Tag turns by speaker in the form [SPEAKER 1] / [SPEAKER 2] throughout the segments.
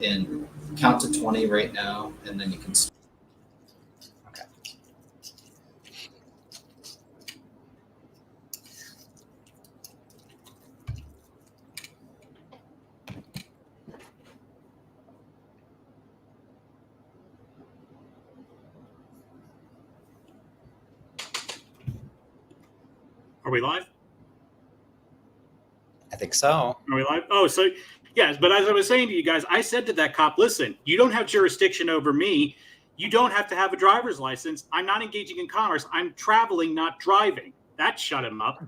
[SPEAKER 1] and count to 20 right now, and then you can start.
[SPEAKER 2] Okay.
[SPEAKER 3] Are we live?
[SPEAKER 2] I think so.
[SPEAKER 3] Are we live? Oh, so yes, but as I was saying to you guys, I said to that cop, listen, you don't have jurisdiction over me. You don't have to have a driver's license. I'm not engaging in commerce. I'm traveling, not driving. That shut him up.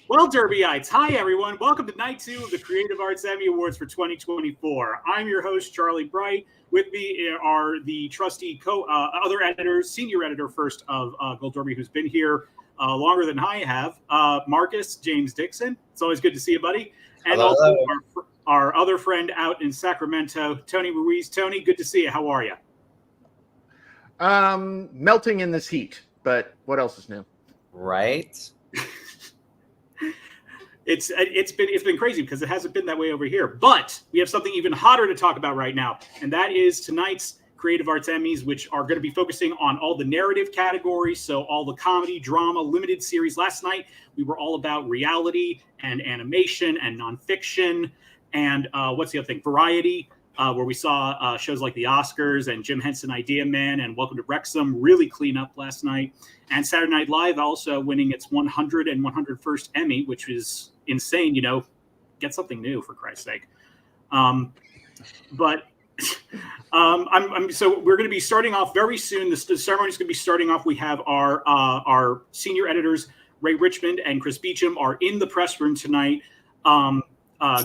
[SPEAKER 3] Well, Derbyites, hi, everyone. Welcome to night 2 of the Creative Arts Emmy Awards for 2024. I'm your host, Charlie Bright. With me are the trusty other editors, senior editor first of Gold Derby, who's been here longer than I have, Marcus James Dixon. It's always good to see you, buddy. And
[SPEAKER 2] Hello.
[SPEAKER 3] also our other friend out in Sacramento, Tony Ruiz. Tony, good to see you. How are you?
[SPEAKER 4] Melting in this heat, but what else is new?
[SPEAKER 2] Right.
[SPEAKER 3] It's been crazy because it hasn't been that way over here. But we have something even hotter to talk about right now, and that is tonight's Creative Arts Emmys, which are going to be focusing on all the narrative categories, so all the comedy, drama, limited series. Last night, we were all about reality and animation and nonfiction and what's the other thing? Variety, where we saw shows like the Oscars and Jim Henson Idea Man and Welcome to Wrexham really clean up last night. And Saturday Night Live also winning its 100 and 101st Emmy, which is insane. You know, get something new, for Christ's sake. So we're going to be starting off very soon. The ceremony is going to be starting off. We have our senior editors, Ray Richmond and Chris Beecham, are in the press room tonight. Going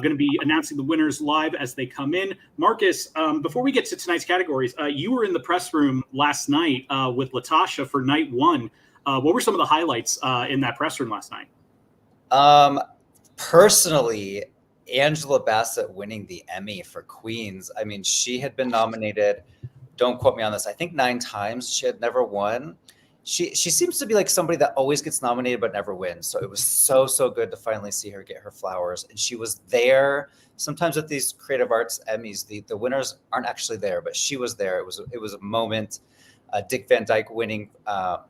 [SPEAKER 3] to be announcing the winners live as they come in. Marcus, before we get to tonight's categories, you were in the press room last night with Latasha for night 1. What were some of the highlights in that press room last night?
[SPEAKER 2] Personally, Angela Bassett winning the Emmy for Queens. I mean, she had been nominated, don't quote me on this, I think 9 times. She had never won. She seems to be like somebody that always gets nominated but never wins. So it was so good to finally see her get her flowers. And she was there. Sometimes with these Creative Arts Emmys, the winners aren't actually there, but she was there. It was a moment. Dick Van Dyke winning, the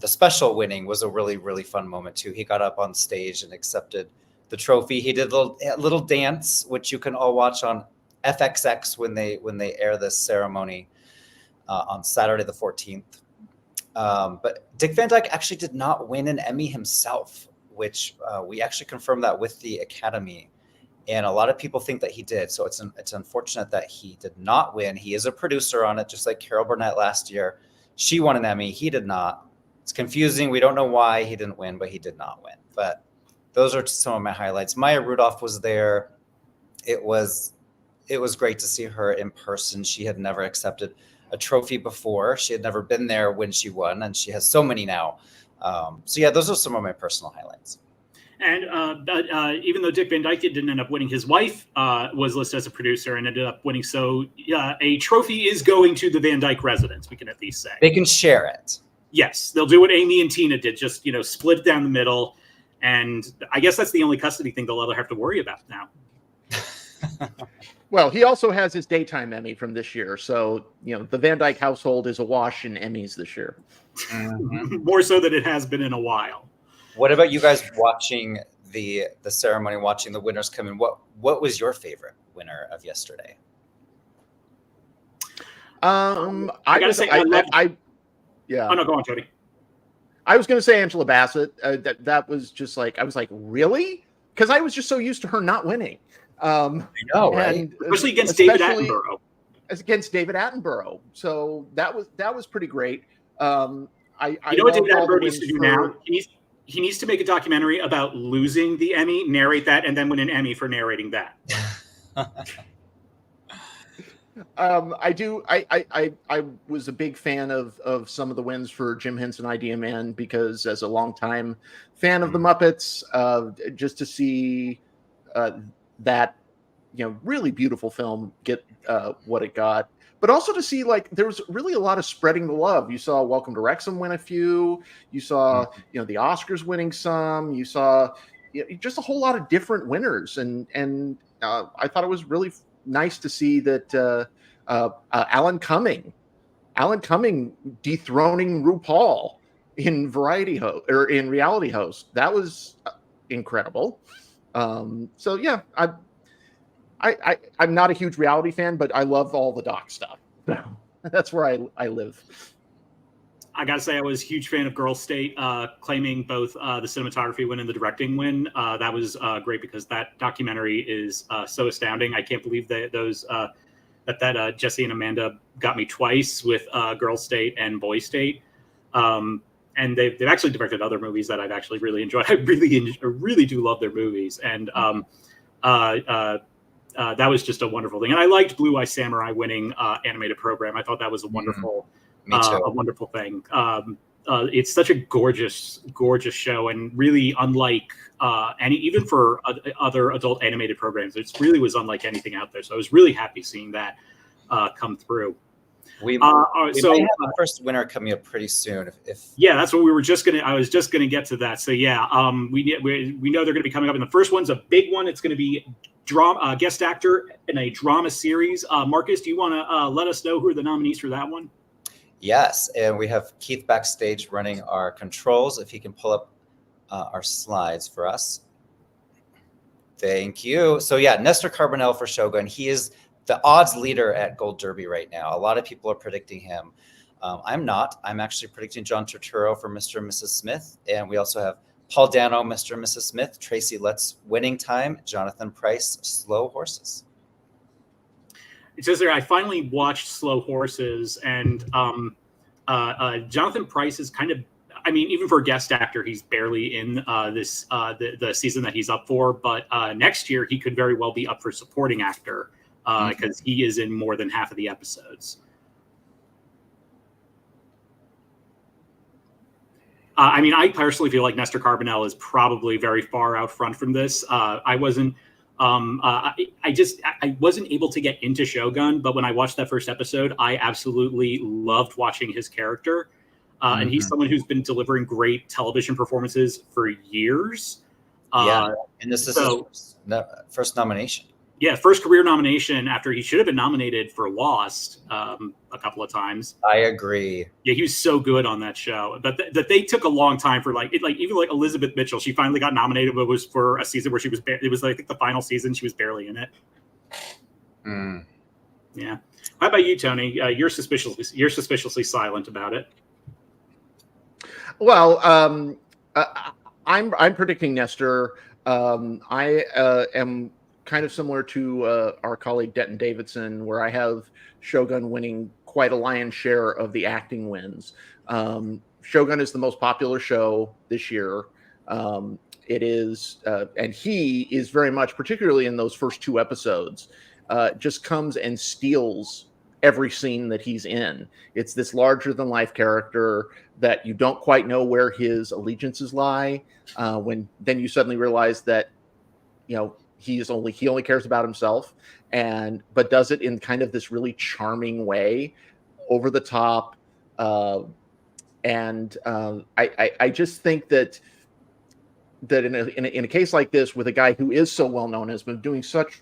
[SPEAKER 2] special winning was a really fun moment too. He got up on stage and accepted the trophy. He did a little dance, which you can all watch on FXX when they air this ceremony on Saturday the 14th. But Dick Van Dyke actually did not win an Emmy himself, which we actually confirmed that with the Academy. And a lot of people think that he did. So it's unfortunate that he did not win. He is a producer on it, just like Carol Burnett last year. She won an Emmy. He did not. It's confusing. We don't know why he didn't win, but he did not win. But those are some of my highlights. Maya Rudolph was there. It was great to see her in person. She had never accepted a trophy before. She had never been there when she won, and she has so many now. So yeah, those are some of my personal highlights.
[SPEAKER 3] And even though Dick Van Dyke didn't end up winning, his wife was listed as a producer and ended up winning. So a trophy is going to the Van Dyke residence, we can at least say.
[SPEAKER 2] They can share it.
[SPEAKER 3] Yes, they'll do what Amy and Tina did, just split down the middle. And I guess that's the only custody thing they'll ever have to worry about now.
[SPEAKER 4] Well, he also has his daytime Emmy from this year. So, the Van Dyke household is awash in Emmys this year.
[SPEAKER 2] Mm-hmm.
[SPEAKER 3] More so than it has been in a while.
[SPEAKER 2] What about you guys watching the ceremony, watching the winners come in? What was your favorite winner of yesterday?
[SPEAKER 3] I gotta say,
[SPEAKER 4] yeah.
[SPEAKER 3] Oh no, go on, Jody.
[SPEAKER 4] I was going to say Angela Bassett. That was just like, I was like, really? Because I was just so used to her not winning.
[SPEAKER 2] I know, right?
[SPEAKER 3] Especially against David Attenborough.
[SPEAKER 4] Against David Attenborough. So that was pretty great. I
[SPEAKER 3] you know what David Attenborough needs to do now? He needs to make a documentary about losing the Emmy, narrate that, and then win an Emmy for narrating that.
[SPEAKER 4] I was a big fan of some of the wins for Jim Henson Idea Man, because as a longtime fan of the Muppets, just to see that really beautiful film get what it got, but also to see there was really a lot of spreading the love. You saw Welcome to Wrexham win a few. You saw the Oscars winning some. You saw just a whole lot of different winners, and I thought it was really nice to see that Alan Cumming dethroning RuPaul in in reality host. That was incredible. So yeah, I'm not a huge reality fan, but I love all the doc stuff. That's where I live.
[SPEAKER 3] I gotta say, I was a huge fan of Girl State, claiming both the cinematography win and the directing win. That was great because that documentary is so astounding. I can't believe that that Jesse and Amanda got me twice with Girl State and Boy State. And they've actually directed other movies that I've actually really enjoyed. I really do love their movies, and that was just a wonderful thing. And I liked Blue Eye Samurai winning animated program. I thought that was a wonderful, a wonderful thing. It's such a gorgeous show, and really unlike even for other adult animated programs, it really was unlike anything out there. So I was really happy seeing that come through.
[SPEAKER 2] We might have the first winner coming up pretty soon.
[SPEAKER 3] Yeah, that's what we were just gonna. I was just gonna get to that. So yeah, we know they're gonna be coming up, and the first one's a big one. It's gonna be guest actor in a drama series. Marcus, do you want to let us know who are the nominees for that one?
[SPEAKER 2] Yes, and we have Keith backstage running our controls. If he can pull up our slides for us. Thank you. So yeah, Nestor Carbonell for Shogun. He is the odds leader at Gold Derby right now. A lot of people are predicting him. I'm not. I'm actually predicting John Turturro for Mr. and Mrs. Smith. And we also have Paul Dano, Mr. and Mrs. Smith, Tracy Letts, Winning Time, Jonathan Pryce, Slow Horses.
[SPEAKER 3] It says there, I finally watched Slow Horses, and Jonathan Pryce is kind of, I mean, even for a guest actor, he's barely in the season that he's up for. But next year, he could very well be up for supporting actor because he is in more than half of the episodes. I mean, I personally feel like Nestor Carbonell is probably very far out front from this. I wasn't able to get into Shogun, but when I watched that first episode, I absolutely loved watching his character. And he's someone who's been delivering great television performances for years.
[SPEAKER 2] And this is his first nomination.
[SPEAKER 3] Yeah, first career nomination after he should have been nominated for Lost a couple of times.
[SPEAKER 2] I agree.
[SPEAKER 3] Yeah, he was so good on that show. But that they took a long time for even like Elizabeth Mitchell, she finally got nominated, but it was for a season where she was it was I think the final season, she was barely in it. Yeah. How about you, Tony? You're suspiciously silent about it.
[SPEAKER 4] Well, I'm predicting Nestor. I am kind of similar to our colleague Denton Davidson, where I have Shogun winning quite a lion's share of the acting wins. Shogun is the most popular show this year. It is, and he is very much, particularly in those first two episodes, just comes and steals every scene that he's in. It's this larger than life character that you don't quite know where his allegiances lie. When then you suddenly realize that, he only cares about himself, but does it in kind of this really charming way, over the top. I just think that in a case like this, with a guy who is so well known, has been doing such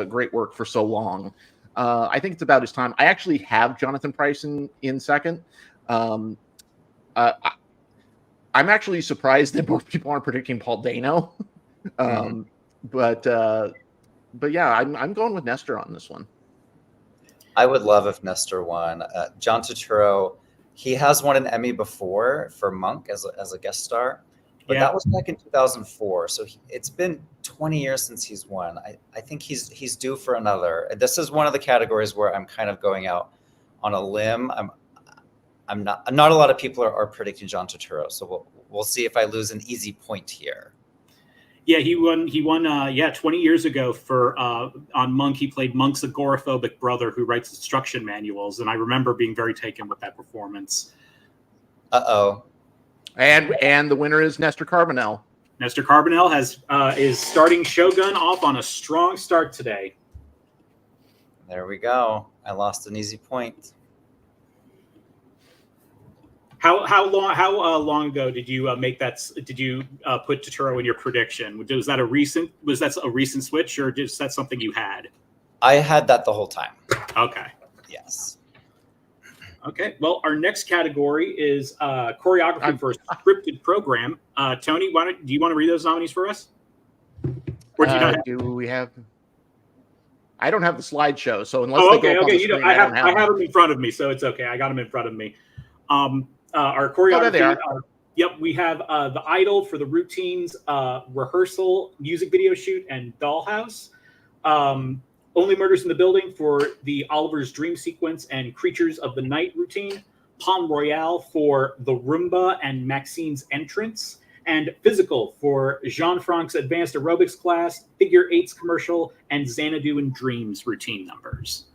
[SPEAKER 4] great work for so long, I think it's about his time. I actually have Jonathan Pryce in second. I'm actually surprised that more people aren't predicting Paul Dano. But yeah, I'm going with Nestor on this one.
[SPEAKER 2] I would love if Nestor won. John Turturro, he has won an Emmy before for Monk as a guest star, but that was back in 2004. So it's been 20 years since he's won. I think he's due for another. This is one of the categories where I'm kind of going out on a limb. I'm not a lot of people are predicting John Turturro, so we'll see if I lose an easy point here.
[SPEAKER 3] Yeah, he won. 20 years ago for on Monk. He played Monk's agoraphobic brother who writes instruction manuals, and I remember being very taken with that performance.
[SPEAKER 4] And the winner is Nestor Carbonell.
[SPEAKER 3] Nestor Carbonell is starting Shogun off on a strong start today.
[SPEAKER 2] There we go. I lost an easy point.
[SPEAKER 3] How long ago did you make that? Did you put Turturro in your prediction? Was that a recent switch, or is that something you had?
[SPEAKER 2] I had that the whole time.
[SPEAKER 3] Okay.
[SPEAKER 2] Yes.
[SPEAKER 3] Okay. Well, our next category is choreography for a scripted program. Tony, do you want to read those nominees for us? Or do you not?
[SPEAKER 4] Do we have? I don't have the slideshow, so unless
[SPEAKER 3] Oh,
[SPEAKER 4] they
[SPEAKER 3] okay,
[SPEAKER 4] go up on
[SPEAKER 3] okay.
[SPEAKER 4] the screen,
[SPEAKER 3] I
[SPEAKER 4] don't
[SPEAKER 3] have
[SPEAKER 4] have them.
[SPEAKER 3] them in front of me, so it's okay. I got them in front of me. Our choreography.
[SPEAKER 4] Oh, there they are.
[SPEAKER 3] Yep, we have the Idol for the routines, rehearsal, music video shoot, and Dollhouse. Only Murders in the Building for the Oliver's Dream Sequence and Creatures of the Night routine. Palm Royale for the Roomba and Maxine's Entrance. And Physical for Jean-Franc's Advanced Aerobics class, Figure Eights commercial, and Xanadu and Dreams routine numbers.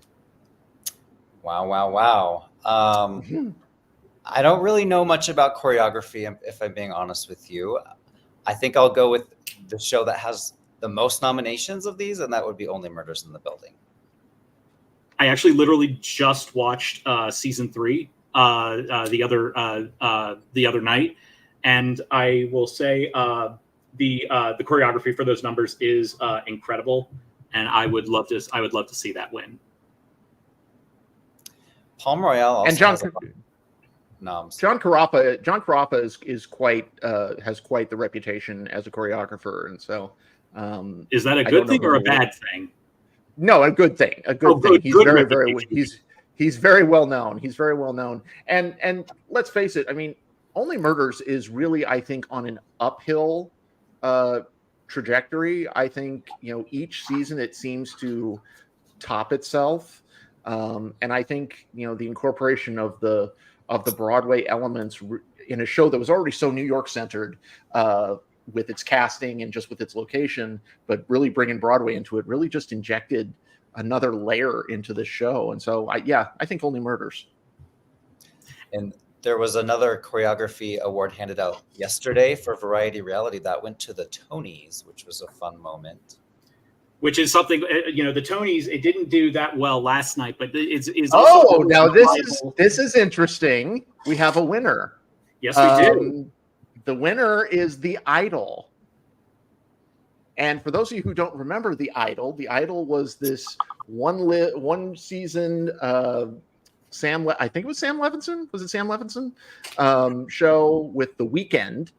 [SPEAKER 2] Wow, wow, wow. I don't really know much about choreography, if I'm being honest with you. I think I'll go with the show that has the most nominations of these, and that would be Only Murders in the Building.
[SPEAKER 3] I actually literally just watched season 3 the other night, and I will say the choreography for those numbers is incredible, and I would love to see that win.
[SPEAKER 2] Palm Royale also
[SPEAKER 4] And John Carappa is quite has quite the reputation as a choreographer, and so
[SPEAKER 3] is that a good thing or a bad thing?
[SPEAKER 4] No, a good thing. A good thing. He's
[SPEAKER 3] good
[SPEAKER 4] very he's very well known. He's very well known. And let's face it, I mean, Only Murders is really, I think, on an uphill trajectory. I think, each season it seems to top itself. And I think, the incorporation of the Broadway elements in a show that was already so New York centered, with its casting and just with its location, but really bringing Broadway into it, really just injected another layer into the show. And so, I think Only Murders.
[SPEAKER 2] And there was another choreography award handed out yesterday for Variety Reality that went to the Tonys, which was a fun moment.
[SPEAKER 3] Which is something, the Tonys, it didn't do that well last night, but it's
[SPEAKER 4] also now this is interesting. We have a winner.
[SPEAKER 3] Yes, we do.
[SPEAKER 4] The winner is The Idol. And for those of you who don't remember The Idol was this one season I think it was Sam Levinson. Was it Sam Levinson? Show with The Weeknd.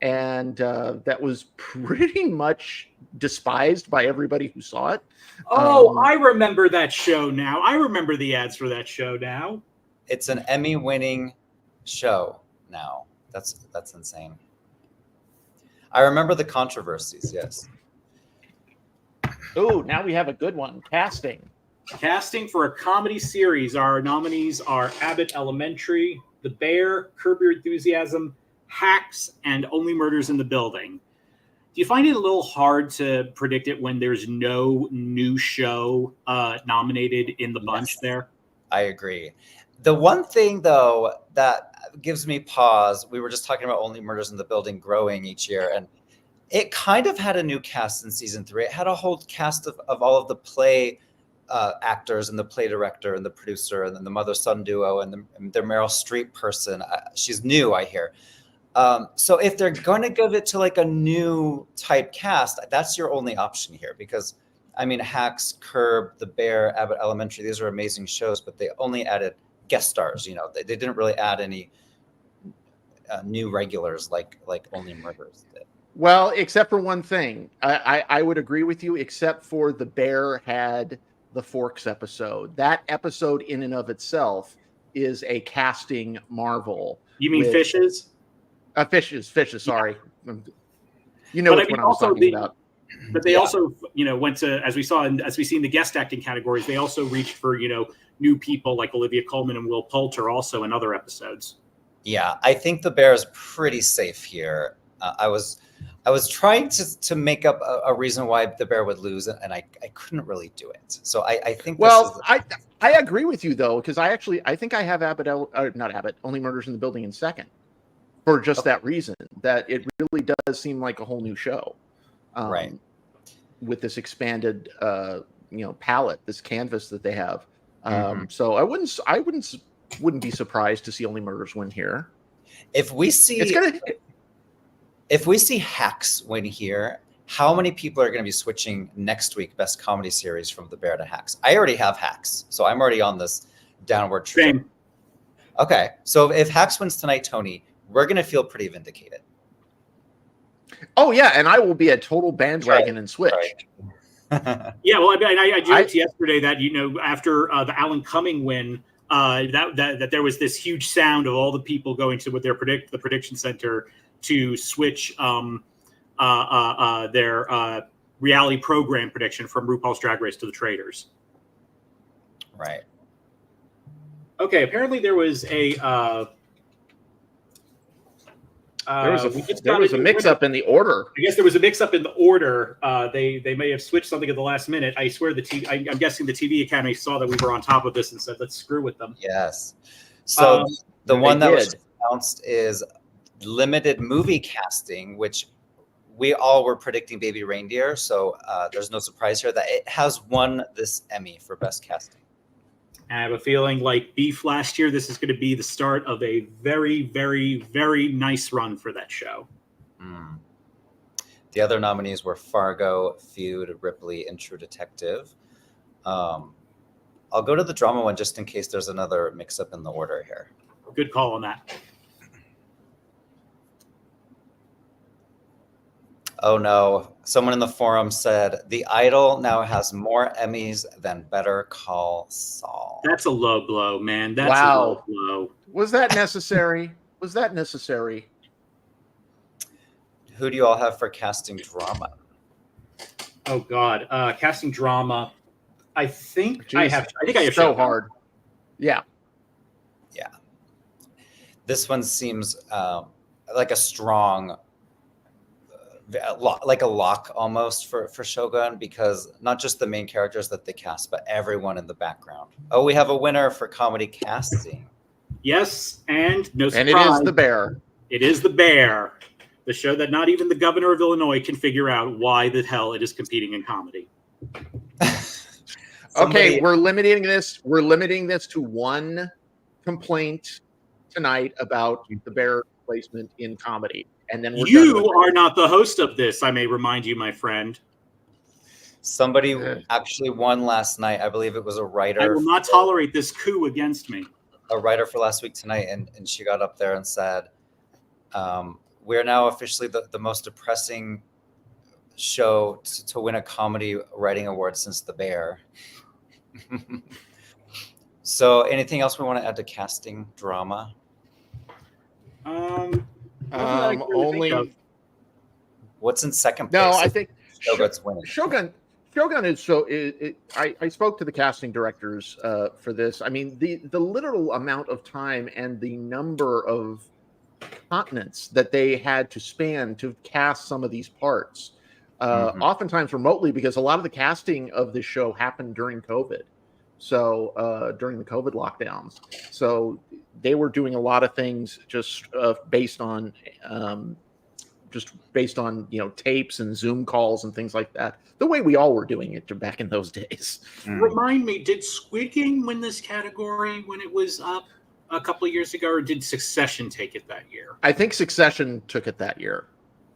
[SPEAKER 4] And that was pretty much despised by everybody who saw it.
[SPEAKER 3] I remember that show now. I remember the ads for that show now.
[SPEAKER 2] It's an Emmy-winning show now. That's insane. I remember the controversies, yes.
[SPEAKER 4] Oh, now we have a good one. Casting
[SPEAKER 3] for a comedy series. Our nominees are Abbott Elementary, The Bear, Curb Your Enthusiasm, Hacks, and Only Murders in the Building. Do you find it a little hard to predict it when there's no new show nominated in the bunch there?
[SPEAKER 2] I agree. The one thing, though, that gives me pause, we were just talking about Only Murders in the Building growing each year, and it kind of had a new cast in season 3. It had a whole cast of all of the play actors and the play director and the producer and then the mother-son duo and their Meryl Streep person. She's new, I hear. So if they're going to give it to like a new type cast, that's your only option here, because I mean, Hacks, Curb, The Bear, Abbott Elementary, these are amazing shows, but they only added guest stars. They didn't really add any new regulars like Only Murders did.
[SPEAKER 4] Well, except for one thing, I would agree with you, except for The Bear had the Forks episode. That episode in and of itself is a casting marvel.
[SPEAKER 3] You mean Fishes?
[SPEAKER 4] Fishes, sorry.
[SPEAKER 3] Yeah.
[SPEAKER 4] What I was talking about.
[SPEAKER 3] But they also, went to, as we see in the guest acting categories, they also reached for, new people like Olivia Colman and Will Poulter also in other episodes.
[SPEAKER 2] Yeah, I think The Bear is pretty safe here. I was trying to make up a reason why The Bear would lose, and I couldn't really do it. So I think.
[SPEAKER 4] I agree with you though, because I think I have Only Murders in the Building in second, for just that reason, that it really does seem like a whole new show,
[SPEAKER 2] right?
[SPEAKER 4] With this expanded, palette, this canvas that they have. So I wouldn't be surprised to see Only Murders win here.
[SPEAKER 2] If we see Hacks win here, how many people are going to be switching next week Best Comedy Series from The Bear to Hacks? I already have Hacks, so I'm already on this downward trajectory.
[SPEAKER 3] Same.
[SPEAKER 2] Okay, so if Hacks wins tonight, Tony, we're going to feel pretty vindicated.
[SPEAKER 4] Oh yeah, and I will be a total bandwagon and switch.
[SPEAKER 2] Right.
[SPEAKER 3] Yeah, well, I joked yesterday that after the Alan Cumming win, that there was this huge sound of all the people going to the prediction center to switch their reality program prediction from RuPaul's Drag Race to the Traitors.
[SPEAKER 2] Right.
[SPEAKER 3] Okay, apparently there was a
[SPEAKER 4] there was a mix-up in the order.
[SPEAKER 3] I guess there was a mix-up in the order. They may have switched something at the last minute. I swear I'm guessing the TV Academy saw that we were on top of this and said, let's screw with them.
[SPEAKER 2] Yes. So the one that was
[SPEAKER 4] did.
[SPEAKER 2] announced is limited movie casting, which we all were predicting Baby Reindeer. So there's no surprise here that it has won this Emmy for Best Casting.
[SPEAKER 3] I have a feeling like Beef last year, this is going to be the start of a very, very, very nice run for that show.
[SPEAKER 2] The other nominees were Fargo, Feud, Ripley, and True Detective. I'll go to the drama one just in case there's another mix-up in the order here.
[SPEAKER 3] Good call on that.
[SPEAKER 2] Oh no, someone in the forum said, The Idol now has more Emmys than Better Call Saul.
[SPEAKER 3] That's a low blow, man. That's
[SPEAKER 4] Wow.
[SPEAKER 3] a low blow.
[SPEAKER 4] Was that necessary? Was that necessary?
[SPEAKER 2] Who do you all have for casting drama?
[SPEAKER 3] Oh God, casting drama. I think I have
[SPEAKER 4] so
[SPEAKER 3] Shogun.
[SPEAKER 4] hard. Yeah.
[SPEAKER 2] Yeah. This one seems like a strong, like a lock almost for Shogun, because not just the main characters that they cast, but everyone in the background. Oh, we have a winner for comedy casting.
[SPEAKER 3] Yes, and no surprise.
[SPEAKER 4] And it is the Bear.
[SPEAKER 3] It is the Bear, the show that not even the governor of Illinois can figure out why the hell it is competing in comedy.
[SPEAKER 4] Okay, we're limiting this. We're limiting this to one complaint tonight about the Bear placement in comedy, and then we're
[SPEAKER 3] You are not the host of this. I may remind you, my friend.
[SPEAKER 2] Somebody actually won last night. I believe it was a writer.
[SPEAKER 3] I will not tolerate this coup against me.
[SPEAKER 2] A writer for Last Week Tonight, and she got up there and said, we're now officially the most depressing show to win a comedy writing award since The Bear. So anything else we want to add to casting drama?
[SPEAKER 4] only.
[SPEAKER 2] What's in second place?
[SPEAKER 4] No, I think
[SPEAKER 2] Shogun's winning.
[SPEAKER 4] Shogun is so. I spoke to the casting directors for this. I mean, the literal amount of time and the number of continents that they had to span to cast some of these parts, oftentimes remotely, because a lot of the casting of this show happened during COVID. So during the COVID lockdowns, so they were doing a lot of things just based on tapes and Zoom calls and things like that. The way we all were doing it back in those days.
[SPEAKER 3] Remind me, did Squid Game win this category when it was up a couple of years ago, or did Succession take it that year?
[SPEAKER 4] I think Succession took it that year.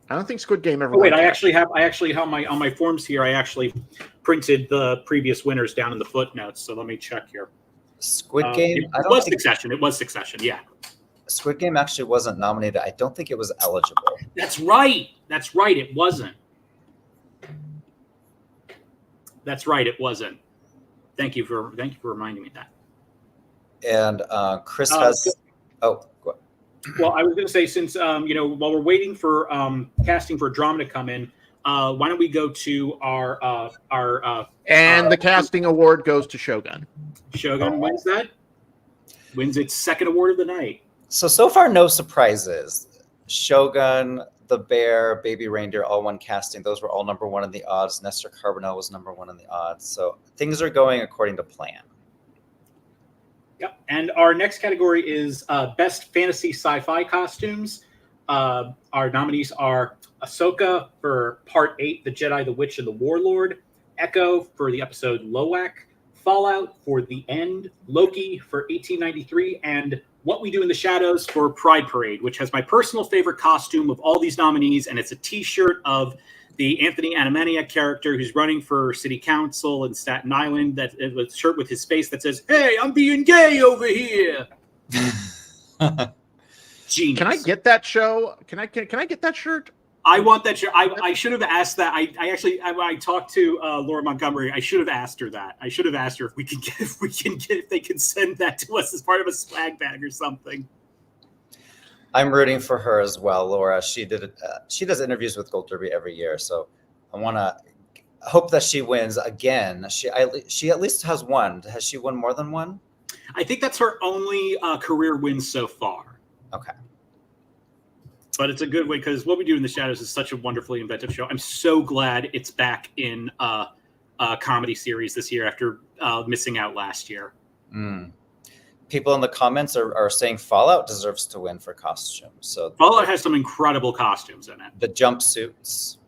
[SPEAKER 4] I don't think Squid Game ever.
[SPEAKER 3] Oh wait, I actually have on my forms here. I actually printed the previous winners down in the footnotes. So let me check here.
[SPEAKER 2] Squid Game.
[SPEAKER 3] It was Succession. It was Succession. Yeah.
[SPEAKER 2] Squid Game actually wasn't nominated. I don't think it was eligible.
[SPEAKER 3] That's right. That's right. It wasn't. That's right. It wasn't. Thank you for reminding me that.
[SPEAKER 2] And Chris has. Go ahead.
[SPEAKER 3] Well, I was going to say, since while we're waiting for casting for drama to come in, why don't we go to our
[SPEAKER 4] the casting award goes to Shogun.
[SPEAKER 3] Shogun wins that. Wins its second award of the night.
[SPEAKER 2] So far, no surprises. Shogun, The Bear, Baby Reindeer, all won casting. Those were all number one in the odds. Nestor Carbonell was number one in the odds. So things are going according to plan.
[SPEAKER 3] Yep. And our next category is Best Fantasy Sci-Fi Costumes. Our nominees are Ahsoka for Part 8, The Jedi, the Witch, and the Warlord. Echo for the episode Lowak. Fallout for The End. Loki for 1893. And What We Do in the Shadows for Pride Parade, which has my personal favorite costume of all these nominees. And it's a t-shirt of the Anthony Animaniac character who's running for city council in Staten Island, that with a shirt with his face that says, "Hey, I'm being gay over here." Genius.
[SPEAKER 4] Can I get that show? Can I get that shirt?
[SPEAKER 3] I want that shirt. I should have asked that. I talked to Laura Montgomery. I should have asked her that. I should have asked her if they can send that to us as part of a swag bag or something.
[SPEAKER 2] I'm rooting for her as well, Laura. She does interviews with Gold Derby every year, so I want to hope that she wins again. She at least has one. Has she won more than one?
[SPEAKER 3] I think that's her only career win so far.
[SPEAKER 2] Okay.
[SPEAKER 3] But it's a good way because What We Do in the Shadows is such a wonderfully inventive show. I'm so glad it's back in a comedy series this year after missing out last year.
[SPEAKER 2] Mm. People in the comments are saying Fallout deserves to win for costumes. So
[SPEAKER 3] Fallout has some incredible costumes in it.
[SPEAKER 2] The jumpsuits.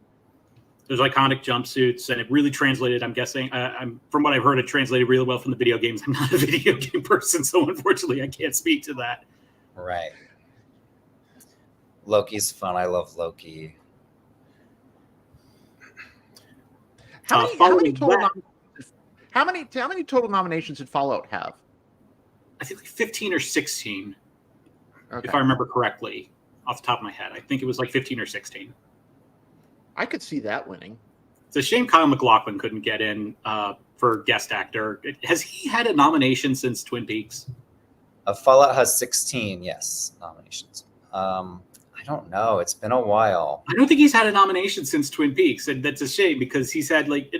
[SPEAKER 3] There's iconic jumpsuits, and it really translated. I'm guessing, from what I've heard, it translated really well from the video games. I'm not a video game person, so unfortunately, I can't speak to that.
[SPEAKER 2] Right. Loki's fun. I love Loki.
[SPEAKER 4] How many total nominations did Fallout have?
[SPEAKER 3] I think like 15 or 16,
[SPEAKER 4] Okay.
[SPEAKER 3] if I remember correctly, off the top of my head. I think it was like 15 or 16.
[SPEAKER 4] I could see that winning.
[SPEAKER 3] It's a shame Kyle MacLachlan couldn't get in for guest actor. Has he had a nomination since Twin Peaks?
[SPEAKER 2] Fallout has 16, yes, nominations. I don't know. It's been a while.
[SPEAKER 3] I don't think he's had a nomination since Twin Peaks, and that's a shame because he's had like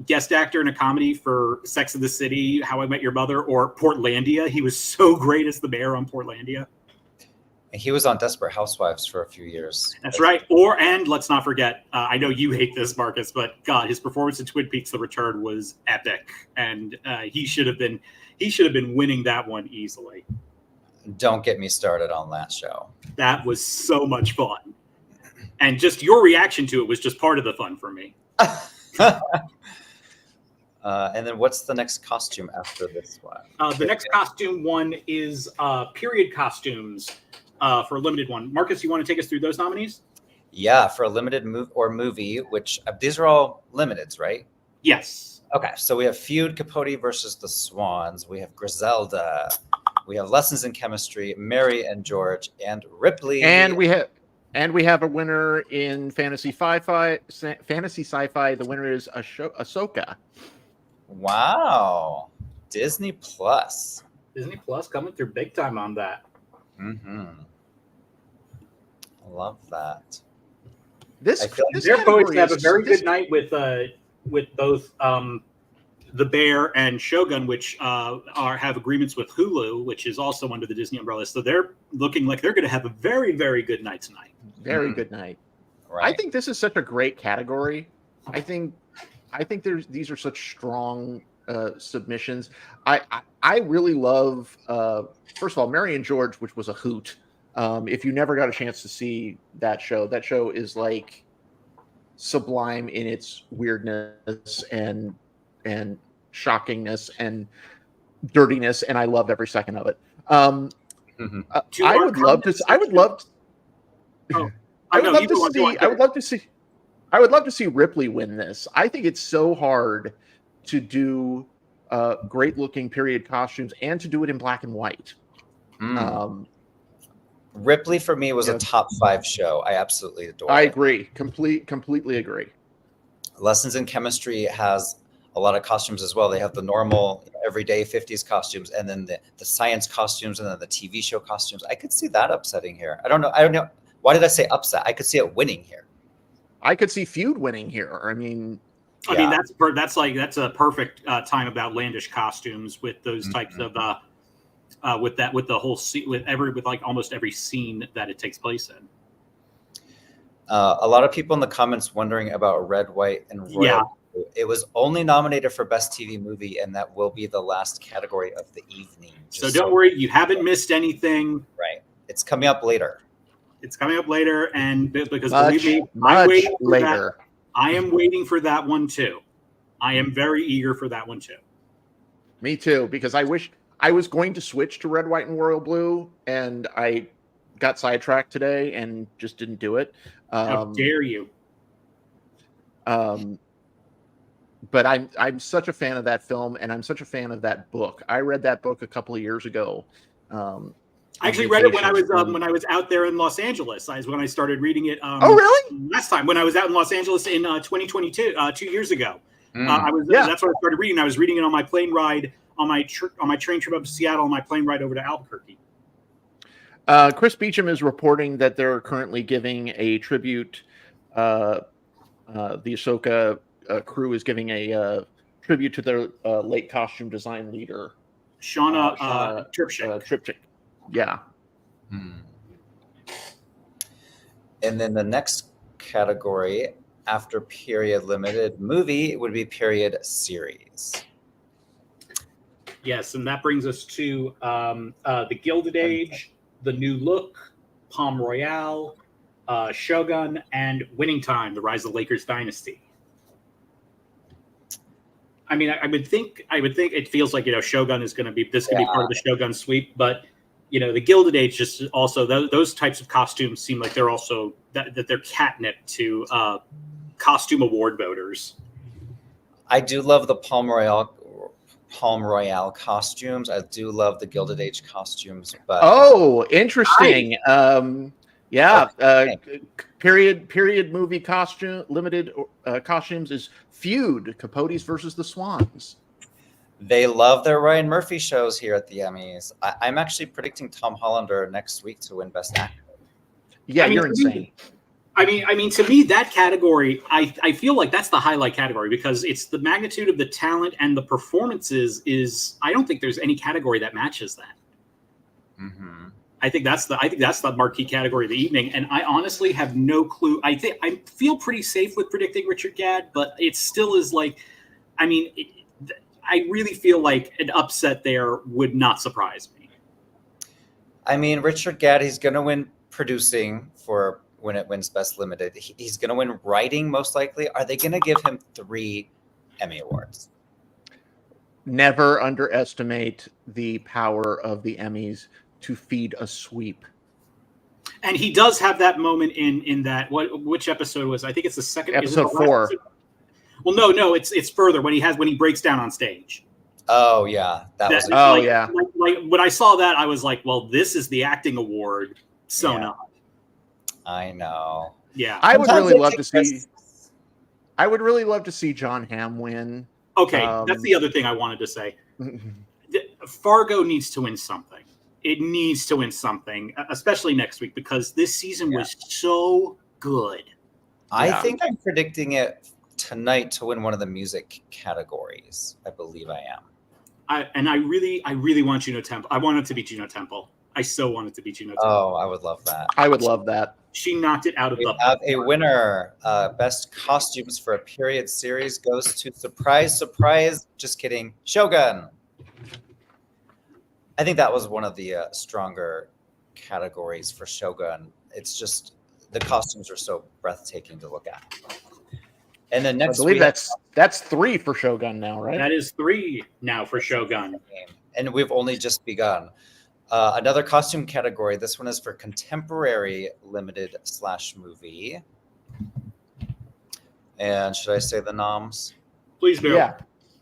[SPEAKER 3] guest actor in a comedy for Sex and the City, How I Met Your Mother, or Portlandia. He was so great as the mayor on Portlandia.
[SPEAKER 2] And he was on Desperate Housewives for a few years.
[SPEAKER 3] That's right. And let's not forget, I know you hate this, Marcus, but God, his performance in Twin Peaks: The Return was epic, and he should have been winning that one easily.
[SPEAKER 2] Don't get me started on that show.
[SPEAKER 3] That was so much fun. And just your reaction to it was just part of the fun for me.
[SPEAKER 2] And then what's the next costume after this one?
[SPEAKER 3] The next costume one is period costumes for a limited one. Marcus, you want to take us through those nominees?
[SPEAKER 2] Yeah, for a limited movie, which these are all limiteds, right?
[SPEAKER 3] Yes.
[SPEAKER 2] Okay, so we have Feud Capote versus the Swans. We have Griselda. We have Lessons in Chemistry, Mary and George, and Ripley.
[SPEAKER 4] And we have a winner in fantasy sci-fi. The winner is Ahsoka.
[SPEAKER 2] Wow. Disney Plus.
[SPEAKER 3] Disney Plus coming through big time on that.
[SPEAKER 2] Mm-hmm. I love that.
[SPEAKER 4] This
[SPEAKER 3] they're poised to have a very good night with both The Bear and Shogun, which have agreements with Hulu, which is also under the Disney umbrella. So they're looking like they're going to have a very, very good night tonight.
[SPEAKER 4] Very good night.
[SPEAKER 2] Right.
[SPEAKER 4] I think this is such a great category. I think these are such strong submissions. I really love first of all, Mary and George, which was a hoot. If you never got a chance to see that show is like sublime in its weirdness and shockingness and dirtiness, and I loved every second of it. I would love to see Ripley win this. I think it's so hard to do great looking period costumes and to do it in black and white.
[SPEAKER 2] Ripley for me was a top 5 show. I absolutely adore it.
[SPEAKER 4] I agree. Completely agree.
[SPEAKER 2] Lessons in Chemistry has a lot of costumes as well. They have the normal everyday 50s costumes, and then the science costumes, and then the TV show costumes. I could see that upsetting here. I don't know. Why did I say upset? I could see it winning here. I
[SPEAKER 4] could see Feud winning here. I mean,
[SPEAKER 3] that's a perfect time of outlandish costumes with those types of with the whole scene, with almost every scene that it takes place in.
[SPEAKER 2] A lot of people in the comments wondering about Red, White, and Royal.
[SPEAKER 3] Yeah.
[SPEAKER 2] It was only nominated for Best TV Movie, and that will be the last category of the evening.
[SPEAKER 3] So don't worry, you haven't missed anything.
[SPEAKER 2] Right. It's coming up later.
[SPEAKER 3] And because
[SPEAKER 4] believe
[SPEAKER 3] me, I am waiting for that one too. I am very eager for that one too.
[SPEAKER 4] Me too, because I wish I was going to switch to Red, White, and Royal Blue, and I got sidetracked today and just didn't do it.
[SPEAKER 3] How dare you?
[SPEAKER 4] But I'm such a fan of that film, and I'm such a fan of that book. I read that book a couple of years ago.
[SPEAKER 3] I actually read it when I was out there in Los Angeles. When I started reading it.
[SPEAKER 4] Oh, really?
[SPEAKER 3] Last time when I was out in Los Angeles in 2022, 2 years ago.
[SPEAKER 4] Yeah.
[SPEAKER 3] That's when I started reading. I was reading it on my plane ride on my train trip up to Seattle, on my plane ride over to Albuquerque.
[SPEAKER 4] Chris Beecham is reporting that they're currently giving a tribute. The Ahsoka crew is giving a tribute to their late costume design leader,
[SPEAKER 3] Shauna
[SPEAKER 4] Tripchick. Yeah.
[SPEAKER 2] And then the next category after period limited movie would be period series.
[SPEAKER 3] Yes, and that brings us to the Gilded Age, The New Look, Palm Royale, Shogun, and Winning Time: The Rise of the Lakers Dynasty. I mean, I would think it feels like, Shogun is going to be part of the Shogun sweep, but the Gilded Age just also those types of costumes seem like they're also that they're catnip to costume award voters. I
[SPEAKER 2] do love the Palm Royale costumes. I do love the Gilded Age costumes, but
[SPEAKER 4] interesting. Period movie costume limited costumes is Feud, Capote's versus the Swans.
[SPEAKER 2] They love their Ryan Murphy shows here at the Emmys. I'm actually predicting Tom Hollander next week to win Best Actor.
[SPEAKER 4] Yeah, you're insane.
[SPEAKER 3] I mean, to me, that category, I feel like that's the highlight category because it's the magnitude of the talent and the performances I don't think there's any category that matches that.
[SPEAKER 2] Mm-hmm.
[SPEAKER 3] I think that's the marquee category of the evening, and I honestly have no clue. I feel pretty safe with predicting Richard Gadd, but it still is like, I really feel like an upset there would not surprise me.
[SPEAKER 2] I mean, Richard Gadd, he's going to win producing for when it wins Best Limited. He's going to win writing most likely. Are they going to give him 3 Emmy Awards?
[SPEAKER 4] Never underestimate the power of the Emmys to feed a sweep.
[SPEAKER 3] And he does have that moment in that which episode was? I think it's the second
[SPEAKER 4] episode 4.
[SPEAKER 3] Episode? Well, no, it's further when he breaks down on stage.
[SPEAKER 2] Oh yeah,
[SPEAKER 3] Like when I saw that, I was like, well, this is the acting award. So not.
[SPEAKER 2] I know.
[SPEAKER 3] Yeah,
[SPEAKER 4] I would really love to see John Hamm win.
[SPEAKER 3] Okay, that's the other thing I wanted to say. Fargo needs to win something. It needs to win something, especially next week, because this season was so good.
[SPEAKER 2] I think I'm predicting it tonight to win one of the music categories. I believe I am.
[SPEAKER 3] I really want Juno Temple. I want it to be Juno Temple. I so want it to be Juno Temple.
[SPEAKER 2] Oh, I would love that.
[SPEAKER 4] I would love that.
[SPEAKER 3] She knocked it out of the park.
[SPEAKER 2] We have a winner. Best costumes for a period series goes to surprise, just kidding, Shogun. I think that was one of the stronger categories for Shogun. It's just the costumes are so breathtaking to look at. And then next,
[SPEAKER 4] I believe that's 3 for Shogun now, right?
[SPEAKER 3] That is 3 now for Shogun,
[SPEAKER 2] and we've only just begun. Another costume category. This one is for contemporary limited / movie. And should I say the noms?
[SPEAKER 3] Please do.
[SPEAKER 4] Yeah.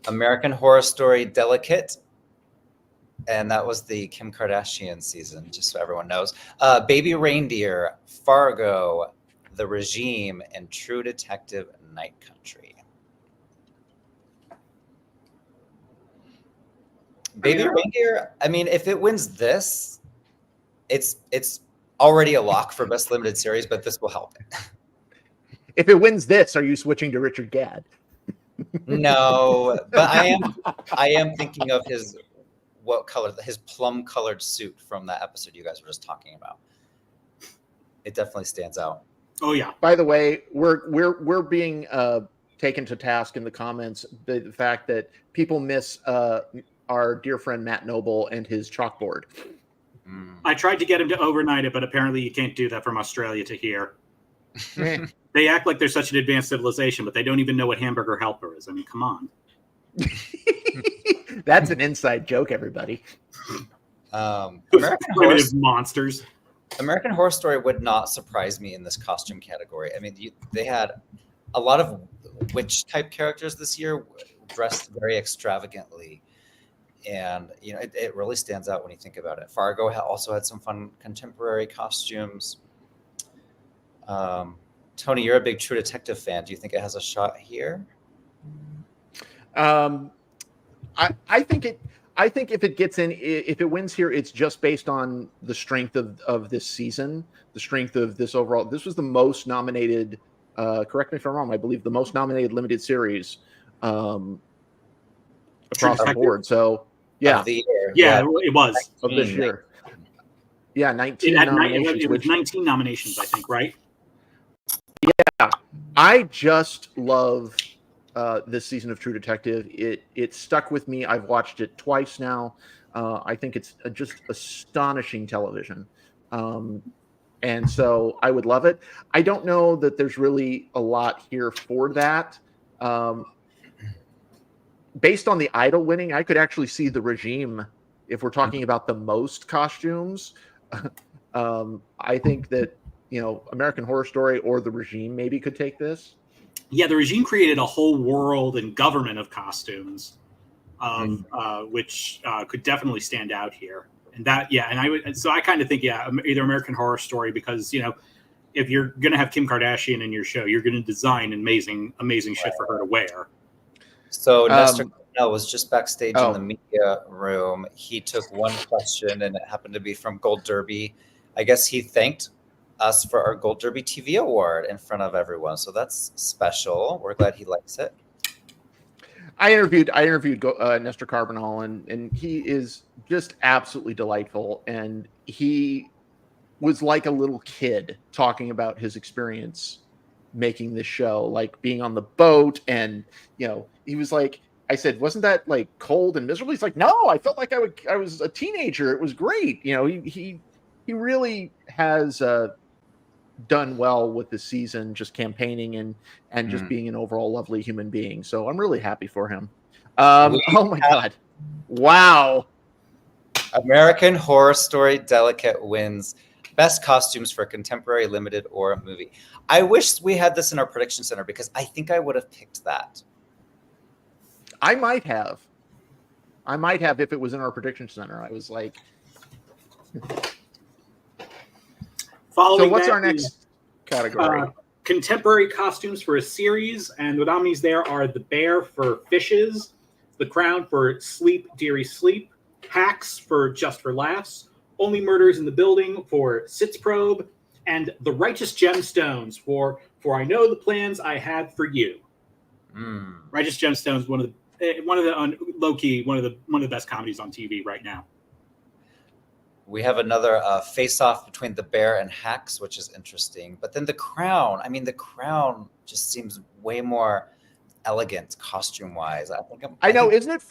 [SPEAKER 2] American Horror Story Delicate. And that was the Kim Kardashian season, just so everyone knows. Baby Reindeer, Fargo, The Regime, and True Detective Night Country. Baby Reindeer, I mean, if it wins this, it's already a lock for Best Limited Series, but this will help it.
[SPEAKER 4] If it wins this, are you switching to Richard Gadd?
[SPEAKER 2] No, but I am thinking of his plum colored suit from that episode you guys were just talking about. It definitely stands out.
[SPEAKER 3] Oh yeah.
[SPEAKER 4] By the way, we're being taken to task in the comments the fact that people miss our dear friend Matt Noble and his chalkboard.
[SPEAKER 3] I tried to get him to overnight it, but apparently you can't do that from Australia to here. They act like they're such an advanced civilization, but they don't even know what hamburger helper is. I mean, come on.
[SPEAKER 4] That's an inside joke, everybody.
[SPEAKER 3] Primitive monsters.
[SPEAKER 2] American Horror Story would not surprise me in this costume category. I mean, they had a lot of witch type characters this year dressed very extravagantly. And it really stands out when you think about it. Fargo also had some fun contemporary costumes. Tony, you're a big True Detective fan. Do you think it has a shot here?
[SPEAKER 4] I think if it gets in, if it wins here, it's just based on the strength of this season, the strength of this overall. This was the most nominated. Correct me if I'm wrong. I believe the most nominated limited series across the board. So yeah,
[SPEAKER 2] Of the year.
[SPEAKER 3] Yeah, it was.
[SPEAKER 4] of this year. Yeah, 19
[SPEAKER 3] It
[SPEAKER 4] nominations.
[SPEAKER 3] was 19 nominations, I think, right?
[SPEAKER 4] Yeah, I just love this season of True Detective. It stuck with me. I've watched it twice now. I think it's just astonishing television. And so I would love it. I don't know that there's really a lot here for that. Based on the Idol winning, I could actually see the Regime, if we're talking about the most costumes. I think that, American Horror Story or the Regime maybe could take this.
[SPEAKER 3] Yeah, the Regime created a whole world and government of costumes, which could definitely stand out here. And I kind of think, either American Horror Story, because, if you're going to have Kim Kardashian in your show, you're going to design amazing shit for her to wear.
[SPEAKER 2] So Nestor Cornell was just backstage in the media room. He took one question, and it happened to be from Gold Derby. I guess he thanked us for our Gold Derby TV award in front of everyone. So that's special. We're glad he likes it.
[SPEAKER 4] I interviewed Nestor Carbonell, and he is just absolutely delightful. And he was like a little kid talking about his experience making this show, like being on the boat. And, he was like, I said, wasn't that like cold and miserable? He's like, no, I felt like I was a teenager. It was great. He really has done well with this season, just campaigning and just being an overall lovely human being. So I'm really happy for him. Oh my God. Wow.
[SPEAKER 2] American Horror Story Delicate wins Best Costumes for Contemporary, Limited, or a Movie. I wish we had this in our prediction center because I think I would have picked that.
[SPEAKER 4] I might have if it was in our prediction center. I was like, so what's our next category?
[SPEAKER 3] Contemporary costumes for a series, and the nominees there are The Bear for Fishes, The Crown for Sleep, Dearie Sleep, Hacks for Just for Laughs, Only Murders in the Building for Sitzprobe, and The Righteous Gemstones for I Know the Plans I Had for You. Righteous Gemstones, one of the low-key, one of the best comedies on TV right now.
[SPEAKER 2] We have another face-off between The Bear and Hacks, which is interesting. But then The Crown. The Crown just seems way more elegant costume-wise.
[SPEAKER 4] I know, isn't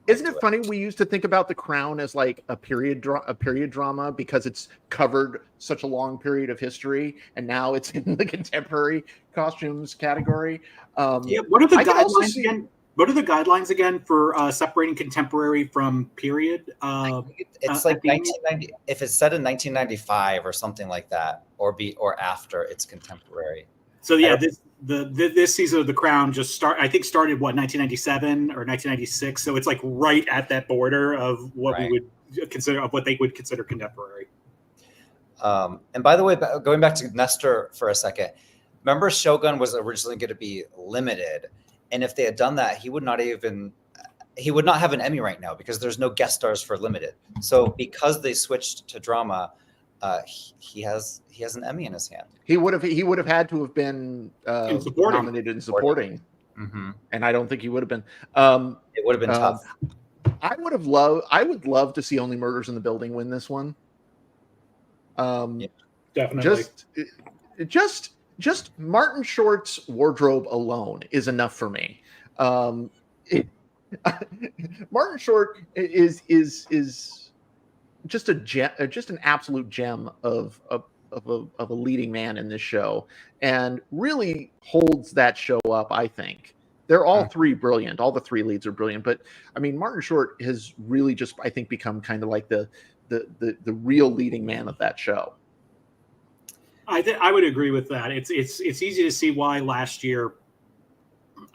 [SPEAKER 4] it funny? We used to think about The Crown as like a period drama because it's covered such a long period of history, and now it's in the contemporary costumes category.
[SPEAKER 3] What are the guidelines again? What are the guidelines again for separating contemporary from period?
[SPEAKER 2] It's like 1990. If it's set in 1995 or something like that, or after, it's contemporary.
[SPEAKER 3] So this season of The Crown started what, 1997 or 1996. So it's like right at that border of what we would consider, of what they would consider contemporary.
[SPEAKER 2] And by the way, going back to Nestor for a second, remember Shogun was originally going to be limited. And if they had done that, he would not have an Emmy right now because there's no guest stars for limited. So because they switched to drama, he has an Emmy in his hand.
[SPEAKER 4] He would have had to have been nominated in supporting, and I don't think he would have been.
[SPEAKER 2] It would have been tough.
[SPEAKER 4] I would love to see Only Murders in the Building win this one.
[SPEAKER 3] Definitely.
[SPEAKER 4] Just Martin Short's wardrobe alone is enough for me. Martin Short is just an absolute gem of a leading man in this show, and really holds that show up. I think they're all three brilliant. All the three leads are brilliant, but Martin Short has really just, I think, become kind of like the real leading man of that show.
[SPEAKER 3] I would agree with that. It's easy to see why last year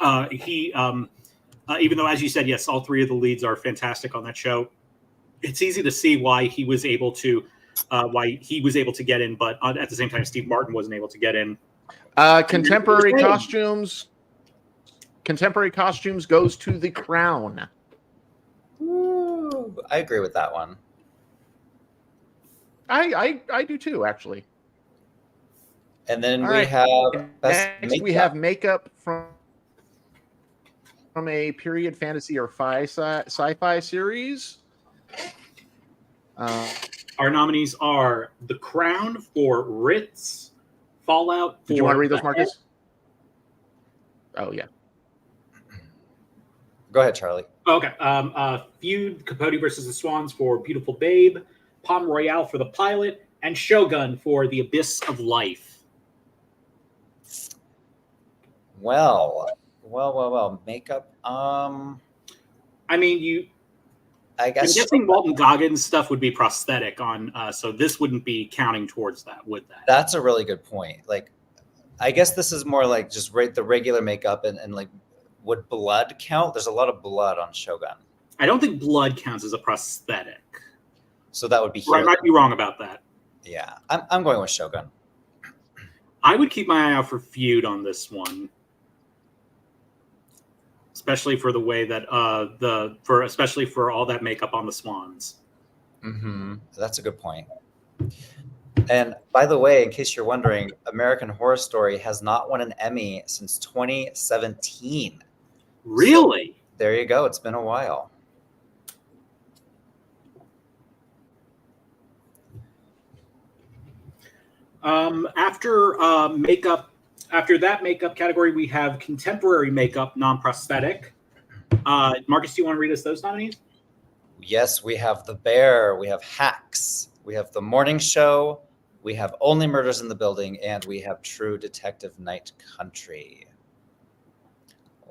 [SPEAKER 3] Even though, as you said, yes, all three of the leads are fantastic on that show. It's easy to see why he was able to get in, but at the same time, Steve Martin wasn't able to get in.
[SPEAKER 4] Contemporary costumes goes to The Crown.
[SPEAKER 2] Ooh, I agree with that one.
[SPEAKER 4] I do too, actually.
[SPEAKER 2] And then
[SPEAKER 4] All
[SPEAKER 2] we
[SPEAKER 4] right.
[SPEAKER 2] have
[SPEAKER 4] Next we have makeup from a period fantasy or sci-fi series.
[SPEAKER 3] Our nominees are The Crown for Ritz, Fallout.
[SPEAKER 4] Did you want to read those, Marcus? Oh yeah.
[SPEAKER 2] Go ahead, Charlie.
[SPEAKER 3] Okay. Feud, Capote versus the Swans for Beautiful Babe, Palm Royale for The Pilot, and Shogun for The Abyss of Life.
[SPEAKER 2] Well. Makeup.
[SPEAKER 3] I
[SPEAKER 2] guess
[SPEAKER 3] I'm guessing Walton Goggins stuff would be prosthetic on, so this wouldn't be counting towards that, would that?
[SPEAKER 2] That's a really good point. Like, I guess this is more like just the regular makeup and like, would blood count? There's a lot of blood on Shogun.
[SPEAKER 3] I don't think blood counts as a prosthetic.
[SPEAKER 2] So that would be
[SPEAKER 3] Or I might be wrong about that.
[SPEAKER 2] Yeah, I'm going with Shogun.
[SPEAKER 3] I would keep my eye out for Feud on this one. Especially for the way that especially for all that makeup on the Swans.
[SPEAKER 2] Mm-hmm. That's a good point. And by the way, in case you're wondering, American Horror Story has not won an Emmy since 2017.
[SPEAKER 3] Really?
[SPEAKER 2] So there you go. It's been a while.
[SPEAKER 3] After that makeup category, we have contemporary makeup, non-prosthetic. Marcus, do you want to read us those nominees?
[SPEAKER 2] Yes, we have The Bear, we have Hacks, we have The Morning Show, we have Only Murders in the Building, and we have True Detective Night Country.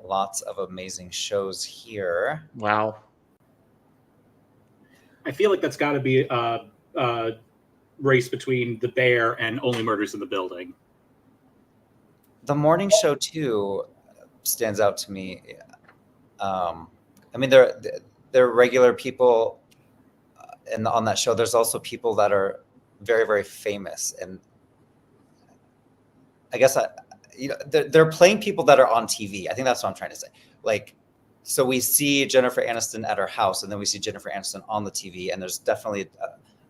[SPEAKER 2] Lots of amazing shows here.
[SPEAKER 4] Wow.
[SPEAKER 3] I feel like that's got to be a race between The Bear and Only Murders in the Building.
[SPEAKER 2] The Morning Show too stands out to me. They're regular people, and on that show, there's also people that are very, very famous, and I guess they're playing people that are on TV. I think that's what I'm trying to say. Like, so we see Jennifer Aniston at her house, and then we see Jennifer Aniston on the TV, and there's definitely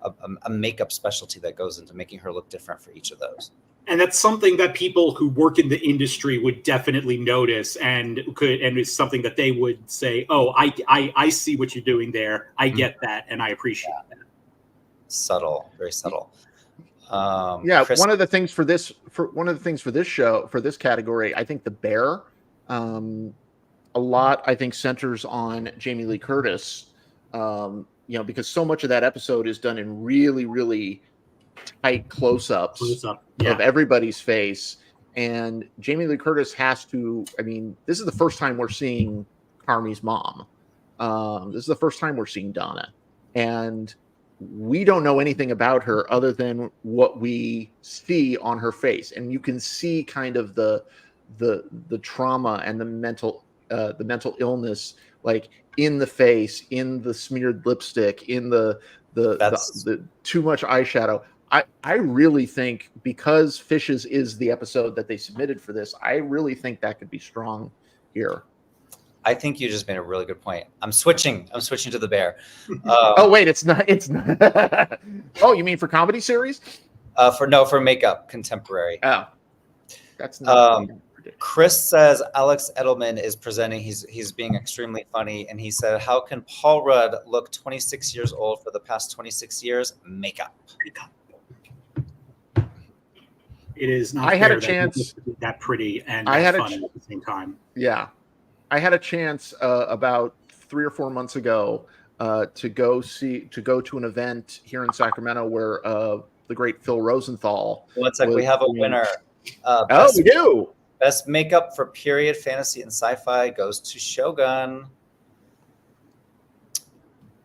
[SPEAKER 2] a makeup specialty that goes into making her look different for each of those.
[SPEAKER 3] And that's something that people who work in the industry would definitely notice, and it's something that they would say, "Oh, I see what you're doing there. I get that, and I appreciate that."
[SPEAKER 2] Subtle, very subtle.
[SPEAKER 4] Chris, one of the things for this show, for this category, I think The Bear, a lot I think centers on Jamie Lee Curtis, because so much of that episode is done in really, really tight close-ups of everybody's face, and Jamie Lee Curtis has to. I mean, this is the first time we're seeing Carmi's mom. This is the first time we're seeing Donna, and we don't know anything about her other than what we see on her face, and you can see kind of the trauma and the mental illness, like in the face, in the smeared lipstick, in the too much eyeshadow. I really think, because Fishes is the episode that they submitted for this, I really think that could be strong here.
[SPEAKER 2] I think you just made a really good point. I'm switching to The Bear.
[SPEAKER 4] Oh wait, it's not. Oh, you mean for comedy series?
[SPEAKER 2] For makeup, contemporary.
[SPEAKER 4] Oh, that's not.
[SPEAKER 2] Chris says Alex Edelman is presenting. He's being extremely funny, and he said, "How can Paul Rudd look 26 years old for the past 26 years? Makeup."
[SPEAKER 3] It is not.
[SPEAKER 4] I had a chance
[SPEAKER 3] that pretty and
[SPEAKER 4] I had
[SPEAKER 3] funny at the same time.
[SPEAKER 4] Yeah, I had a chance about 3 or 4 months ago to go to an event here in Sacramento where the great Phil Rosenthal.
[SPEAKER 2] One sec, we have a winner.
[SPEAKER 4] We do.
[SPEAKER 2] Best makeup for period fantasy and sci-fi goes to Shogun.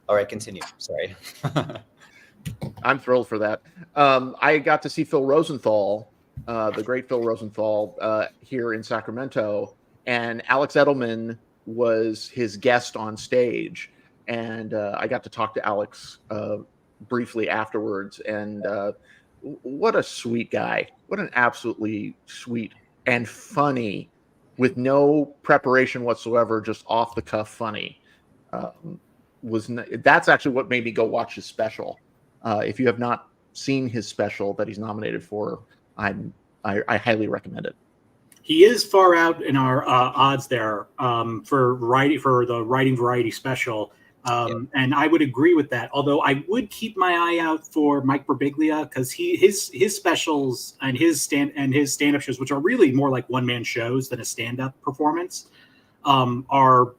[SPEAKER 2] All right, continue. Sorry.
[SPEAKER 4] I'm thrilled for that. I got to see Phil Rosenthal, the great Phil Rosenthal, here in Sacramento, and Alex Edelman was his guest on stage, and I got to talk to Alex briefly afterwards, and what a sweet guy. What an absolutely sweet and funny, with no preparation whatsoever, just off the cuff funny. That's actually what made me go watch his special. If you have not seen his special that he's nominated for, I highly recommend it.
[SPEAKER 3] He is far out in our odds there for the writing variety special, and I would agree with that. Although I would keep my eye out for Mike Birbiglia, because his specials and his stand-up shows, which are really more like one-man shows than a stand-up performance, are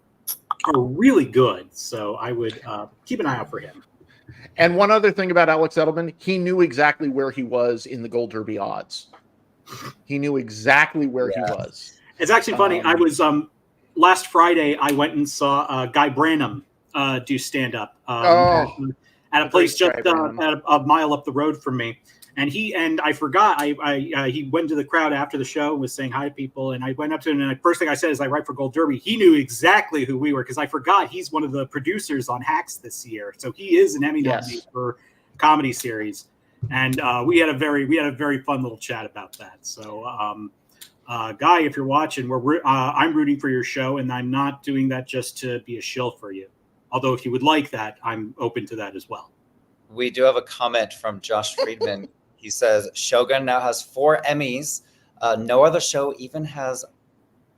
[SPEAKER 3] really good. So I would keep an eye out for him.
[SPEAKER 4] And one other thing about Alex Edelman, he knew exactly where he was in the Gold Derby odds. He knew exactly where he was.
[SPEAKER 3] It's actually funny. I was last Friday. I went and saw Guy Branum do stand up at a place just a mile up the road from me. And I forgot. He went to the crowd after the show and was saying hi to people. And I went up to him, and the first thing I said is, I write for Gold Derby. He knew exactly who we were, because I forgot he's one of the producers on Hacks this year. So he is an Emmy nominee for comedy series. And we had a very fun little chat about that. So, Guy, if you're watching, I'm rooting for your show, and I'm not doing that just to be a shill for you. Although, if you would like that, I'm open to that as well.
[SPEAKER 2] We do have a comment from Josh Friedman. He says Shogun now has 4 Emmys. No other show even has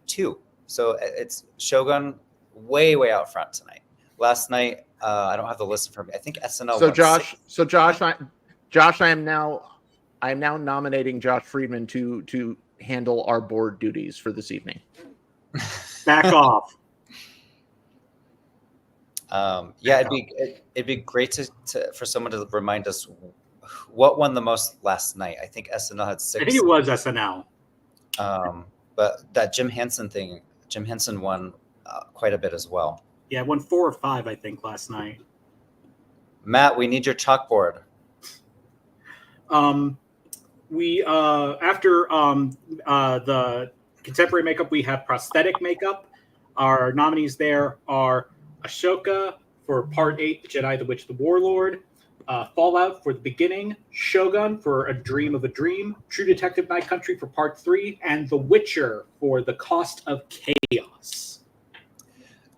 [SPEAKER 2] 2. So it's Shogun way out front tonight. Last night, I don't have the list in front of me. I think SNL.
[SPEAKER 4] Josh, I am now nominating Josh Friedman to handle our board duties for this evening.
[SPEAKER 3] Back off.
[SPEAKER 2] It'd be great for someone to remind us what won the most last night. I think SNL had 6.
[SPEAKER 3] I think it was SNL.
[SPEAKER 2] But that Jim Henson won quite a bit as well.
[SPEAKER 3] Yeah, it won 4 or 5, I think, last night.
[SPEAKER 2] Matt, we need your chalkboard.
[SPEAKER 3] We after the contemporary makeup, we have prosthetic makeup. Our nominees there are Ashoka for Part 8, Jedi, the Witch, the Warlord, Fallout for The Beginning, Shogun for A Dream of a Dream, True Detective Night Country for Part 3, and The Witcher for The Cost of Chaos.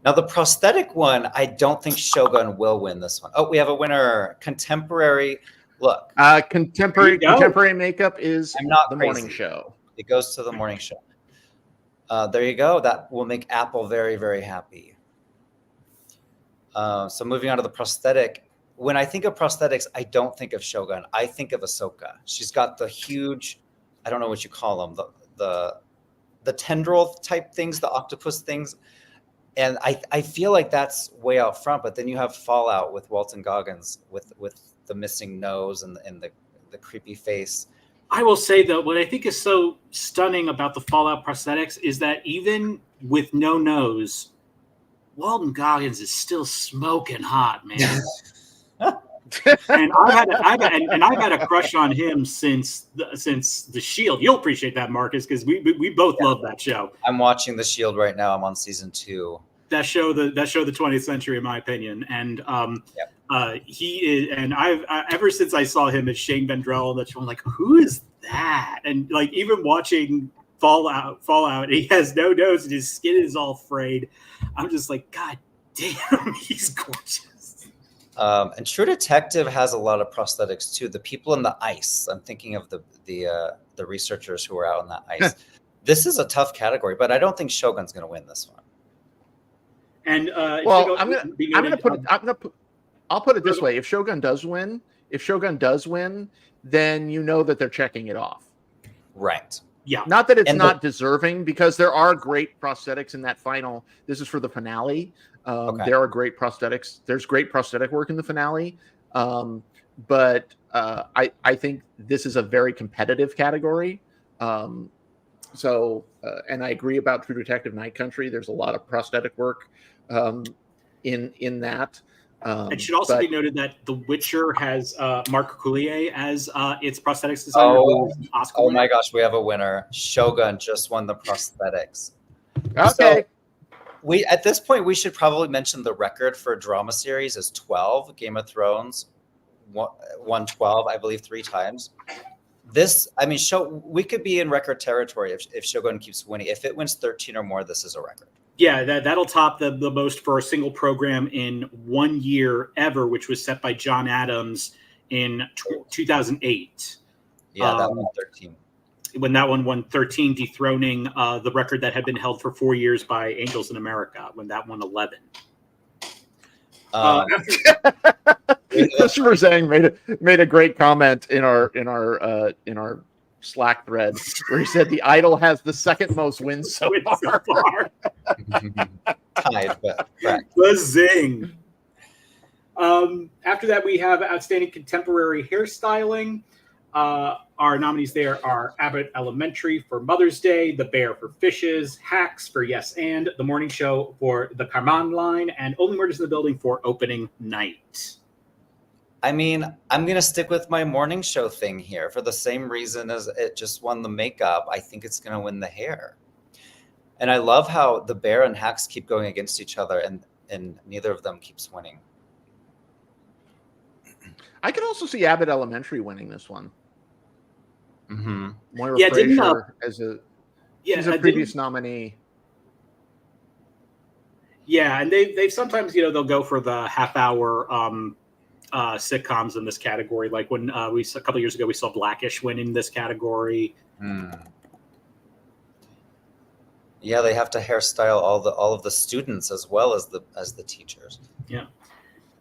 [SPEAKER 2] Now, the prosthetic one, I don't think Shogun will win this one. Oh, we have a winner. Contemporary. Look.
[SPEAKER 4] Contemporary makeup is the morning show.
[SPEAKER 2] It goes to the morning show. There you go. That will make Apple very, very happy. So moving on to the prosthetic. When I think of prosthetics, I don't think of Shogun. I think of Ahsoka. She's got the huge, I don't know what you call them, the tendril type things, the octopus things. And I feel like that's way out front. But then you have Fallout with Walton Goggins with the missing nose and the creepy face.
[SPEAKER 3] I will say, though, what I think is so stunning about the Fallout prosthetics is that even with no nose, Walton Goggins is still smoking hot, man. And I've had a crush on him since The Shield. You'll appreciate that, Marcus, because we both love that show.
[SPEAKER 2] I'm watching The Shield right now. I'm on season 2.
[SPEAKER 3] That show, the 20th century, in my opinion. And he is, and I've ever since I saw him as Shane Vendrell on that show, I'm like, who is that? And like, even watching Fallout, he has no nose and his skin is all frayed. I'm just like, God damn, he's gorgeous.
[SPEAKER 2] And True Detective has a lot of prosthetics too. The people in the ice. I'm thinking of the researchers who are out on that ice. This is a tough category, but I don't think Shogun's going to win this one.
[SPEAKER 3] And
[SPEAKER 4] I'll put it this way: if Shogun does win, then you know that they're checking it off.
[SPEAKER 2] Right.
[SPEAKER 3] Yeah.
[SPEAKER 4] Not that it's not deserving, because there are great prosthetics in that final. This is for the finale. There are great prosthetics. There's great prosthetic work in the finale. But I think this is a very competitive category. And I agree about True Detective Night Country. There's a lot of prosthetic work in that.
[SPEAKER 3] It should also be noted that The Witcher has Mark Coulier as its prosthetics designer.
[SPEAKER 2] Oh my gosh, we have a winner. Shogun just won the prosthetics.
[SPEAKER 4] Okay.
[SPEAKER 2] We at this point we should probably mention the record for a drama series is 12. Game of Thrones won 12, I believe, 3 times. This, I mean, we could be in record territory if Shogun keeps winning. If it wins 13 or more, this is a record.
[SPEAKER 3] Yeah, that'll top the most for a single program in 1 year ever, which was set by John Adams in 2008.
[SPEAKER 2] Yeah, that won 13.
[SPEAKER 3] When that one won 13, dethroning the record that had been held for 4 years by Angels in America, when that won 11.
[SPEAKER 4] Christopher Zhang made a great comment in our Slack thread where he said the Idol has the second most wins so far.
[SPEAKER 2] Tied, but correct.
[SPEAKER 3] The zing. After that, we have Outstanding Contemporary Hairstyling. Our nominees there are Abbott Elementary for Mother's Day, The Bear for Fishes, Hacks for Yes and, The Morning Show for The Carman Line, and Only Murders in the Building for Opening Night.
[SPEAKER 2] I mean, I'm going to stick with my morning show thing here for the same reason as it just won the makeup. I think it's going to win the hair. And I love how The Bear and Hacks keep going against each other and neither of them keeps winning.
[SPEAKER 4] I could also see Abbott Elementary winning this one.
[SPEAKER 2] Mm-hmm.
[SPEAKER 4] Moira Fraser she's a previous nominee.
[SPEAKER 3] Yeah, and they've sometimes, they'll go for the half-hour sitcoms in this category. Like when a couple of years ago, we saw Blackish win in this category.
[SPEAKER 2] Yeah, they have to hairstyle all of the students as well as the teachers.
[SPEAKER 3] Yeah.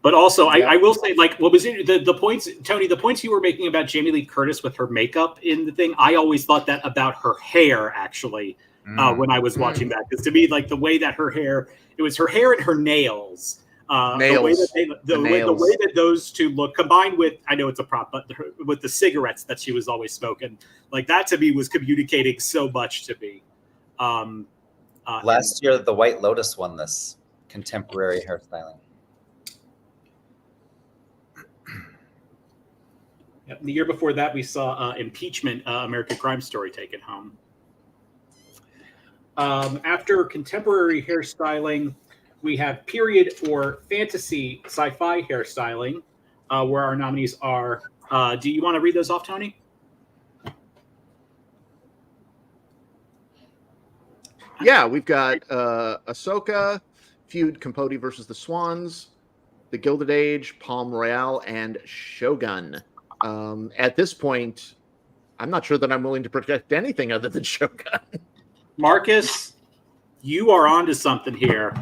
[SPEAKER 3] But also, I will say, like, what was it? The points, Tony, the points you were making about Jamie Lee Curtis with her makeup in the thing, I always thought that about her hair, actually, when I was watching that. Because to me, like, the way that it was her hair and her nails. The way that those two look, combined with, I know it's a prop, but with the cigarettes that she was always smoking, like, that to me was communicating so much to me.
[SPEAKER 2] Last year, the White Lotus won this contemporary hairstyling.
[SPEAKER 3] The year before that, we saw Impeachment, American Crime Story, take it home. After contemporary hairstyling, we have period or fantasy sci-fi hairstyling, where our nominees are. Do you want to read those off, Tony?
[SPEAKER 4] Yeah, we've got Ahsoka, Feud, Capote versus the Swans, The Gilded Age, Palm Royale, and Shogun. At this point, I'm not sure that I'm willing to protect anything other than Shogun.
[SPEAKER 3] Marcus, you are onto something here.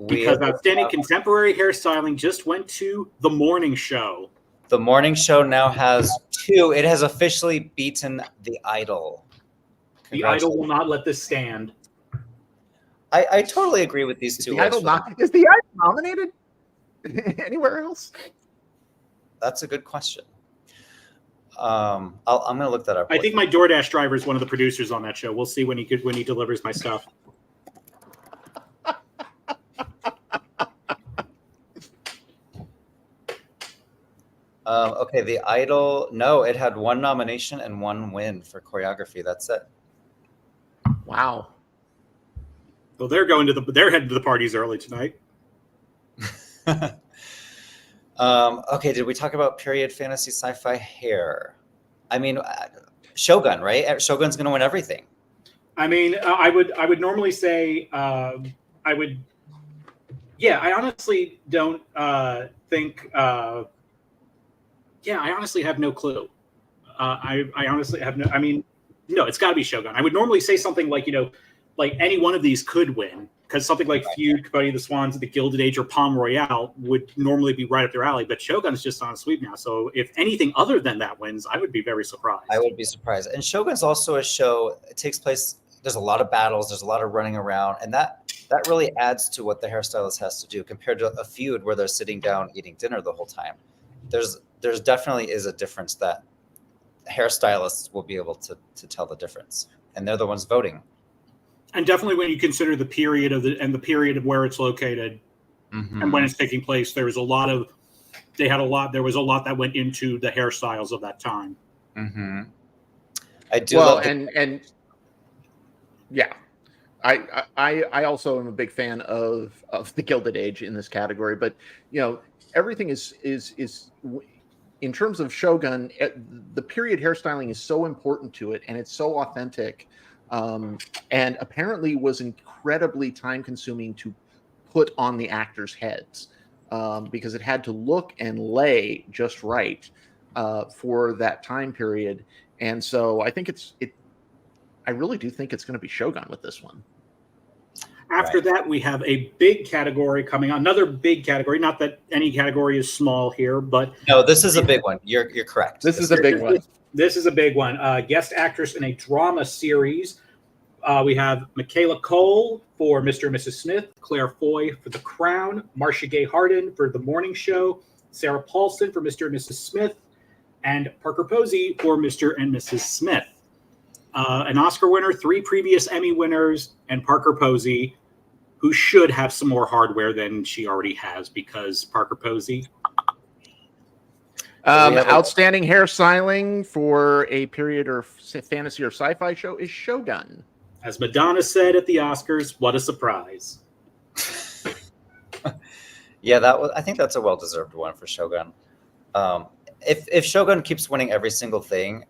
[SPEAKER 3] Because Outstanding Contemporary Hairstyling just went to The Morning Show.
[SPEAKER 2] The Morning Show now has 2. It has officially beaten The Idol.
[SPEAKER 3] The Idol will not let this stand.
[SPEAKER 2] I totally agree with these two.
[SPEAKER 4] Is the Idol nominated anywhere else?
[SPEAKER 2] That's a good question. I'm going to look that up.
[SPEAKER 3] I think my DoorDash driver is one of the producers on that show. We'll see when he delivers my stuff.
[SPEAKER 2] Okay, The Idol. No, it had 1 nomination and 1 win for choreography. That's it.
[SPEAKER 4] Wow.
[SPEAKER 3] Well, they're heading to the parties early tonight.
[SPEAKER 2] Okay, did we talk about period fantasy sci-fi hair? I mean, Shogun, right? Shogun's going to win everything.
[SPEAKER 3] I mean, I would normally say I honestly don't think. I honestly have no clue. I honestly have no. I mean, no, it's got to be Shogun. I would normally say something like like any one of these could win, because something like Feud, Capote the Swans, The Gilded Age, or Palm Royale would normally be right up their alley. But Shogun's just on a sweep now. So if anything other than that wins, I would be very surprised.
[SPEAKER 2] I would be surprised. And Shogun's also a show. It takes place. There's a lot of battles. There's a lot of running around, and that really adds to what the hairstylist has to do compared to a Feud where they're sitting down eating dinner the whole time. There's definitely is a difference that hairstylists will be able to tell the difference, and they're the ones voting.
[SPEAKER 3] And definitely when you consider the period the period of where it's located, and when it's taking place, there was a lot that went into the hairstyles of that time.
[SPEAKER 2] I do.
[SPEAKER 4] Well,
[SPEAKER 2] love
[SPEAKER 4] and yeah, I also am a big fan of the Gilded Age in this category, but everything is in terms of Shogun, the period hairstyling is so important to it, and it's so authentic, and apparently was incredibly time consuming to put on the actors' heads, because it had to look and lay just right for that time period. And so I think I really do think it's going to be Shogun with this one.
[SPEAKER 3] After that, we have a big category coming on. Another big category. Not that any category is small here, but
[SPEAKER 2] no, this is a big one. You're correct.
[SPEAKER 4] This is a big one.
[SPEAKER 3] This is a big one. Guest actress in a drama series. We have Michaela Cole for Mr. and Mrs. Smith, Claire Foy for The Crown, Marcia Gay Harden for The Morning Show, Sarah Paulson for Mr. and Mrs. Smith, and Parker Posey for Mr. and Mrs. Smith. An Oscar winner, 3 previous Emmy winners, and Parker Posey, who should have some more hardware than she already has, because Parker Posey.
[SPEAKER 4] Outstanding hairstyling for a period or fantasy or sci-fi show is Shogun.
[SPEAKER 3] As Madonna said at the Oscars, what a surprise.
[SPEAKER 2] Yeah, I think that's a well-deserved one for Shogun. If Shogun keeps winning every single thing,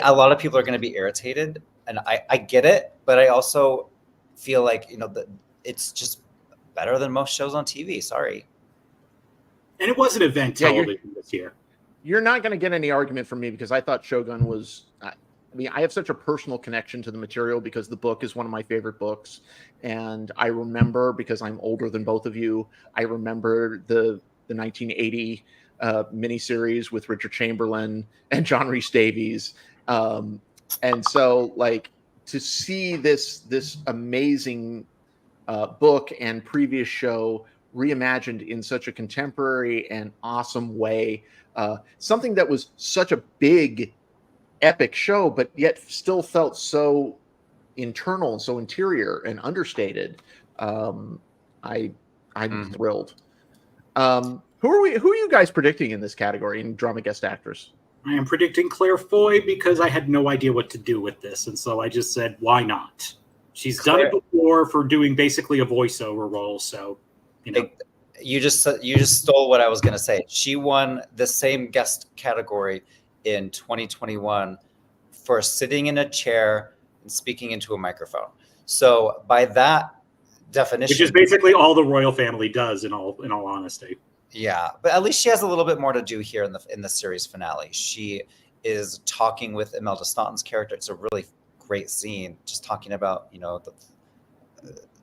[SPEAKER 2] a lot of people are going to be irritated, and I get it, but I also feel like it's just better than most shows on TV. Sorry.
[SPEAKER 3] And it was an event television this year.
[SPEAKER 4] You're not going to get any argument from me, because I thought Shogun was. I have such a personal connection to the material because the book is one of my favorite books, and I remember, because I'm older than both of you, I remember the 1980 miniseries with Richard Chamberlain and John Rhys Davies, and so to see this amazing book and previous show reimagined in such a contemporary and awesome way, something that was such a big epic show but yet still felt so internal and so interior and understated. I'm thrilled. Who are you guys predicting in this category in drama guest actress?
[SPEAKER 3] I am predicting Claire Foy because I had no idea what to do with this, and so I just said, why not? She's done it before for doing basically a voiceover role, so
[SPEAKER 2] you just stole what I was going to say. She won the same guest category in 2021 for sitting in a chair and speaking into a microphone. So by that definition,
[SPEAKER 3] which is basically all the royal family does, in all honesty.
[SPEAKER 2] Yeah, but at least she has a little bit more to do here in the series finale. She is talking with Imelda Staunton's character. It's a really great scene, just talking about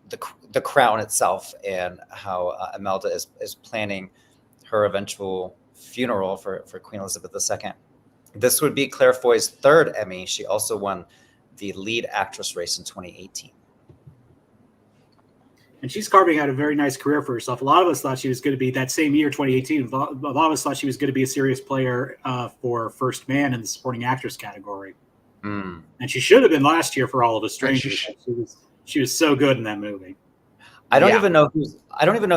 [SPEAKER 2] the crown itself and how Imelda is planning her eventual funeral for Queen Elizabeth II. This would be Claire Foy's 3rd Emmy. She also won the lead actress race in 2018.
[SPEAKER 3] And she's carving out a very nice career for herself. A lot of us thought she was going to be, that same year, 2018, a lot of us thought she was going to be a serious player for First Man in the supporting actress category. And she should have been last year for All of Us Strangers. She was so good in that movie.
[SPEAKER 2] I don't even know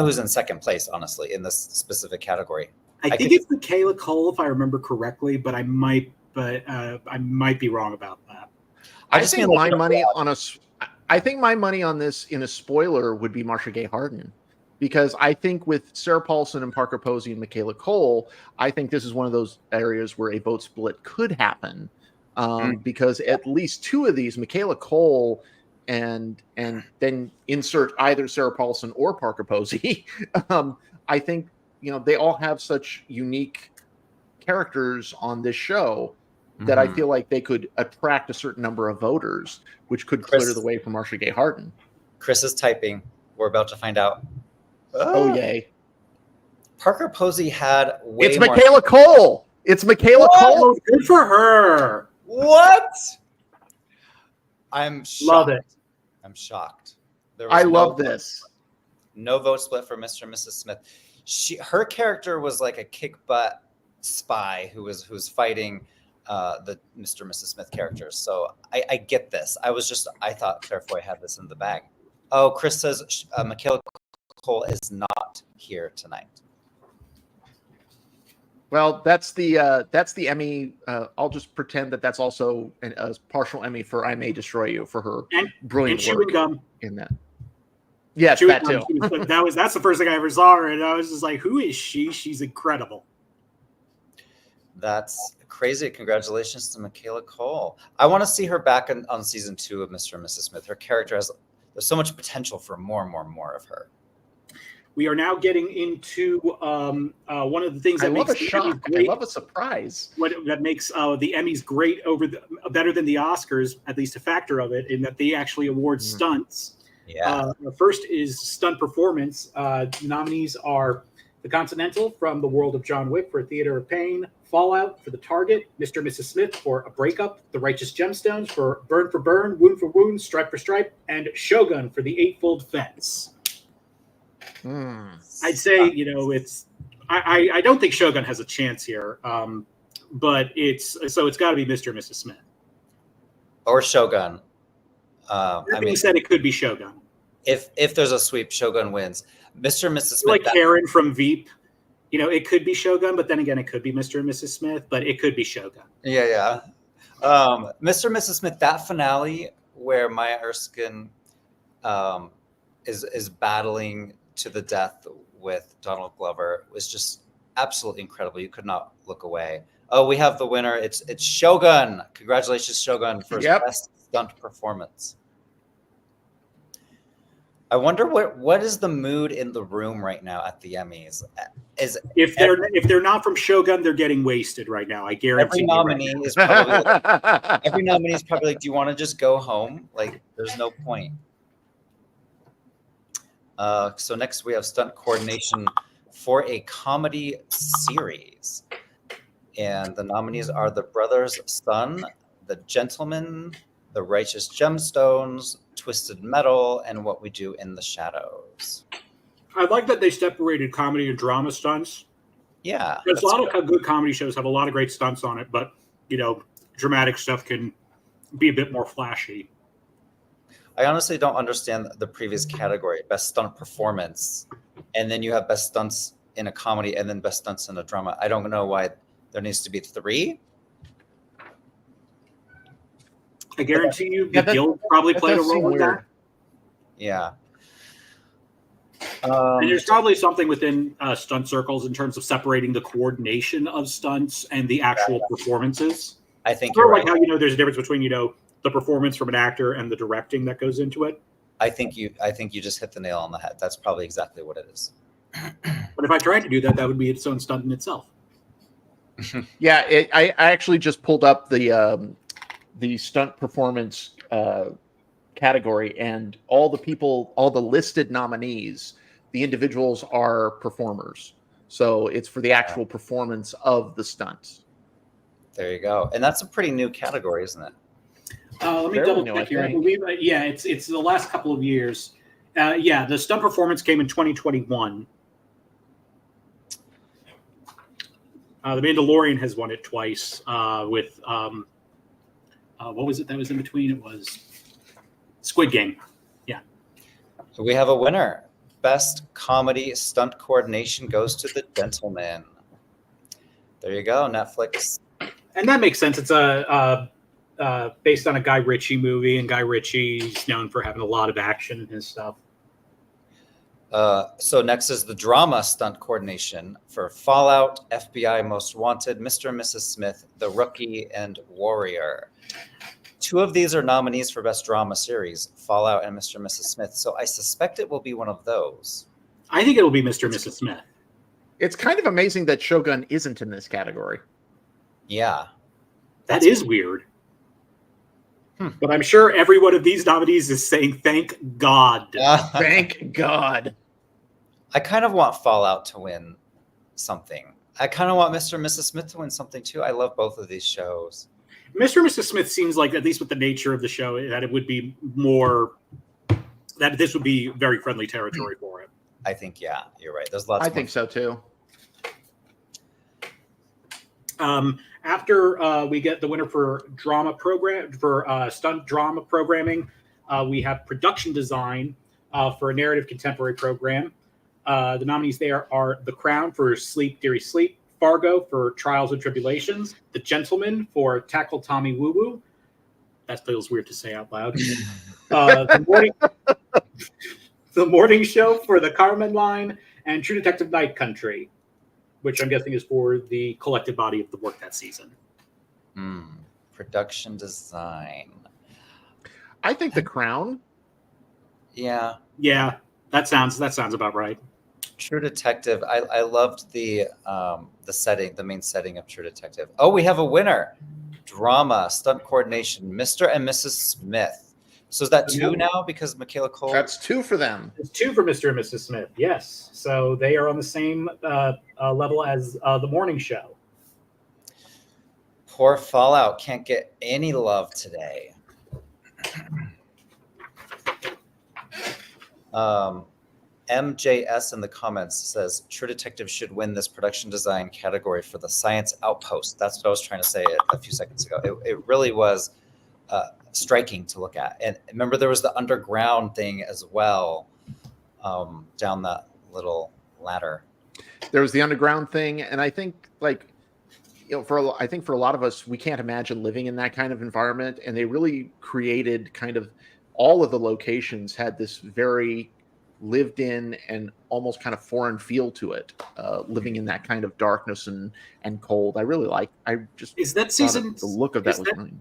[SPEAKER 2] who's in second place, honestly, in this specific category.
[SPEAKER 3] I think it's Michaela Cole, if I remember correctly, but I might be wrong about that.
[SPEAKER 4] I think my money on this in a spoiler would be Marcia Gay Harden, because I think with Sarah Paulson and Parker Posey and Michaela Cole, I think this is one of those areas where a vote split could happen, because at least 2 of these, Michaela Cole and then insert either Sarah Paulson or Parker Posey, I think they all have such unique characters on this show that I feel like they could attract a certain number of voters, which could clear the way for Marcia Gay Harden.
[SPEAKER 2] Chris is typing. We're about to find out.
[SPEAKER 4] Oh, yay.
[SPEAKER 2] Parker Posey had way
[SPEAKER 4] It's
[SPEAKER 2] more...
[SPEAKER 4] Michaela Cole! It's Michaela Cole!
[SPEAKER 3] Good for her!
[SPEAKER 2] What? I'm shocked.
[SPEAKER 3] Love it.
[SPEAKER 2] I'm shocked.
[SPEAKER 4] I love this.
[SPEAKER 2] No vote split for Mr. and Mrs. Smith. Her character was like a kick butt spy who was fighting the Mr. and Mrs. Smith characters. So I get this. I thought Claire Foy had this in the bag. Oh, Chris says Michaela Cole is not here tonight.
[SPEAKER 4] Well, that's the Emmy. I'll just pretend that that's also a partial Emmy for "I May Destroy You" for her
[SPEAKER 3] And
[SPEAKER 4] brilliant
[SPEAKER 3] chewing
[SPEAKER 4] work
[SPEAKER 3] gum.
[SPEAKER 4] in that. Yes,
[SPEAKER 3] Chewing
[SPEAKER 4] that
[SPEAKER 3] gum,
[SPEAKER 4] too.
[SPEAKER 3] that's the first thing I ever saw her, and I was just like, who is she? She's incredible.
[SPEAKER 2] That's crazy. Congratulations to Michaela Cole. I want to see her back on season 2 of Mr. and Mrs. Smith. Her character there's so much potential for more and more and more of her.
[SPEAKER 3] We are now getting into one of the things that
[SPEAKER 4] I love
[SPEAKER 3] makes
[SPEAKER 4] a
[SPEAKER 3] the
[SPEAKER 4] shock.
[SPEAKER 3] Emmys great.
[SPEAKER 4] I love a surprise.
[SPEAKER 3] That makes the Emmys great better than the Oscars, at least a factor of it, in that they actually award stunts.
[SPEAKER 2] Yeah.
[SPEAKER 3] First is stunt performance. The nominees are The Continental from The World of John Wick for Theater of Pain, Fallout for The Target, Mr. and Mrs. Smith for A Breakup, The Righteous Gemstones for Burn, Wound for Wound, Stripe for Stripe, and Shogun for The Eightfold Fence. I'd say, it's I don't think Shogun has a chance here, but it's got to be Mr. and Mrs. Smith.
[SPEAKER 2] Or Shogun.
[SPEAKER 3] That being said, it could be Shogun.
[SPEAKER 2] If there's a sweep, Shogun wins. Mr. and Mrs. Smith.
[SPEAKER 3] Like Karen from Veep. It could be Shogun, but then again, it could be Mr. and Mrs. Smith, but it could be Shogun.
[SPEAKER 2] Yeah. Mr. and Mrs. Smith, that finale where Maya Erskine is battling to the death with Donald Glover was just absolutely incredible. You could not look away. Oh, we have the winner. It's Shogun. Congratulations, Shogun, for his best stunt performance. I wonder what is the mood in the room right now at the Emmys.
[SPEAKER 3] If they're not from Shogun, they're getting wasted right now. I guarantee.
[SPEAKER 2] Every nominee is probably like, do you want to just go home? Like, there's no point. So next we have stunt coordination for a comedy series. And the nominees are The Brothers' Son, The Gentleman, The Righteous Gemstones, Twisted Metal, and What We Do in the Shadows.
[SPEAKER 3] I like that they separated comedy and drama stunts.
[SPEAKER 2] Yeah.
[SPEAKER 3] Because a lot of good comedy shows have a lot of great stunts on it, but, dramatic stuff can be a bit more flashy.
[SPEAKER 2] I honestly don't understand the previous category, best stunt performance, and then you have best stunts in a comedy and then best stunts in a drama. I don't know why there needs to be 3.
[SPEAKER 3] I guarantee you the Guild probably played a role in that.
[SPEAKER 2] Yeah.
[SPEAKER 3] And there's probably something within stunt circles in terms of separating the coordination of stunts and the actual performances.
[SPEAKER 2] I think
[SPEAKER 3] you're
[SPEAKER 2] right.
[SPEAKER 3] How there's a difference between the performance from an actor and the directing that goes into it.
[SPEAKER 2] I think you just hit the nail on the head. That's probably exactly what it is.
[SPEAKER 3] But if I tried to do that, that would be its own stunt in itself.
[SPEAKER 4] Yeah, I actually just pulled up the stunt performance category, and all the listed nominees, the individuals are performers. So it's for the actual performance of the stunts.
[SPEAKER 2] There you go. And that's a pretty new category, isn't it?
[SPEAKER 3] Let me double check here. I believe, it's the last couple of years. The stunt performance came in 2021. The Mandalorian has won it twice with what was it that was in between? It was Squid Game. Yeah.
[SPEAKER 2] So we have a winner. Best comedy stunt coordination goes to The Gentleman. There you go, Netflix. And
[SPEAKER 3] that makes sense. It's based on a Guy Ritchie movie, and Guy Ritchie's known for having a lot of action in his stuff.
[SPEAKER 2] So next is the drama stunt coordination for Fallout, FBI Most Wanted, Mr. and Mrs. Smith, The Rookie, and Warrior. 2 of these are nominees for Best Drama Series, Fallout and Mr. and Mrs. Smith. So I suspect it will be one of those.
[SPEAKER 3] I think it'll be Mr. and Mrs. Smith.
[SPEAKER 4] It's kind of amazing that Shogun isn't in this category.
[SPEAKER 2] Yeah.
[SPEAKER 3] That is weird. But I'm sure every one of these nominees is saying, thank God.
[SPEAKER 4] Thank God.
[SPEAKER 2] I kind of want Fallout to win something. I kind of want Mr. and Mrs. Smith to win something too. I love both of these shows.
[SPEAKER 3] Mr. and Mrs. Smith seems like, at least with the nature of the show, that it would be more, that this would be very friendly territory for it.
[SPEAKER 2] I think, yeah, you're right. There's lots.
[SPEAKER 4] I think so too.
[SPEAKER 3] After we get the winner for stunt drama programming, we have production design for a narrative contemporary program. The nominees there are The Crown for Sleep, Dearie Sleep, Fargo for Trials and Tribulations, The Gentleman for Tackle Tommy Woo Woo. That feels weird to say out loud. The morning Show for the Carmen Line, and True Detective Night Country, which I'm guessing is for the collective body of the work that season.
[SPEAKER 2] Production design.
[SPEAKER 4] I think The Crown.
[SPEAKER 2] Yeah,
[SPEAKER 3] that sounds about right.
[SPEAKER 2] True Detective. I loved the setting, the main setting of True Detective. Oh, we have a winner. Drama, stunt coordination, Mr. and Mrs. Smith. So is that 2 now because Michaela Cole?
[SPEAKER 4] That's 2 for them.
[SPEAKER 3] It's 2 for Mr. and Mrs. Smith. Yes, so they are on the same level as the morning show.
[SPEAKER 2] Poor Fallout can't get any love today. MJS in the comments says True Detective should win this production design category for the Science Outpost. That's what I was trying to say a few seconds ago. It really was striking to look at. And remember, there was the underground thing as well down that little ladder.
[SPEAKER 4] There was the underground thing, and I think for a lot of us, we can't imagine living in that kind of environment, and they really created kind of all of the locations had this very lived in and almost kind of foreign feel to it, living in that kind of darkness and cold. I really like. I just
[SPEAKER 3] is that season
[SPEAKER 4] the look of that was fine.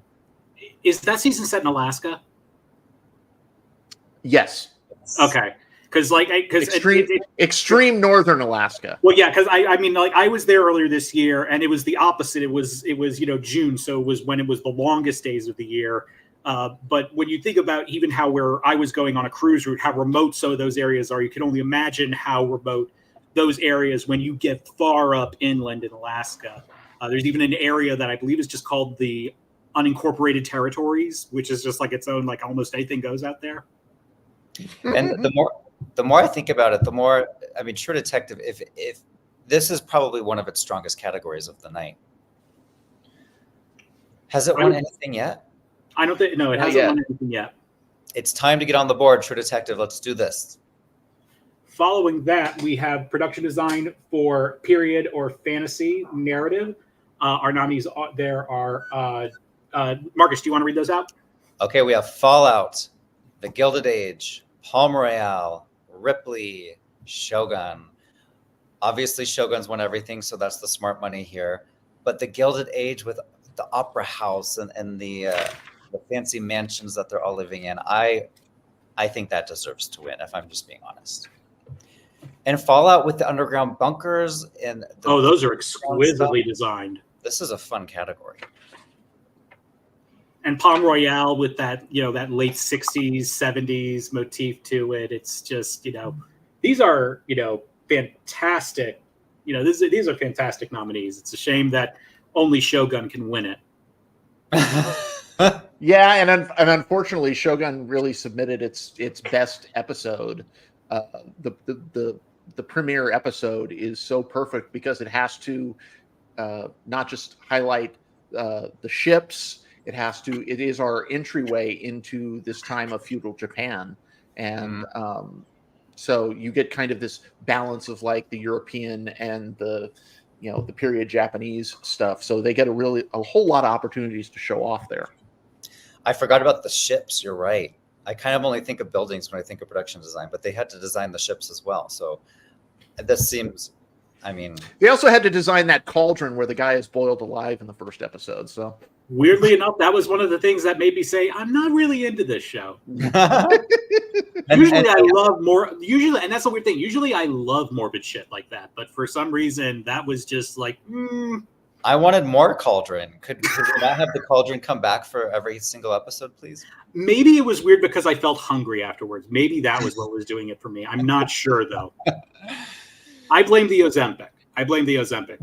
[SPEAKER 3] Is that season set in Alaska?
[SPEAKER 4] Yes.
[SPEAKER 3] Okay. Because
[SPEAKER 4] extreme northern Alaska.
[SPEAKER 3] Well, yeah, because I mean, like, I was there earlier this year, and it was the opposite. It was June, so it was when it was the longest days of the year. But when you think about even where I was going on a cruise route, how remote some of those areas are, you can only imagine how remote those areas when you get far up inland in Alaska. There's even an area that I believe is just called the Unincorporated Territories, which is just like its own, like almost anything goes out there.
[SPEAKER 2] And the more I think about it, the more, I mean, True Detective, if this is probably one of its strongest categories of the night. Has it won anything yet?
[SPEAKER 3] I don't think, no, it hasn't won anything yet.
[SPEAKER 2] It's time to get on the board, True Detective. Let's do this.
[SPEAKER 3] Following that, we have production design for period or fantasy narrative. Our nominees there are, Marcus, do you want to read those out?
[SPEAKER 2] Okay, we have Fallout, The Gilded Age, Palm Royale, Ripley, Shogun. Obviously, Shogun's won everything, so that's the smart money here. But The Gilded Age with the opera house and the fancy mansions that they're all living in, I think that deserves to win, if I'm just being honest. And Fallout with the underground bunkers and
[SPEAKER 3] those are exquisitely designed.
[SPEAKER 2] This is a fun category.
[SPEAKER 3] And Palm Royale with that, that late 60s, 70s motif to it. It's just, these are, fantastic. These are fantastic nominees. It's a shame that only Shogun can win it.
[SPEAKER 4] Yeah, and unfortunately, Shogun really submitted its best episode. The premiere episode is so perfect because it has to not just highlight the ships. It is our entryway into this time of feudal Japan, and so you get kind of this balance of like the European and the period Japanese stuff. So they get a whole lot of opportunities to show off there.
[SPEAKER 2] I forgot about the ships. You're right. I kind of only think of buildings when I think of production design, but they had to design the ships as well. So this seems, I mean,
[SPEAKER 4] they also had to design that cauldron where the guy is boiled alive in the first episode. So
[SPEAKER 3] weirdly enough, that was one of the things that made me say, I'm not really into this show. Usually, and that's the weird thing. Usually I love morbid shit like that. But for some reason, that was just like,
[SPEAKER 2] I wanted more cauldron. Could we not have the cauldron come back for every single episode, please?
[SPEAKER 3] Maybe it was weird because I felt hungry afterwards. Maybe that was what was doing it for me. I'm not sure, though. I blame the Ozempic.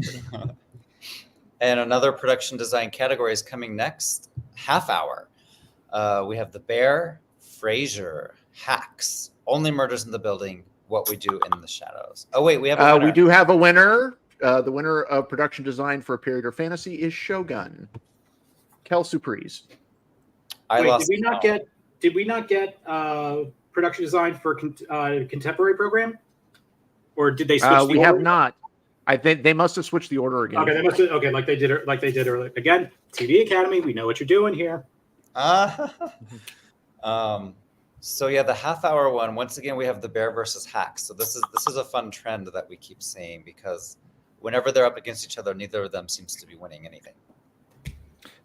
[SPEAKER 2] And another production design category is coming next. Half hour. We have The Bear, Frasier, Hacks, Only Murders in the Building, What We Do in the Shadows. Oh, wait, we have a winner.
[SPEAKER 4] We do have a winner. The winner of production design for a period or fantasy is Shogun. Kel Surprise.
[SPEAKER 3] Did we not get production design for contemporary program? Or did they switch?
[SPEAKER 4] We have not. I think they must have switched the order again.
[SPEAKER 3] Okay, they must have, okay, like they did earlier. Again, TV Academy, we know what you're doing here.
[SPEAKER 2] So yeah, the half-hour one. Once again, we have the bear versus hacks. So this is a fun trend that we keep seeing because whenever they're up against each other, neither of them seems to be winning anything.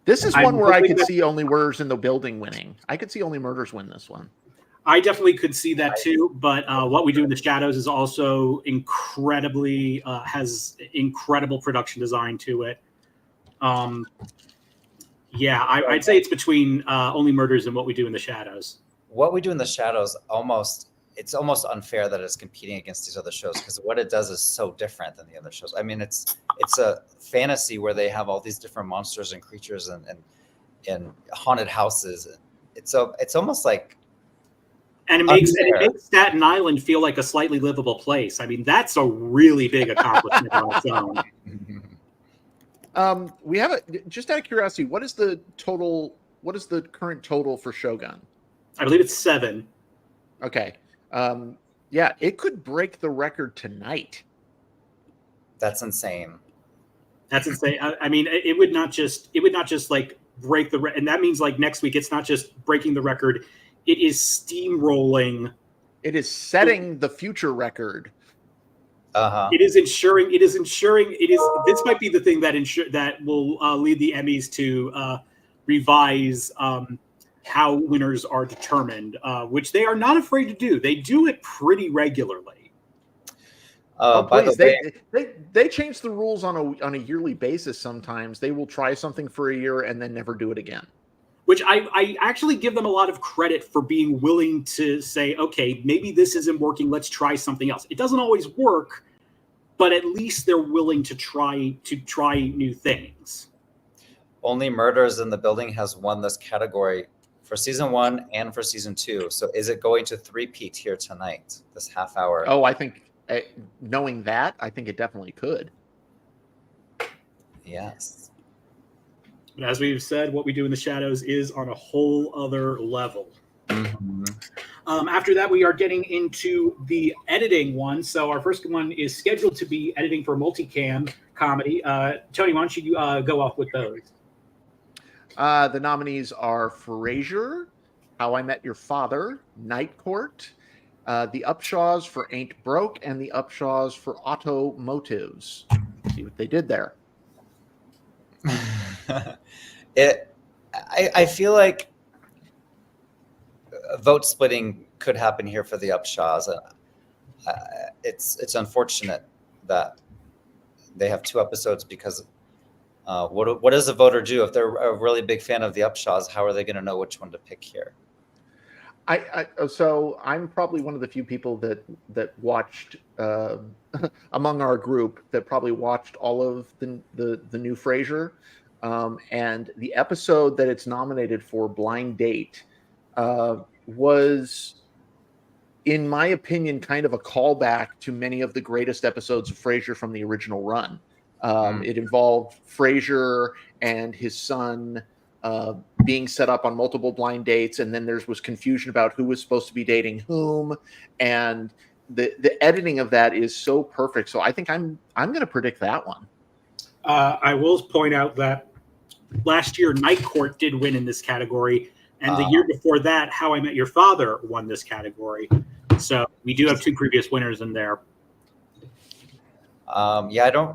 [SPEAKER 4] This is one where I could see Only Murders in the Building winning. I could see Only Murders win this one.
[SPEAKER 3] I definitely could see that too, but What We Do in the Shadows is also incredibly has incredible production design to it. Yeah, I'd say it's between Only Murders and What We Do in the Shadows.
[SPEAKER 2] What We Do in the Shadows it's almost unfair that it's competing against these other shows because what it does is so different than the other shows. I mean, it's a fantasy where they have all these different monsters and creatures and haunted houses. It's almost like.
[SPEAKER 3] And it makes Staten Island feel like a slightly livable place. I mean, that's a really big accomplishment on its own.
[SPEAKER 4] We have just out of curiosity, what is the current total for Shogun?
[SPEAKER 3] I believe it's 7.
[SPEAKER 4] Okay. Yeah, it could break the record tonight.
[SPEAKER 2] That's insane.
[SPEAKER 3] That's insane. I mean, it would not just like break the and that means like next week it's not just breaking the record. It is steamrolling.
[SPEAKER 4] It is setting the future record.
[SPEAKER 3] It is ensuring. This might be the thing that will lead the Emmys to revise how winners are determined, which they are not afraid to do. They do it pretty regularly.
[SPEAKER 2] By the way,
[SPEAKER 4] they change the rules on a yearly basis. Sometimes they will try something for a year and then never do it again.
[SPEAKER 3] Which I actually give them a lot of credit for being willing to say, okay, maybe this isn't working. Let's try something else. It doesn't always work, but at least they're willing to try new things.
[SPEAKER 2] Only Murders in the Building has won this category for season 1 and for season 2. So is it going to three-peat here tonight, this half hour?
[SPEAKER 4] Oh, I think knowing that, I think it definitely could.
[SPEAKER 2] Yes.
[SPEAKER 3] But as we've said, What We Do in the Shadows is on a whole other level.
[SPEAKER 2] Mm-hmm.
[SPEAKER 3] After that, we are getting into the editing one. So our first one is scheduled to be editing for multicam comedy. Tony, why don't you go off with those?
[SPEAKER 4] The nominees are Frasier, How I Met Your Father, Night Court, the Upshaws for Ain't Broke, and the Upshaws for Automotives. See what they did there.
[SPEAKER 2] I feel like vote splitting could happen here for the Upshaws. It's unfortunate that they have 2 episodes because what does a voter do if they're a really big fan of the Upshaws? How are they going to know which one to pick here?
[SPEAKER 4] So I'm probably one of the few people that watched among our group that probably watched all of the new Frasier, and the episode that it's nominated for, Blind Date, was, in my opinion, kind of a callback to many of the greatest episodes of Frasier from the original run. It involved Frasier and his son being set up on multiple blind dates, and then there was confusion about who was supposed to be dating whom, and the editing of that is so perfect. So I think I'm going to predict that one.
[SPEAKER 3] I will point out that last year Night Court did win in this category, and the year before that How I Met Your Father won this category. So we do have 2 previous winners in there.
[SPEAKER 2] Yeah,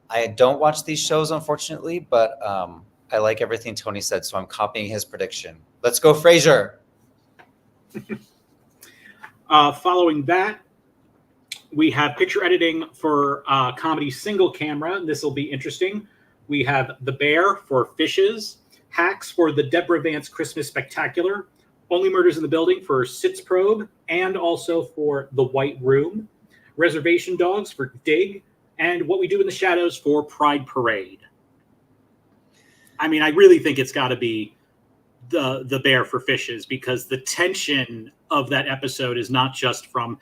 [SPEAKER 2] I don't watch these shows, unfortunately, but I like everything Tony said, so I'm copying his prediction. Let's go, Frasier.
[SPEAKER 3] Following that, we have picture editing for comedy single camera. This will be interesting. We have The Bear for Fishes, Hacks for the Deborah Vance Christmas Spectacular, Only Murders in the Building for Sitz Probe, and also for The White Room, Reservation Dogs for Dig, and What We Do in the Shadows for Pride Parade. I mean, I really think it's got to be the Bear for Fishes, because the tension of that episode is not just from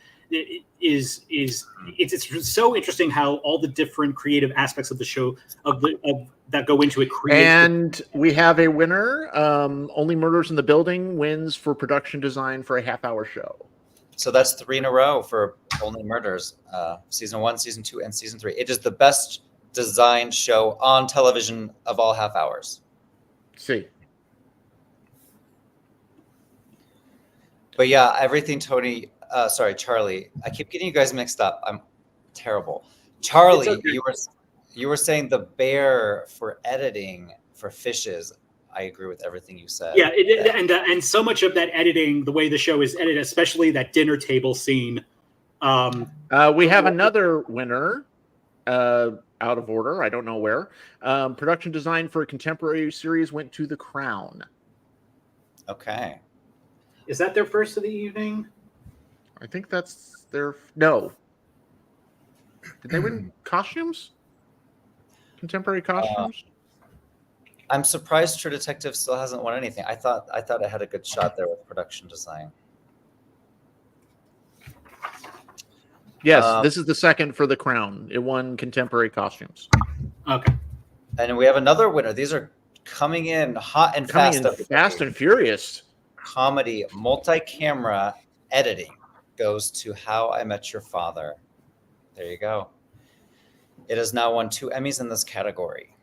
[SPEAKER 3] it's so interesting how all the different creative aspects of the show of that go into it create.
[SPEAKER 4] And we have a winner. Only Murders in the Building wins for production design for a half-hour show.
[SPEAKER 2] So that's 3 in a row for Only Murders, season 1, season 2, and season 3. It is the best designed show on television of all half hours.
[SPEAKER 4] See.
[SPEAKER 2] But yeah, everything Charlie. I keep getting you guys mixed up. I'm terrible. Charlie,
[SPEAKER 3] Okay.
[SPEAKER 2] you were saying the bear for editing for fishes. I agree with everything you said.
[SPEAKER 3] Yeah, and so much of that editing, the way the show is edited, especially that dinner table scene.
[SPEAKER 4] We have another winner, out of order. I don't know where. Production design for a contemporary series went to The Crown.
[SPEAKER 2] Okay.
[SPEAKER 3] Is that their first of the evening?
[SPEAKER 4] I think that's their... No. Did they win costumes? Contemporary costumes?
[SPEAKER 2] I'm surprised True Detective still hasn't won anything. I thought it had a good shot there with production design.
[SPEAKER 4] Yes, this is the second for The Crown. It won contemporary costumes.
[SPEAKER 3] Okay.
[SPEAKER 2] And we have another winner. These are coming in hot and
[SPEAKER 4] Coming
[SPEAKER 2] fast.
[SPEAKER 4] in fast and furious.
[SPEAKER 2] Comedy multi-camera editing goes to How I Met Your Father. There you go. It has now won 2 Emmys in this category.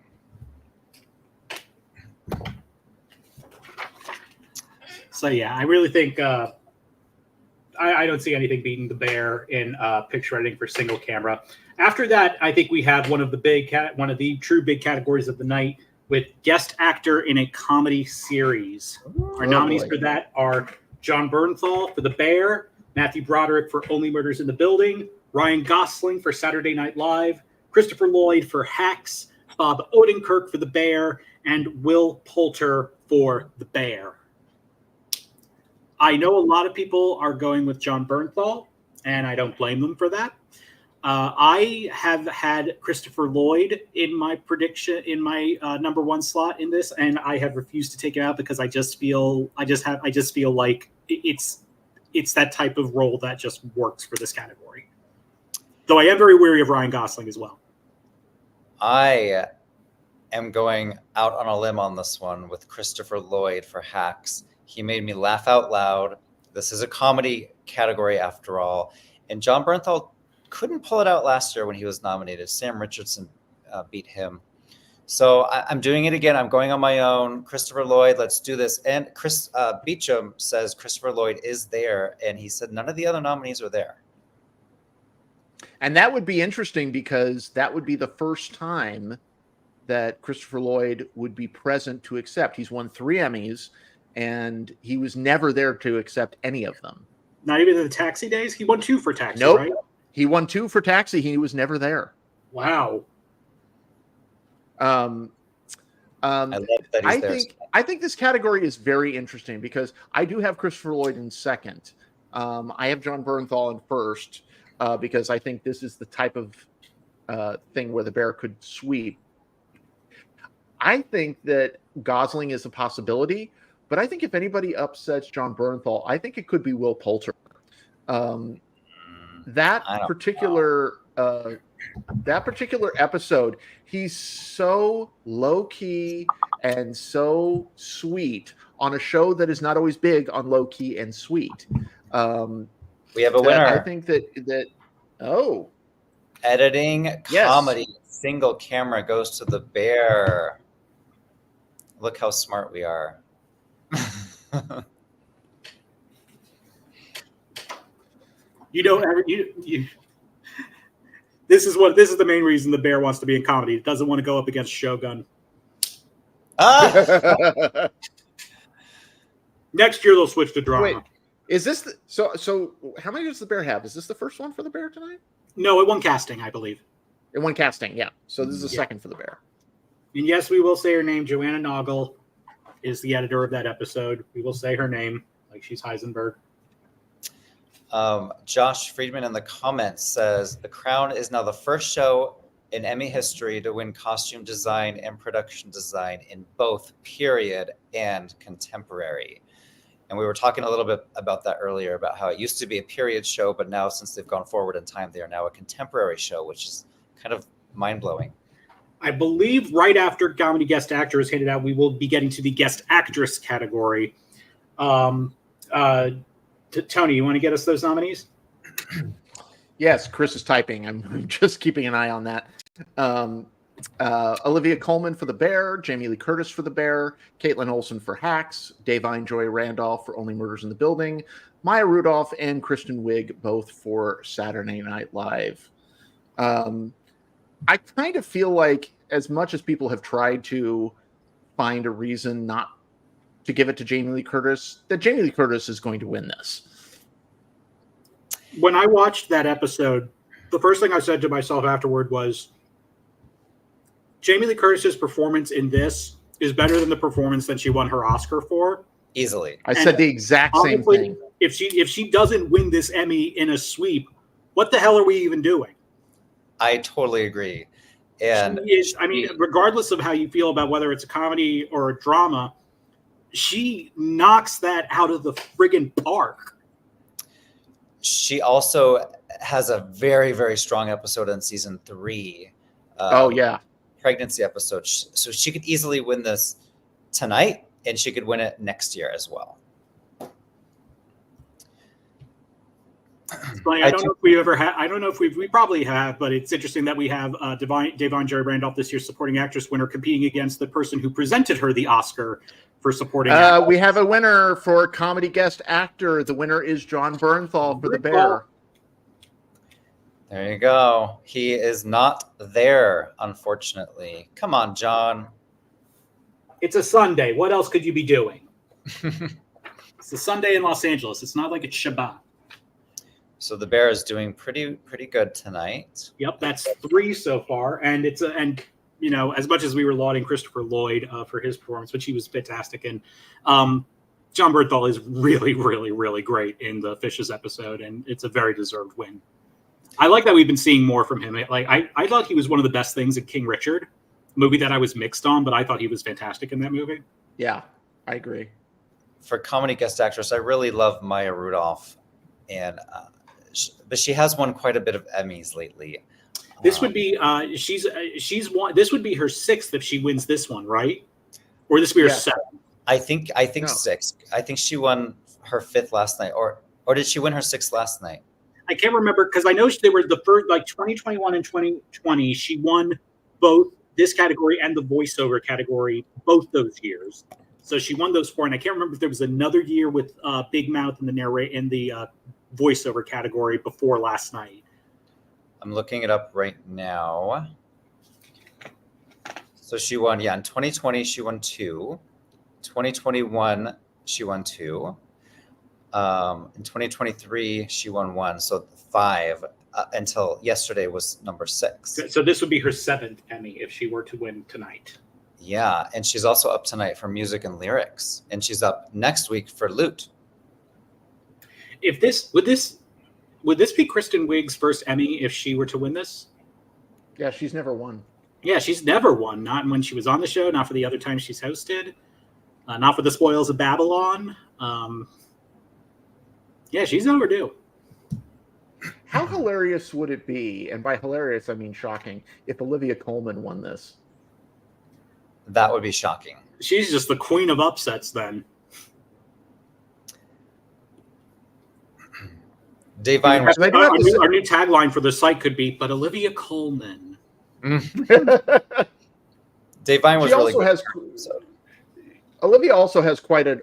[SPEAKER 3] So yeah, I really think I don't see anything beating The Bear in picture editing for single camera. After that, I think we have one of the true big categories of the night with guest actor in a comedy series. Our nominees for that are John Bernthal for The Bear, Matthew Broderick for Only Murders in the Building, Ryan Gosling for Saturday Night Live, Christopher Lloyd for Hacks, Bob Odenkirk for The Bear, and Will Poulter for The Bear. I know a lot of people are going with John Bernthal, and I don't blame them for that. I have had Christopher Lloyd in my prediction, in my number 1 slot in this, and I have refused to take it out because I just feel like it's that type of role that just works for this category. Though I am very wary of Ryan Gosling as well.
[SPEAKER 2] I am going out on a limb on this one with Christopher Lloyd for Hacks. He made me laugh out loud. This is a comedy category after all. And John Bernthal couldn't pull it out last year when he was nominated. Sam Richardson beat him. So I'm doing it again. I'm going on my own. Christopher Lloyd, let's do this. And Chris Beecham says Christopher Lloyd is there. And he said none of the other nominees are there.
[SPEAKER 4] And that would be interesting because that would be the first time that Christopher Lloyd would be present to accept. He's won 3 Emmys, and he was never there to accept any of them.
[SPEAKER 3] Not even in the Taxi days? He won 2 for Taxi,
[SPEAKER 4] Nope.
[SPEAKER 3] right?
[SPEAKER 4] He won 2 for Taxi. He was never there.
[SPEAKER 3] Wow.
[SPEAKER 2] I love that he's there.
[SPEAKER 4] I think this category is very interesting because I do have Christopher Lloyd in second. I have John Bernthal in first because I think this is the type of thing where The Bear could sweep. I think that Gosling is a possibility, but I think if anybody upsets John Bernthal, I think it could be Will Poulter. That particular episode, he's so low key and so sweet on a show that is not always big on low key and sweet.
[SPEAKER 2] We have a winner.
[SPEAKER 4] I think that
[SPEAKER 2] editing
[SPEAKER 4] Yes.
[SPEAKER 2] comedy single camera goes to The Bear. Look how smart we are.
[SPEAKER 3] This is the main reason The Bear wants to be in comedy. It doesn't want to go up against Shogun. Next year they'll switch to drama.
[SPEAKER 4] Wait, is this so? How many does The Bear have? Is this the first one for The Bear tonight?
[SPEAKER 3] No, it won casting, I believe.
[SPEAKER 4] It won casting, yeah. So this is the second for The Bear.
[SPEAKER 3] And yes, we will say her name. Joanna Noggle is the editor of that episode. We will say her name like she's Heisenberg.
[SPEAKER 2] Josh Friedman in the comments says The Crown is now the first show in Emmy history to win costume design and production design in both period and contemporary. And we were talking a little bit about that earlier, about how it used to be a period show, but now since they've gone forward in time, they are now a contemporary show, which is kind of mind-blowing.
[SPEAKER 3] I believe right after comedy guest actor is handed out, we will be getting to the guest actress category. To Tony, you want to get us those nominees?
[SPEAKER 4] Yes, Chris is typing. I'm just keeping an eye on that. Olivia Colman for The Bear, Jamie Lee Curtis for The Bear, Caitlin Olsen for Hacks, Davine Joy Randolph for Only Murders in the Building, Maya Rudolph and Kristen Wiig both for Saturday Night Live. I kind of feel like, as much as people have tried to find a reason not to give it to Jamie Lee Curtis, that Jamie Lee Curtis is going to win this.
[SPEAKER 3] When I watched that episode, the first thing I said to myself afterward was, Jamie Lee Curtis's performance in this is better than the performance that she won her Oscar for.
[SPEAKER 2] Easily.
[SPEAKER 4] I said the exact same thing.
[SPEAKER 3] If she doesn't win this Emmy in a sweep, what the hell are we even doing?
[SPEAKER 2] I totally agree. And
[SPEAKER 3] regardless of how you feel about whether it's a comedy or a drama, she knocks that out of the friggin' park.
[SPEAKER 2] She also has a very, very strong episode in season 3. Pregnancy episode. So she could easily win this tonight, and she could win it next year as well.
[SPEAKER 3] I don't know if we ever have. I don't know if we probably have, but it's interesting that we have Davine Joy Randolph, this year's supporting actress winner, competing against the person who presented her the Oscar for supporting actress.
[SPEAKER 4] We have a winner for comedy guest actor. The winner is John Bernthal for The Bear.
[SPEAKER 2] There you go. He is not there, unfortunately. Come on, John.
[SPEAKER 3] It's a Sunday. What else could you be doing? It's a Sunday in Los Angeles. It's not like it's Shabbat.
[SPEAKER 2] So The Bear is doing pretty good tonight.
[SPEAKER 3] Yep, that's 3 so far, and as much as we were lauding Christopher Lloyd for his performance, which he was fantastic in, John Bernthal is really, really, really great in the Fishes episode, and it's a very deserved win. I like that we've been seeing more from him. Like I thought he was one of the best things in King Richard, a movie that I was mixed on, but I thought he was fantastic in that movie.
[SPEAKER 4] Yeah, I agree.
[SPEAKER 2] For comedy guest actress, I really love Maya Rudolph, and but she has won quite a bit of Emmys lately.
[SPEAKER 3] This would be she's won. This would be her 6th if she wins this one, right? Or this would be her 7th.
[SPEAKER 2] I think 6. I think she won her 5th last night, or did she win her 6th last night?
[SPEAKER 3] I can't remember, because I know they were the first, like 2021 and 2020. She won both this category and the voiceover category both those years. So she won those 4, and I can't remember if there was another year with Big Mouth in the voiceover category before last night.
[SPEAKER 2] I'm looking it up right now. So she won, in 2020 she won 2. 2021 she won 2. In 2023 she won 1, so 5 until yesterday was number 6.
[SPEAKER 3] So this would be her 7th Emmy if she were to win tonight.
[SPEAKER 2] Yeah, and she's also up tonight for music and lyrics, and she's up next week for lute.
[SPEAKER 3] If this would this be Kristen Wiig's first Emmy if she were to win this?
[SPEAKER 4] Yeah, she's never won.
[SPEAKER 3] Yeah, she's never won. Not when she was on the show. Not for the other times she's hosted. Not for the Spoils of Babylon. Yeah, she's overdue.
[SPEAKER 4] How hilarious would it be, and by hilarious I mean shocking, if Olivia Colman won this?
[SPEAKER 2] That would be shocking.
[SPEAKER 3] She's just the queen of upsets then.
[SPEAKER 2] Davine,
[SPEAKER 3] our new tagline for the site could be, but Olivia Colman.
[SPEAKER 2] Davine was really good.
[SPEAKER 4] Olivia also has quite a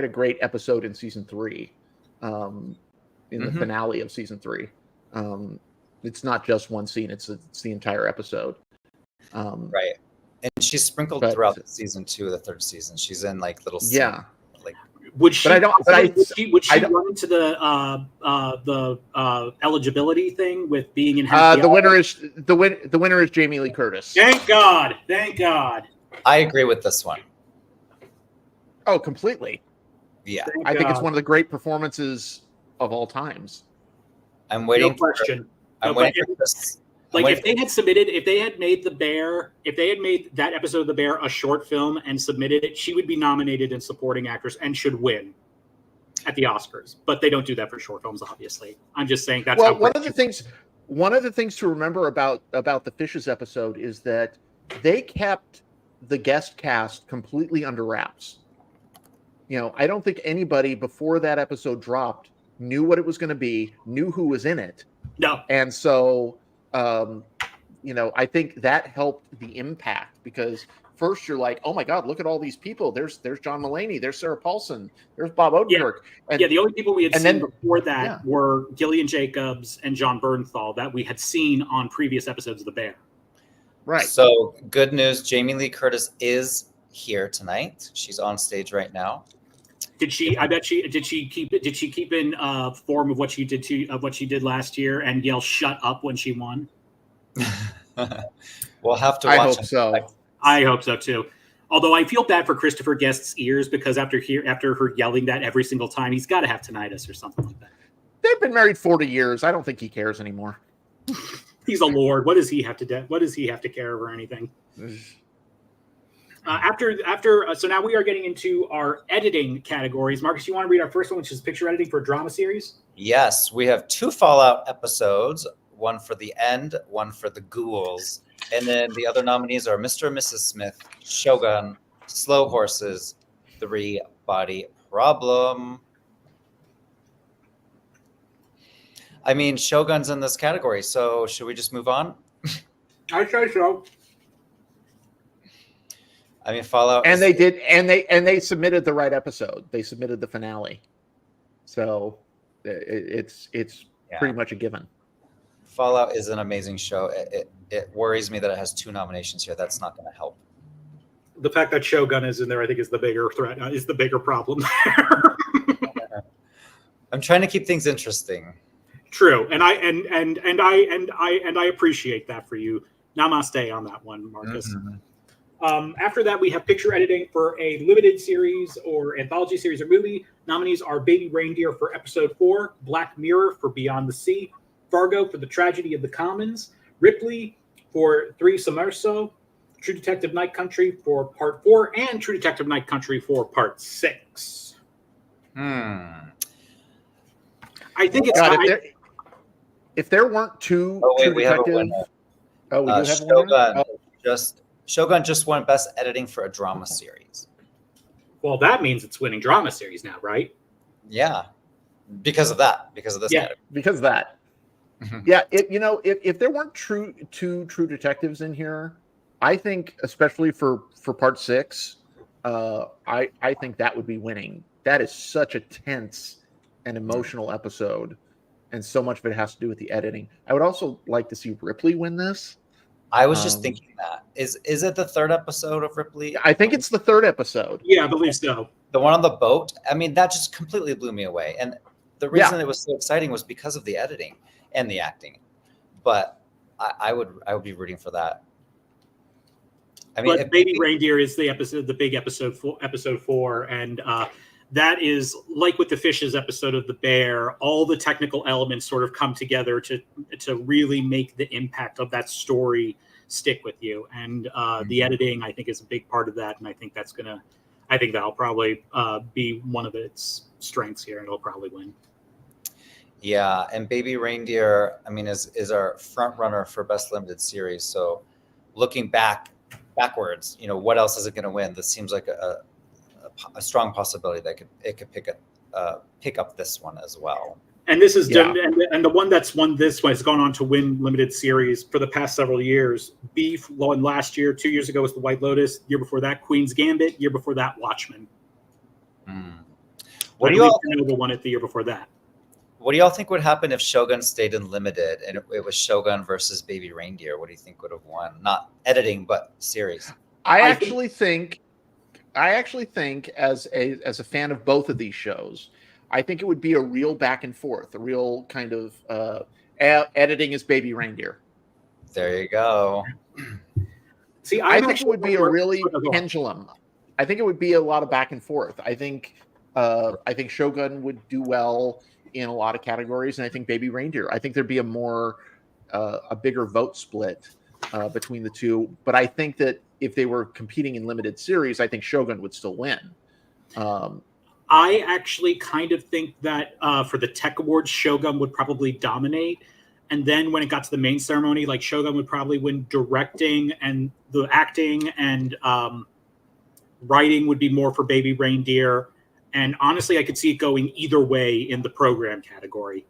[SPEAKER 4] great episode in season 3, in the finale of season 3. It's not just one scene; it's the entire episode.
[SPEAKER 2] Right, and she's sprinkled throughout season 2 of the 3rd season. She's in like little scenes, like.
[SPEAKER 3] Would she? Would she run into the eligibility thing with being in?
[SPEAKER 4] The winner is Jamie Lee Curtis.
[SPEAKER 3] Thank God! Thank God!
[SPEAKER 2] I agree with this one.
[SPEAKER 4] Oh, completely.
[SPEAKER 2] Yeah,
[SPEAKER 4] I think it's one of the great performances of all times.
[SPEAKER 2] I'm waiting.
[SPEAKER 3] No question.
[SPEAKER 2] I'm waiting for this.
[SPEAKER 3] Like if they had made that episode of The Bear a short film and submitted it, she would be nominated in supporting actress and should win at the Oscars. But they don't do that for short films, obviously. I'm just saying that's
[SPEAKER 4] one of the things to remember about the Fishes episode is that they kept the guest cast completely under wraps. I don't think anybody before that episode dropped knew what it was going to be, knew who was in it.
[SPEAKER 3] No.
[SPEAKER 4] And so, I think that helped the impact, because first you're like, oh my God, look at all these people. There's John Mulaney, there's Sarah Paulson, there's Bob Odenkirk.
[SPEAKER 3] And the only people we had seen before that
[SPEAKER 4] yeah.
[SPEAKER 3] were Gillian Jacobs and John Bernthal that we had seen on previous episodes of The Bear.
[SPEAKER 4] Right.
[SPEAKER 2] So good news, Jamie Lee Curtis is here tonight. She's on stage right now.
[SPEAKER 3] Did she keep in form of what she did last year and yell "shut up" when she won?
[SPEAKER 2] We'll have to watch.
[SPEAKER 4] I hope so.
[SPEAKER 3] I hope so too. Although I feel bad for Christopher Guest's ears, because after her yelling that every single time, he's got to have tinnitus or something like that.
[SPEAKER 4] They've been married 40 years. I don't think he cares anymore.
[SPEAKER 3] He's a lord. What does he have to do? What does he have to care over anything? So now we are getting into our editing categories. Marcus, you want to read our first one, which is picture editing for a drama series?
[SPEAKER 2] Yes, we have 2 Fallout episodes, one for the end, one for the ghouls. And then the other nominees are Mr. and Mrs. Smith, Shogun, Slow Horses, 3 Body Problem. I mean, Shogun's in this category, so should we just move on?
[SPEAKER 3] I'd say so.
[SPEAKER 2] I mean, Fallout,
[SPEAKER 4] and they submitted the right episode. They submitted the finale, so it's pretty much a given.
[SPEAKER 2] Fallout is an amazing show. It worries me that it has 2 nominations here. That's not going to help.
[SPEAKER 3] The fact that Shogun is in there, I think, is the bigger threat. Is the bigger problem.
[SPEAKER 2] I'm trying to keep things interesting.
[SPEAKER 3] True, and I appreciate that for you. Namaste on that one, Marcus.
[SPEAKER 2] Mm-hmm.
[SPEAKER 3] After that, we have picture editing for a limited series or anthology series or movie. Nominees are Baby Reindeer for episode 4, Black Mirror for Beyond the Sea, Fargo for The Tragedy of the Commons, Ripley for Three Summerso, True Detective Night Country for part 4, and True Detective Night Country for part 6.
[SPEAKER 2] Hmm.
[SPEAKER 3] I think it's
[SPEAKER 4] if there weren't 2 True
[SPEAKER 2] we have a
[SPEAKER 4] Detective.
[SPEAKER 2] winner.
[SPEAKER 4] Oh, we do have
[SPEAKER 2] Shogun.
[SPEAKER 4] one. Oh.
[SPEAKER 2] Shogun just won Best Editing for a Drama Series.
[SPEAKER 3] Well, that means it's winning drama series now, right?
[SPEAKER 2] Yeah, because of that. Because of this.
[SPEAKER 3] Yeah.
[SPEAKER 2] Category.
[SPEAKER 4] Because of that.
[SPEAKER 2] Mm-hmm.
[SPEAKER 4] Yeah, if there weren't two True Detectives in here, I think, especially for part 6, I think that would be winning. That is such a tense and emotional episode, and so much of it has to do with the editing. I would also like to see Ripley win this.
[SPEAKER 2] I was just thinking that. Is it the 3rd episode of Ripley?
[SPEAKER 4] I think it's the 3rd episode.
[SPEAKER 3] Yeah, I believe so.
[SPEAKER 2] The one on the boat? I mean, that just completely blew me away. And the reason it was so exciting was because of the editing and the acting. But I would be rooting for that. I mean,
[SPEAKER 3] but Baby Reindeer is the big episode 4, and that is like with the Fishes episode of The Bear. All the technical elements sort of come together to really make the impact of that story stick with you. And the editing, I think, is a big part of that. And I think that'll probably be one of its strengths here, and it'll probably win.
[SPEAKER 2] Yeah, and Baby Reindeer, I mean, is our front runner for Best Limited Series. So looking backwards, what else is it going to win? This seems like a strong possibility that it could pick up this one as well.
[SPEAKER 3] And this is done, and the one that's won this one has gone on to win limited series for the past several years. Beef won last year. 2 years ago was The White Lotus. Year before that, Queen's Gambit. Year before that, Watchmen.
[SPEAKER 2] What do you all
[SPEAKER 3] won it the year before that?
[SPEAKER 2] What do y'all think would happen if Shogun stayed in limited and it was Shogun versus Baby Reindeer? What do you think would have won? Not editing, but series.
[SPEAKER 4] I actually think as a fan of both of these shows, I think it would be a real back and forth, a real kind of editing is Baby Reindeer.
[SPEAKER 2] There you go.
[SPEAKER 3] See,
[SPEAKER 4] I think it would be a really pendulum. I think it would be a lot of back and forth. I think Shogun would do well in a lot of categories, and I think Baby Reindeer. I think there'd be a bigger vote split between the two. But I think that if they were competing in limited series, I think Shogun would still win.
[SPEAKER 3] I actually kind of think that for the Tech Awards, Shogun would probably dominate. And then when it got to the main ceremony, like Shogun would probably win directing, and the acting and writing would be more for Baby Reindeer. And honestly, I could see it going either way in the program category.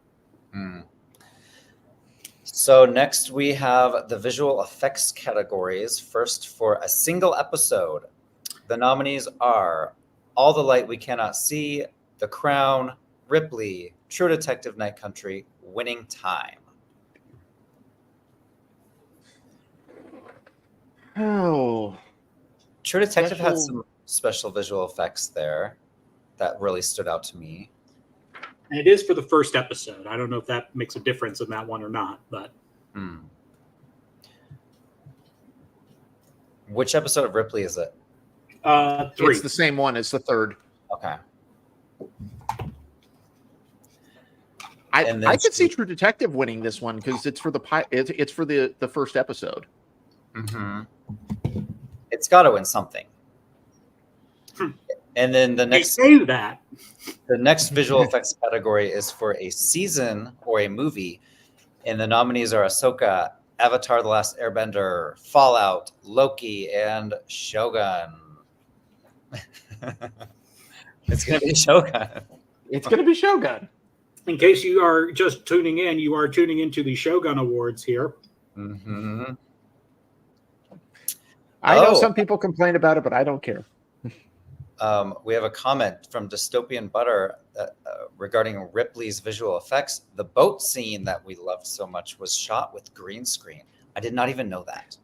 [SPEAKER 2] So next we have the visual effects categories. First, for a single episode, the nominees are All the Light We Cannot See, The Crown, Ripley, True Detective Night Country, Winning Time.
[SPEAKER 4] Oh,
[SPEAKER 2] True Detective had
[SPEAKER 4] Special-
[SPEAKER 2] some special visual effects there that really stood out to me.
[SPEAKER 3] And it is for the first episode. I don't know if that makes a difference in that one or not, but
[SPEAKER 2] Which episode of Ripley is it?
[SPEAKER 3] 3.
[SPEAKER 4] it's the same one as the third.
[SPEAKER 2] Okay.
[SPEAKER 4] I
[SPEAKER 2] And then
[SPEAKER 4] could see True Detective winning this one because it's for it's for the first episode.
[SPEAKER 2] It's got to win something. And then the
[SPEAKER 3] They
[SPEAKER 2] next
[SPEAKER 3] say that.
[SPEAKER 2] the next visual effects category is for a season or a movie, and the nominees are Ahsoka, Avatar: The Last Airbender, Fallout, Loki, and Shogun. It's gonna be Shogun.
[SPEAKER 4] It's going to be Shogun.
[SPEAKER 3] In case you are just tuning in, you are tuning into the Shogun Awards here.
[SPEAKER 4] I know some people complain about it, but I don't care.
[SPEAKER 2] We have a comment from Dystopian Butter regarding Ripley's visual effects. The boat scene that we loved so much was shot with green screen. I did not even know that.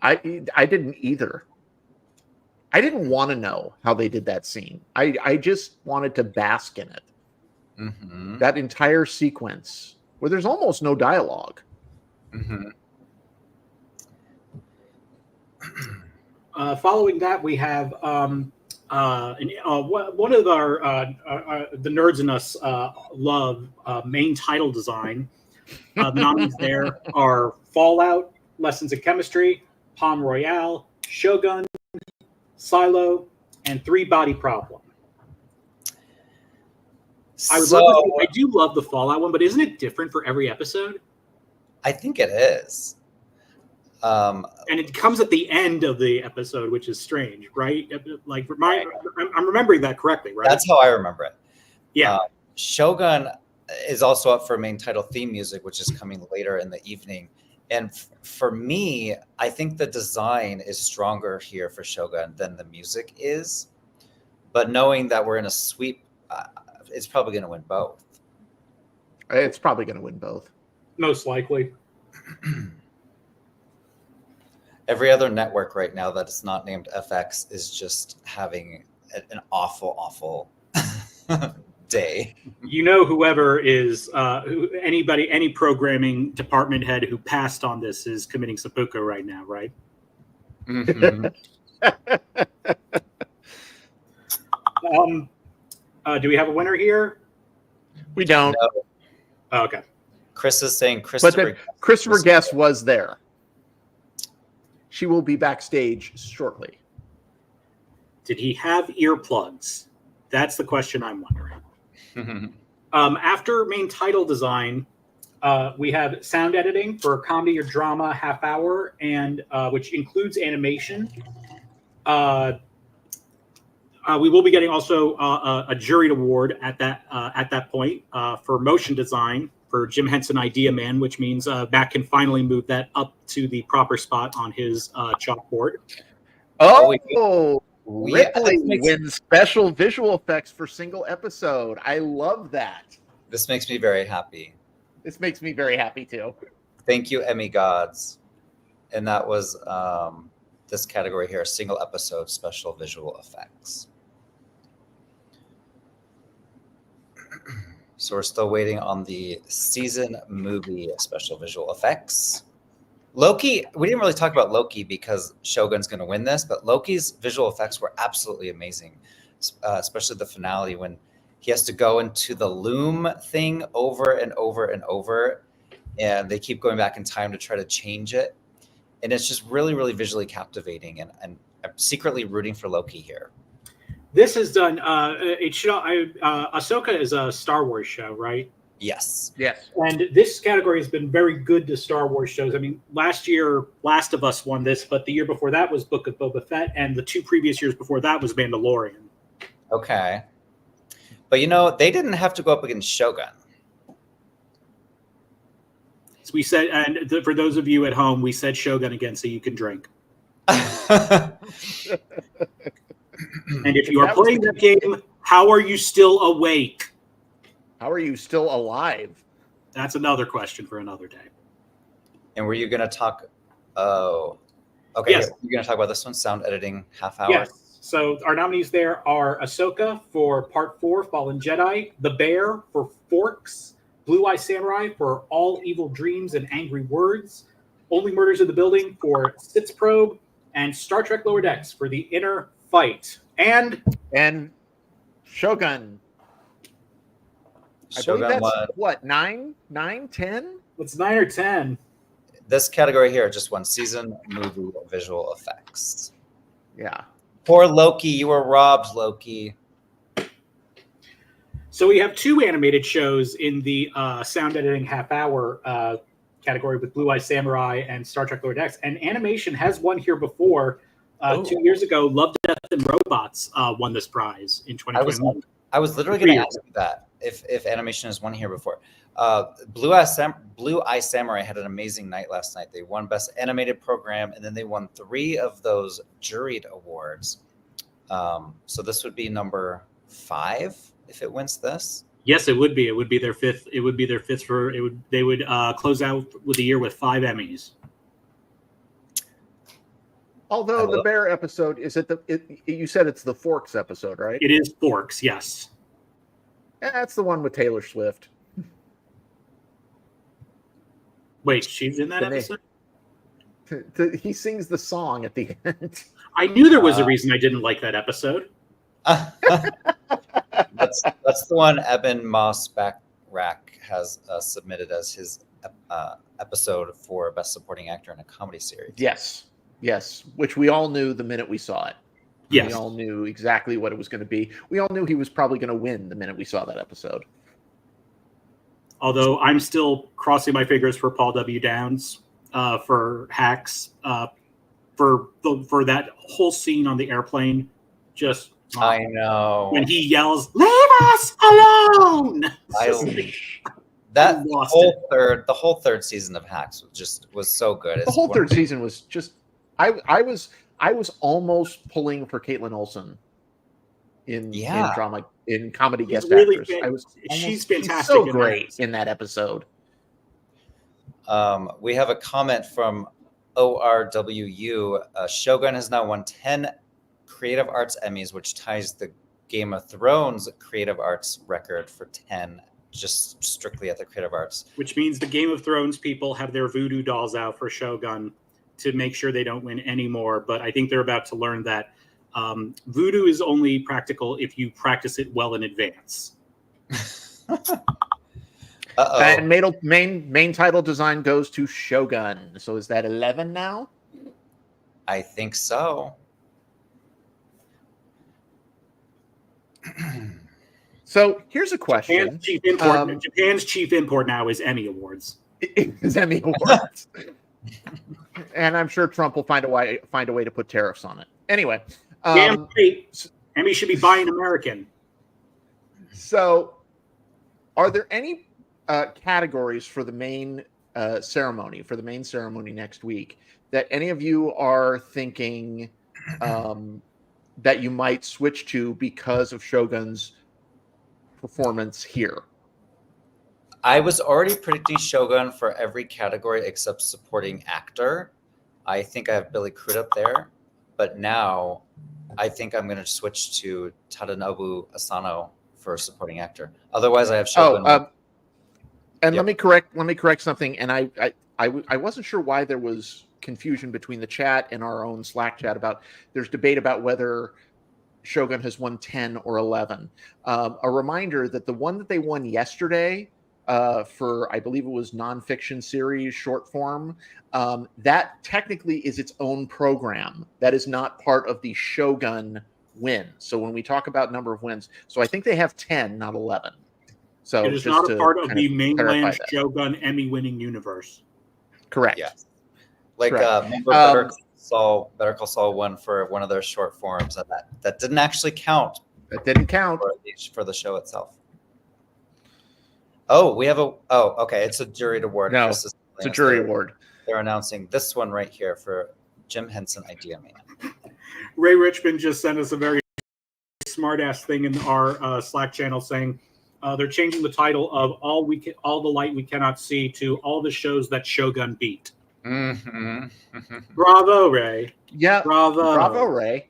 [SPEAKER 4] I didn't either. I didn't want to know how they did that scene. I just wanted to bask in it. That entire sequence where there's almost no dialogue.
[SPEAKER 3] Following that, we have one of the nerds in us love main title design. The nominees there are Fallout, Lessons in Chemistry, Palm Royale, Shogun, Silo, and Three Body Problem. I do love the Fallout one, but isn't it different for every episode?
[SPEAKER 2] I think it is.
[SPEAKER 3] And it comes at the end of the episode, which is strange, right? Like, I'm remembering that correctly, right?
[SPEAKER 2] That's how I remember it.
[SPEAKER 3] Yeah.
[SPEAKER 2] Shogun is also up for main title theme music, which is coming later in the evening. And for me, I think the design is stronger here for Shogun than the music is. But knowing that we're in a sweep, it's probably going to win both.
[SPEAKER 4] It's probably going to win both.
[SPEAKER 3] Most likely.
[SPEAKER 2] Every other network right now that is not named FX is just having an awful day.
[SPEAKER 3] You know, whoever is any programming department head who passed on this is committing seppuku right now, right? Do we have a winner here?
[SPEAKER 4] We don't.
[SPEAKER 2] No.
[SPEAKER 3] Oh, okay.
[SPEAKER 2] Chris is saying Christopher.
[SPEAKER 4] But Christopher Guest was there. She will be backstage shortly.
[SPEAKER 3] Did he have earplugs? That's the question I'm wondering. After main title design, we have sound editing for comedy or drama half hour, and which includes animation. We will be getting also a juried award at that point for motion design for Jim Henson Idea Man, which means Matt can finally move that up to the proper spot on his chalkboard.
[SPEAKER 4] Ripley wins special visual effects for single episode. I love that.
[SPEAKER 2] This makes me very happy.
[SPEAKER 4] This makes me very happy too.
[SPEAKER 2] Thank you, Emmy gods. And that was this category here, single episode special visual effects. So we're still waiting on the season movie special visual effects. Loki, we didn't really talk about Loki because Shogun's going to win this, but Loki's visual effects were absolutely amazing, especially the finale when he has to go into the loom thing over and over and over, and they keep going back in time to try to change it. And it's just really, really visually captivating, and I'm secretly rooting for Loki here.
[SPEAKER 3] This is done. Ahsoka is a Star Wars show, right?
[SPEAKER 2] Yes.
[SPEAKER 4] Yes.
[SPEAKER 3] And this category has been very good to Star Wars shows. I mean, last year, Last of Us won this, but the year before that was Book of Boba Fett, and the 2 previous years before that was Mandalorian.
[SPEAKER 2] Okay. But you know, they didn't have to go up against Shogun.
[SPEAKER 3] So we said, and for those of you at home, we said Shogun again so you can drink.
[SPEAKER 2] I
[SPEAKER 3] And if you are playing that game, how are you still awake?
[SPEAKER 4] How are you still alive?
[SPEAKER 3] That's another question for another day.
[SPEAKER 2] And were you going to talk? Oh, okay.
[SPEAKER 3] Yes.
[SPEAKER 2] You're going to talk about this one, sound editing half hour.
[SPEAKER 3] Yes. So our nominees there are Ahsoka for Part 4, Fallen Jedi, The Bear for Forks, Blue Eye Samurai for All Evil Dreams and Angry Words, Only Murders in the Building for Sitz Probe, and Star Trek Lower Decks for The Inner Fight. And
[SPEAKER 4] Shogun. I believe
[SPEAKER 2] Shogun
[SPEAKER 4] that's
[SPEAKER 2] won.
[SPEAKER 4] what, 9, 10?
[SPEAKER 3] it's 9 or 10.
[SPEAKER 2] This category here just won season, movie, visual effects.
[SPEAKER 4] Yeah.
[SPEAKER 2] Poor Loki, you were robbed, Loki.
[SPEAKER 3] So we have 2 animated shows in the sound editing half hour category with Blue Eye Samurai and Star Trek Lower Decks. And animation has won here before. 2 years ago, Love, Death, and Robots won this prize in 2021.
[SPEAKER 2] I was literally going to ask you that if animation has won here before. Blue Eye Samurai had an amazing night last night. They won Best Animated Program, and then they won 3 of those juried awards. So this would be number 5 if it wins this.
[SPEAKER 3] Yes, it would be. It would be their 5th. It would be their 5th for it. They would close out with the year with 5 Emmys.
[SPEAKER 4] Although the bear episode is you said it's the Forks episode, right?
[SPEAKER 3] It is Forks, yes.
[SPEAKER 4] That's the one with Taylor Swift.
[SPEAKER 3] Wait, she's in that episode?
[SPEAKER 4] He sings the song at the end.
[SPEAKER 3] I knew there was a reason I didn't like that episode.
[SPEAKER 2] That's the one Eben Moss-Backrack has submitted as his episode for Best Supporting Actor in a Comedy Series.
[SPEAKER 4] Yes, which we all knew the minute we saw it.
[SPEAKER 3] Yes.
[SPEAKER 4] We all knew exactly what it was going to be. We all knew he was probably going to win the minute we saw that episode.
[SPEAKER 3] Although I'm still crossing my fingers for Paul W. Downs for Hacks for that whole scene on the airplane. Just
[SPEAKER 2] I know
[SPEAKER 3] when he yells, "Leave us alone!"
[SPEAKER 2] That whole third season of Hacks was so good.
[SPEAKER 4] The whole third season was just. I was almost pulling for Caitlin Olsen in drama, in comedy guest actress.
[SPEAKER 3] She's fantastic.
[SPEAKER 4] She's so great in that episode.
[SPEAKER 2] We have a comment from ORWU. Shogun has now won 10 Creative Arts Emmys, which ties the Game of Thrones Creative Arts record for 10, just strictly at the Creative Arts.
[SPEAKER 3] Which means the Game of Thrones people have their voodoo dolls out for Shogun to make sure they don't win anymore. But I think they're about to learn that voodoo is only practical if you practice it well in advance.
[SPEAKER 4] And main title design goes to Shogun. So is that 11 now?
[SPEAKER 2] I think so.
[SPEAKER 4] So here's a question.
[SPEAKER 3] Japan's chief import now is Emmy Awards.
[SPEAKER 4] Is Emmy Awards. And I'm sure Trump will find a way to put tariffs on it. Anyway,
[SPEAKER 3] damn right. Emmy should be buying American.
[SPEAKER 4] So, are there any categories for the main ceremony next week that any of you are thinking that you might switch to because of Shogun's performance here?
[SPEAKER 2] I was already predicting Shogun for every category except supporting actor. I think I have Billy Crudup there, but now I think I'm going to switch to Tadanobu Asano for supporting actor. Otherwise, I have Shogun.
[SPEAKER 4] Let me correct something. And I wasn't sure why there was confusion between the chat and our own Slack chat about. There's debate about whether Shogun has won 10 or 11. A reminder that the one that they won yesterday. For I believe it was nonfiction series short form. That technically is its own program. That is not part of the Shogun win. So when we talk about number of wins, so I think they have 10, not 11. So
[SPEAKER 3] it is not a part of the mainland Shogun Emmy winning universe.
[SPEAKER 4] Correct.
[SPEAKER 2] Yeah. Like remember Better Call Saul won for one of their short forms, and that didn't actually count.
[SPEAKER 4] That didn't count.
[SPEAKER 2] For the for the show itself? Oh, we have okay. It's a jury award.
[SPEAKER 4] No,
[SPEAKER 2] Chris is
[SPEAKER 4] it's a jury award.
[SPEAKER 2] They're announcing this one right here for Jim Henson Idea Man.
[SPEAKER 3] Ray Richmond just sent us a very smart-ass thing in our Slack channel saying they're changing the title of All the Light We Cannot See to All the Shows That Shogun Beat.
[SPEAKER 2] Mm-hmm.
[SPEAKER 3] Bravo, Ray.
[SPEAKER 4] Yeah,
[SPEAKER 3] bravo,
[SPEAKER 4] Ray.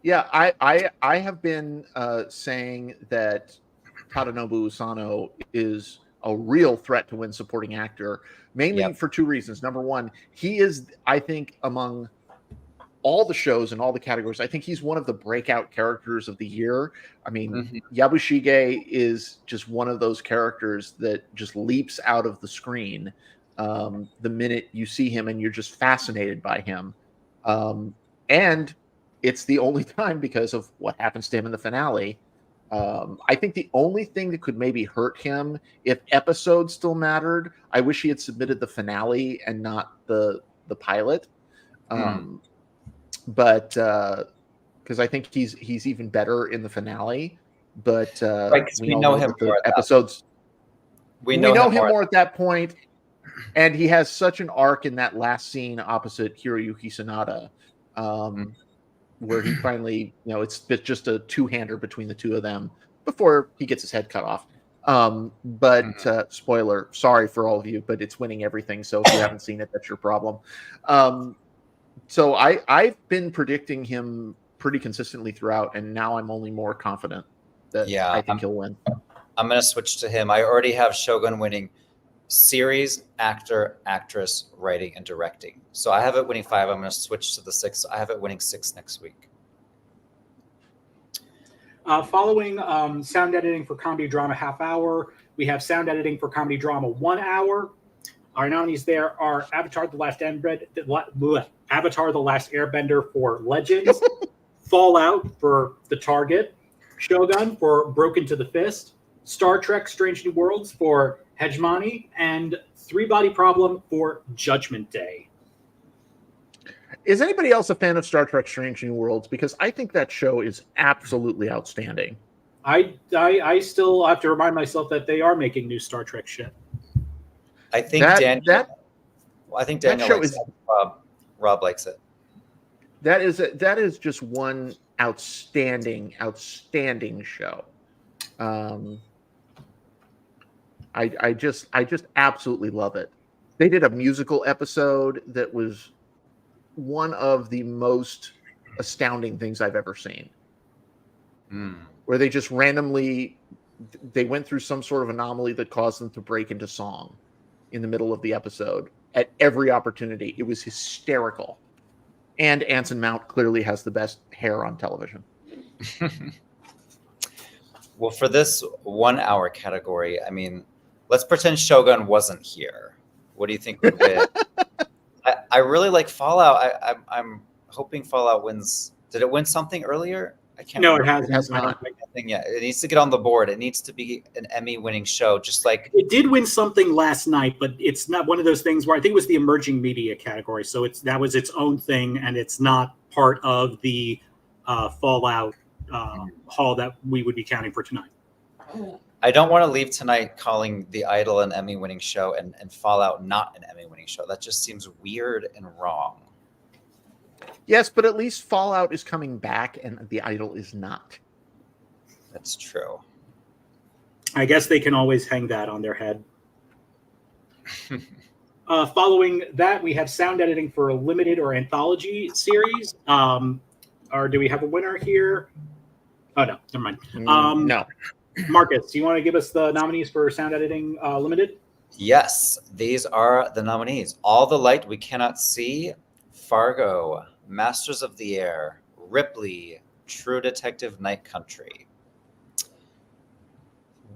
[SPEAKER 4] Yeah, I have been saying that Tadanobu Usano is a real threat to win supporting actor, mainly for two reasons. Number one, he is, I think, among all the shows and all the categories, I think he's one of the breakout characters of the year. I mean, Yabushige is just one of those characters that just leaps out of the screen the minute you see him, and you're just fascinated by him. And it's the only time because of what happens to him in the finale. I think the only thing that could maybe hurt him, if episodes still mattered, I wish he had submitted the finale and not the pilot. But because I think he's even better in the finale. But
[SPEAKER 2] right, we know him more at
[SPEAKER 4] episodes. We know him more at that point, and he has such an arc in that last scene opposite Hiroyuki Sanada. Where he finally, it's just a two-hander between the two of them before he gets his head cut off. But spoiler, sorry for all of you, but it's winning everything. So if you haven't seen it, that's your problem. So I've been predicting him pretty consistently throughout, and now I'm only more confident that I think he'll win.
[SPEAKER 2] I'm going to switch to him. I already have Shogun winning series, actor, actress, writing, and directing. So I have it winning 5. I'm going to switch to the 6. I have it winning 6 next week.
[SPEAKER 3] Following sound editing for comedy drama half hour, we have sound editing for comedy drama 1 hour. Our nominees there are Avatar: The Last Airbender for Legends, Fallout for The Target, Shogun for Broken to the Fist, Star Trek: Strange New Worlds for Hegemony, and Three Body Problem for Judgment Day.
[SPEAKER 4] Is anybody else a fan of Star Trek: Strange New Worlds? Because I think that show is absolutely outstanding.
[SPEAKER 3] I still have to remind myself that they are making new Star Trek shit.
[SPEAKER 2] I think Daniel likes it. Rob likes it.
[SPEAKER 4] That is just one outstanding show. I just absolutely love it. They did a musical episode that was one of the most astounding things I've ever seen. Where they just randomly went through some sort of anomaly that caused them to break into song in the middle of the episode at every opportunity. It was hysterical. And Anson Mount clearly has the best hair on television.
[SPEAKER 2] Well, for this 1 hour category, I mean, let's pretend Shogun wasn't here. What do you think would win? I really like Fallout. I'm hoping Fallout wins. Did it win something earlier? I can't.
[SPEAKER 3] No,
[SPEAKER 2] remember.
[SPEAKER 3] it has
[SPEAKER 4] not.
[SPEAKER 2] Yeah, it needs to get on the board. It needs to be an Emmy-winning show, just like
[SPEAKER 3] it did win something last night, but it's not one of those things where I think it was the emerging media category. So that was its own thing, and it's not part of the Fallout haul that we would be counting for tonight.
[SPEAKER 2] I don't want to leave tonight calling The Idol an Emmy-winning show and Fallout not an Emmy-winning show. That just seems weird and wrong.
[SPEAKER 4] Yes, but at least Fallout is coming back, and The Idol is not.
[SPEAKER 2] That's true.
[SPEAKER 3] I guess they can always hang that on their head. Following that, we have sound editing for a limited or anthology series. Or do we have a winner here? Oh, no, never mind.
[SPEAKER 4] No.
[SPEAKER 3] Marcus, do you want to give us the nominees for sound editing limited?
[SPEAKER 2] Yes, these are the nominees. All the Light We Cannot See, Fargo, Masters of the Air, Ripley, True Detective Night Country.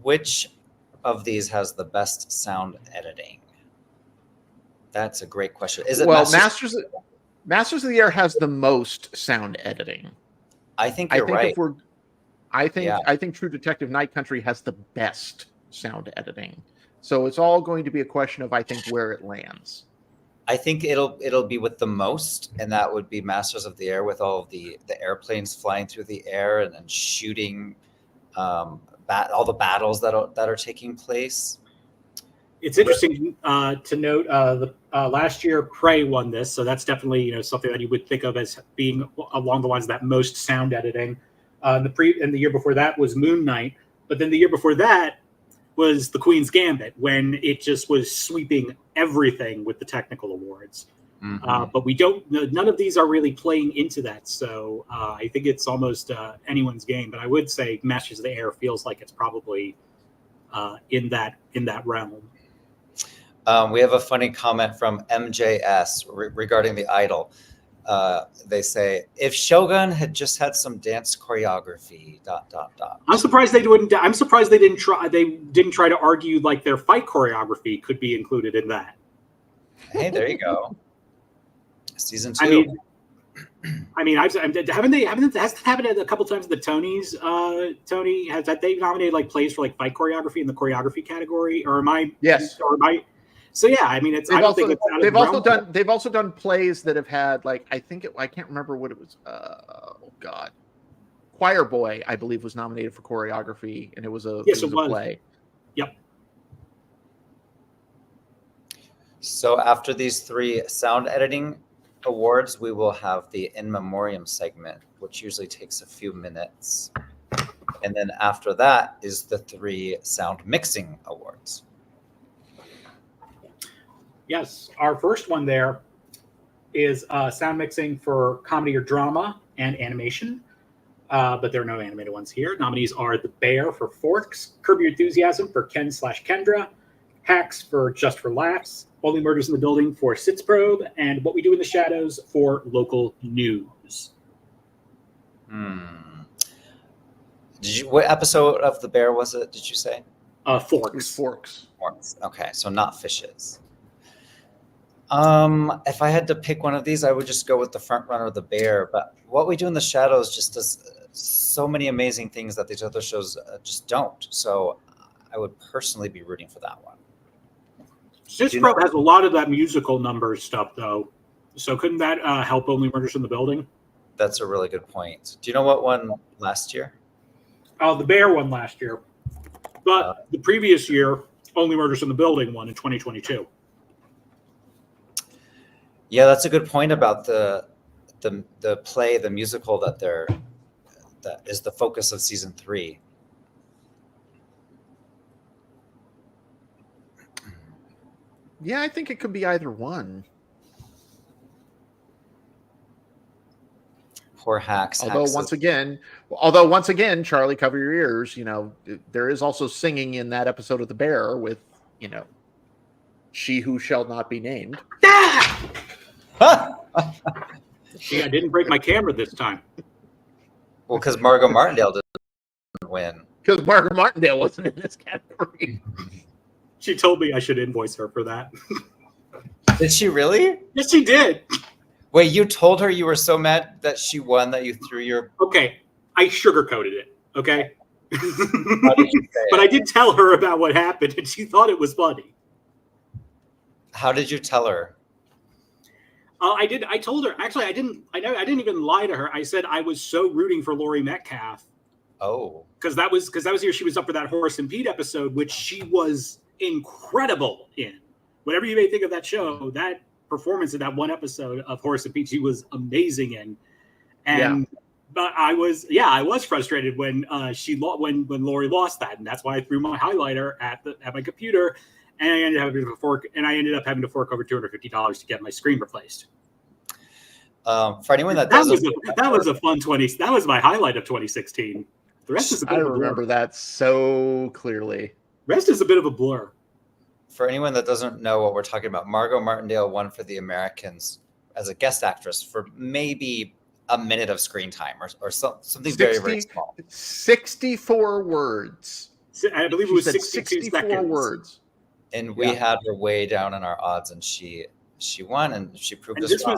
[SPEAKER 2] Which of these has the best sound editing? That's a great question. Is it
[SPEAKER 4] Masters of the Air has the most sound editing.
[SPEAKER 2] I think you're right.
[SPEAKER 4] I think True Detective Night Country has the best sound editing. So it's all going to be a question of, I think, where it lands.
[SPEAKER 2] I think it'll be with the most, and that would be Masters of the Air, with all of the airplanes flying through the air and shooting all the battles that are taking place.
[SPEAKER 3] It's interesting to note the last year Prey won this, so that's definitely something that you would think of as being along the lines of that most sound editing. And the year before that was Moon Knight, but then the year before that was The Queen's Gambit, when it just was sweeping everything with the technical awards.
[SPEAKER 2] Mm-hmm.
[SPEAKER 3] But none of these are really playing into that, so I think it's almost anyone's game. But I would say Masters of the Air feels like it's probably in that realm.
[SPEAKER 2] We have a funny comment from MJS regarding The Idol. They say, if Shogun had just had some dance choreography, ...
[SPEAKER 3] I'm surprised they wouldn't. I'm surprised they didn't try. They didn't try to argue like their fight choreography could be included in that.
[SPEAKER 2] Hey, there you go. Season 2.
[SPEAKER 3] I mean, has it happened a couple times at the Tonys? Tony, has that they nominated like plays for like fight choreography in the choreography category, or am I?
[SPEAKER 4] Yes.
[SPEAKER 3] Or am I? So yeah, I mean, it's.
[SPEAKER 4] They've
[SPEAKER 3] I don't think it's out of the realm.
[SPEAKER 4] They've also done plays that have had like I can't remember what it was. Oh God, Choir Boy I believe was nominated for choreography, and it was a play.
[SPEAKER 3] Yep.
[SPEAKER 2] So after these 3 sound editing awards, we will have the in memoriam segment, which usually takes a few minutes, and then after that is the 3 sound mixing awards.
[SPEAKER 3] Yes, our first one there is sound mixing for comedy or drama and animation, but there are no animated ones here. Nominees are The Bear for Forks, Curb Your Enthusiasm for Ken/Kendra, Hacks for Just for Laughs, Only Murders in the Building for Sitzprobe, and What We Do in the Shadows for Local News.
[SPEAKER 2] What episode of The Bear was it, did you say?
[SPEAKER 3] Forks.
[SPEAKER 4] Forks.
[SPEAKER 2] Okay, so not fishes. If I had to pick one of these, I would just go with the front runner, The Bear. But What We Do in the Shadows just does so many amazing things that these other shows just don't. So I would personally be rooting for that one.
[SPEAKER 3] Sitzprobe has a lot of that musical numbers stuff, though. So couldn't that help Only Murders in the Building?
[SPEAKER 2] That's a really good point. Do you know what won last year?
[SPEAKER 3] The Bear won last year. But the previous year, Only Murders in the Building won in 2022.
[SPEAKER 2] Yeah, that's a good point about the play, the musical that is the focus of season 3.
[SPEAKER 4] Yeah, I think it could be either one.
[SPEAKER 2] Poor Hacks.
[SPEAKER 4] Although once again, Charlie, cover your ears. There is also singing in that episode of The Bear with, She Who Shall Not Be Named.
[SPEAKER 3] See, I didn't break my camera this time.
[SPEAKER 2] Well, because Margot Martindale didn't win.
[SPEAKER 4] Because Margot Martindale wasn't in this category.
[SPEAKER 3] She told me I should invoice her for that.
[SPEAKER 2] Did she really?
[SPEAKER 3] Yes, she did.
[SPEAKER 2] Wait, you told her you were so mad that she won that you threw your...
[SPEAKER 3] Okay, I sugarcoated it, okay?
[SPEAKER 2] How did you say
[SPEAKER 3] But
[SPEAKER 2] it?
[SPEAKER 3] I did tell her about what happened, and she thought it was funny.
[SPEAKER 2] How did you tell her?
[SPEAKER 3] I did. I told her. Actually, I didn't even lie to her. I said I was so rooting for Laurie Metcalf.
[SPEAKER 2] Oh.
[SPEAKER 3] Because that was the year she was up for that Horace and Pete episode, which she was incredible in. Whatever you may think of that show, that performance in that one episode of Horace and Pete, she was amazing in. And but I was frustrated when when Laurie lost that, and that's why I threw my highlighter at my computer, and I ended up having to fork over $250 to get my screen replaced.
[SPEAKER 2] For anyone that
[SPEAKER 3] was a fun 20. That was my highlight of 2016. The rest is a bit
[SPEAKER 4] I
[SPEAKER 3] of a blur.
[SPEAKER 4] remember that so clearly.
[SPEAKER 3] Rest is a bit of a blur.
[SPEAKER 2] For anyone that doesn't know what we're talking about, Margot Martindale won for The Americans as a guest actress for maybe a minute of screen time or something very, very small.
[SPEAKER 4] 64 words.
[SPEAKER 3] I believe it was 62 seconds.
[SPEAKER 4] Words.
[SPEAKER 2] And we had her way down in our odds, and she won, and she proved us wrong.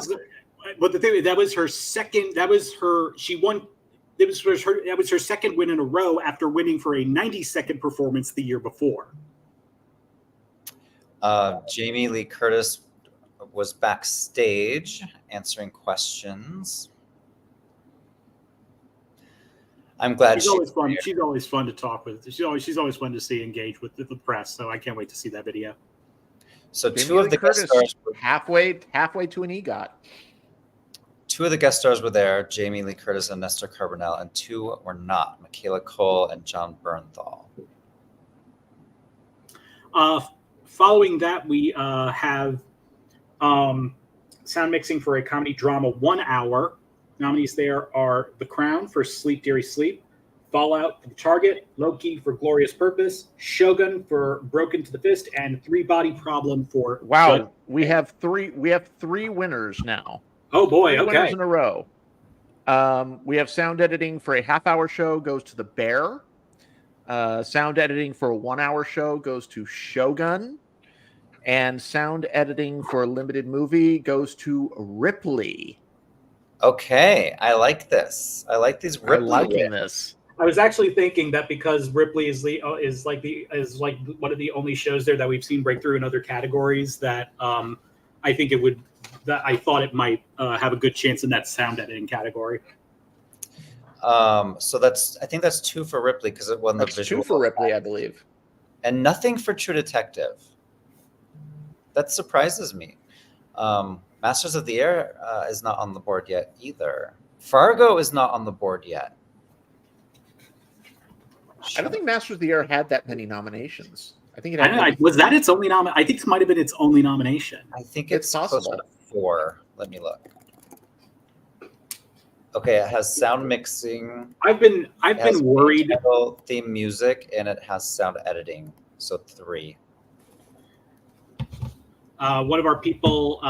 [SPEAKER 3] But the thing, that was her second. That was her. She won. That was her second win in a row after winning for a 90-second performance the year before.
[SPEAKER 2] Jamie Lee Curtis was backstage answering questions. I'm glad
[SPEAKER 3] she's always fun. She's always fun to talk with. She's always fun to see engage with the press. So I can't wait to see that video.
[SPEAKER 2] So
[SPEAKER 4] Jamie
[SPEAKER 2] two of
[SPEAKER 4] Lee
[SPEAKER 2] the
[SPEAKER 4] Curtis,
[SPEAKER 2] guest stars,
[SPEAKER 4] halfway to an EGOT.
[SPEAKER 2] two of the guest stars were there: Jamie Lee Curtis and Nestor Carbonell, and two were not: Michaela Cole and John Bernthal.
[SPEAKER 3] Following that, we have sound mixing for a comedy drama 1 hour. Nominees there are The Crown for Sleep, Dearie Sleep, Fallout for The Target, Loki for Glorious Purpose, Shogun for Broken to the Fist, and Three Body Problem for
[SPEAKER 4] Wow, we have three winners now.
[SPEAKER 3] Oh boy,
[SPEAKER 4] Three
[SPEAKER 3] okay.
[SPEAKER 4] winners in a row. We have sound editing for a half-hour show goes to The Bear. Sound editing for a 1 hour show goes to Shogun. And sound editing for a limited movie goes to Ripley.
[SPEAKER 2] Okay, I like this. I like these Ripley.
[SPEAKER 4] I'm liking this.
[SPEAKER 3] I was actually thinking that because Ripley is like one of the only shows there that we've seen break through in other categories, that I think it would. That I thought it might have a good chance in that sound editing category.
[SPEAKER 2] So I think that's 2 for Ripley because it won the visual.
[SPEAKER 4] 2 for Ripley, I believe,
[SPEAKER 2] and nothing for True Detective. That surprises me. Masters of the Air is not on the board yet either. Fargo is not on the board yet.
[SPEAKER 4] I don't think Masters of the Air had that many nominations. I think it had.
[SPEAKER 3] Was that its only nomination? I think it might have been its only nomination.
[SPEAKER 2] I think it's
[SPEAKER 4] possible.
[SPEAKER 2] Closer to 4. Let me look. Okay, it has sound mixing.
[SPEAKER 3] I've been worried.
[SPEAKER 2] Theme music, and it has sound editing. So 3.
[SPEAKER 3] One of our people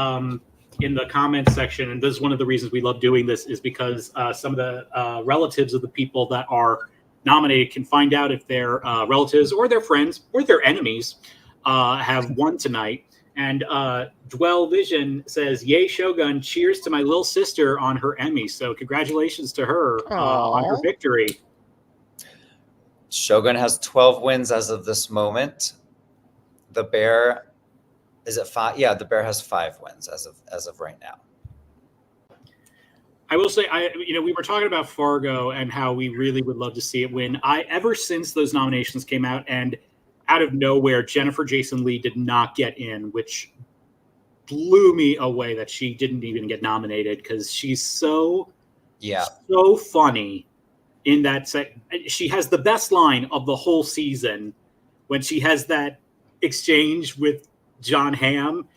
[SPEAKER 3] in the comments section, and this is one of the reasons we love doing this, is because some of the relatives of the people that are nominated can find out if their relatives or their friends or their enemies have won tonight. And Dwell Vision says, "Yay, Shogun! Cheers to my little sister on her Emmy." So congratulations to her on her victory.
[SPEAKER 2] Shogun has 12 wins as of this moment. The Bear. Is it 5? Yeah, The Bear has 5 wins as of right now.
[SPEAKER 3] I will say, we were talking about Fargo and how we really would love to see it win. Ever since those nominations came out, and out of nowhere, Jennifer Jason Leigh did not get in, which blew me away that she didn't even get nominated, because she's so funny in that set. She has the best line of the whole season when she has that exchange with John Hamm.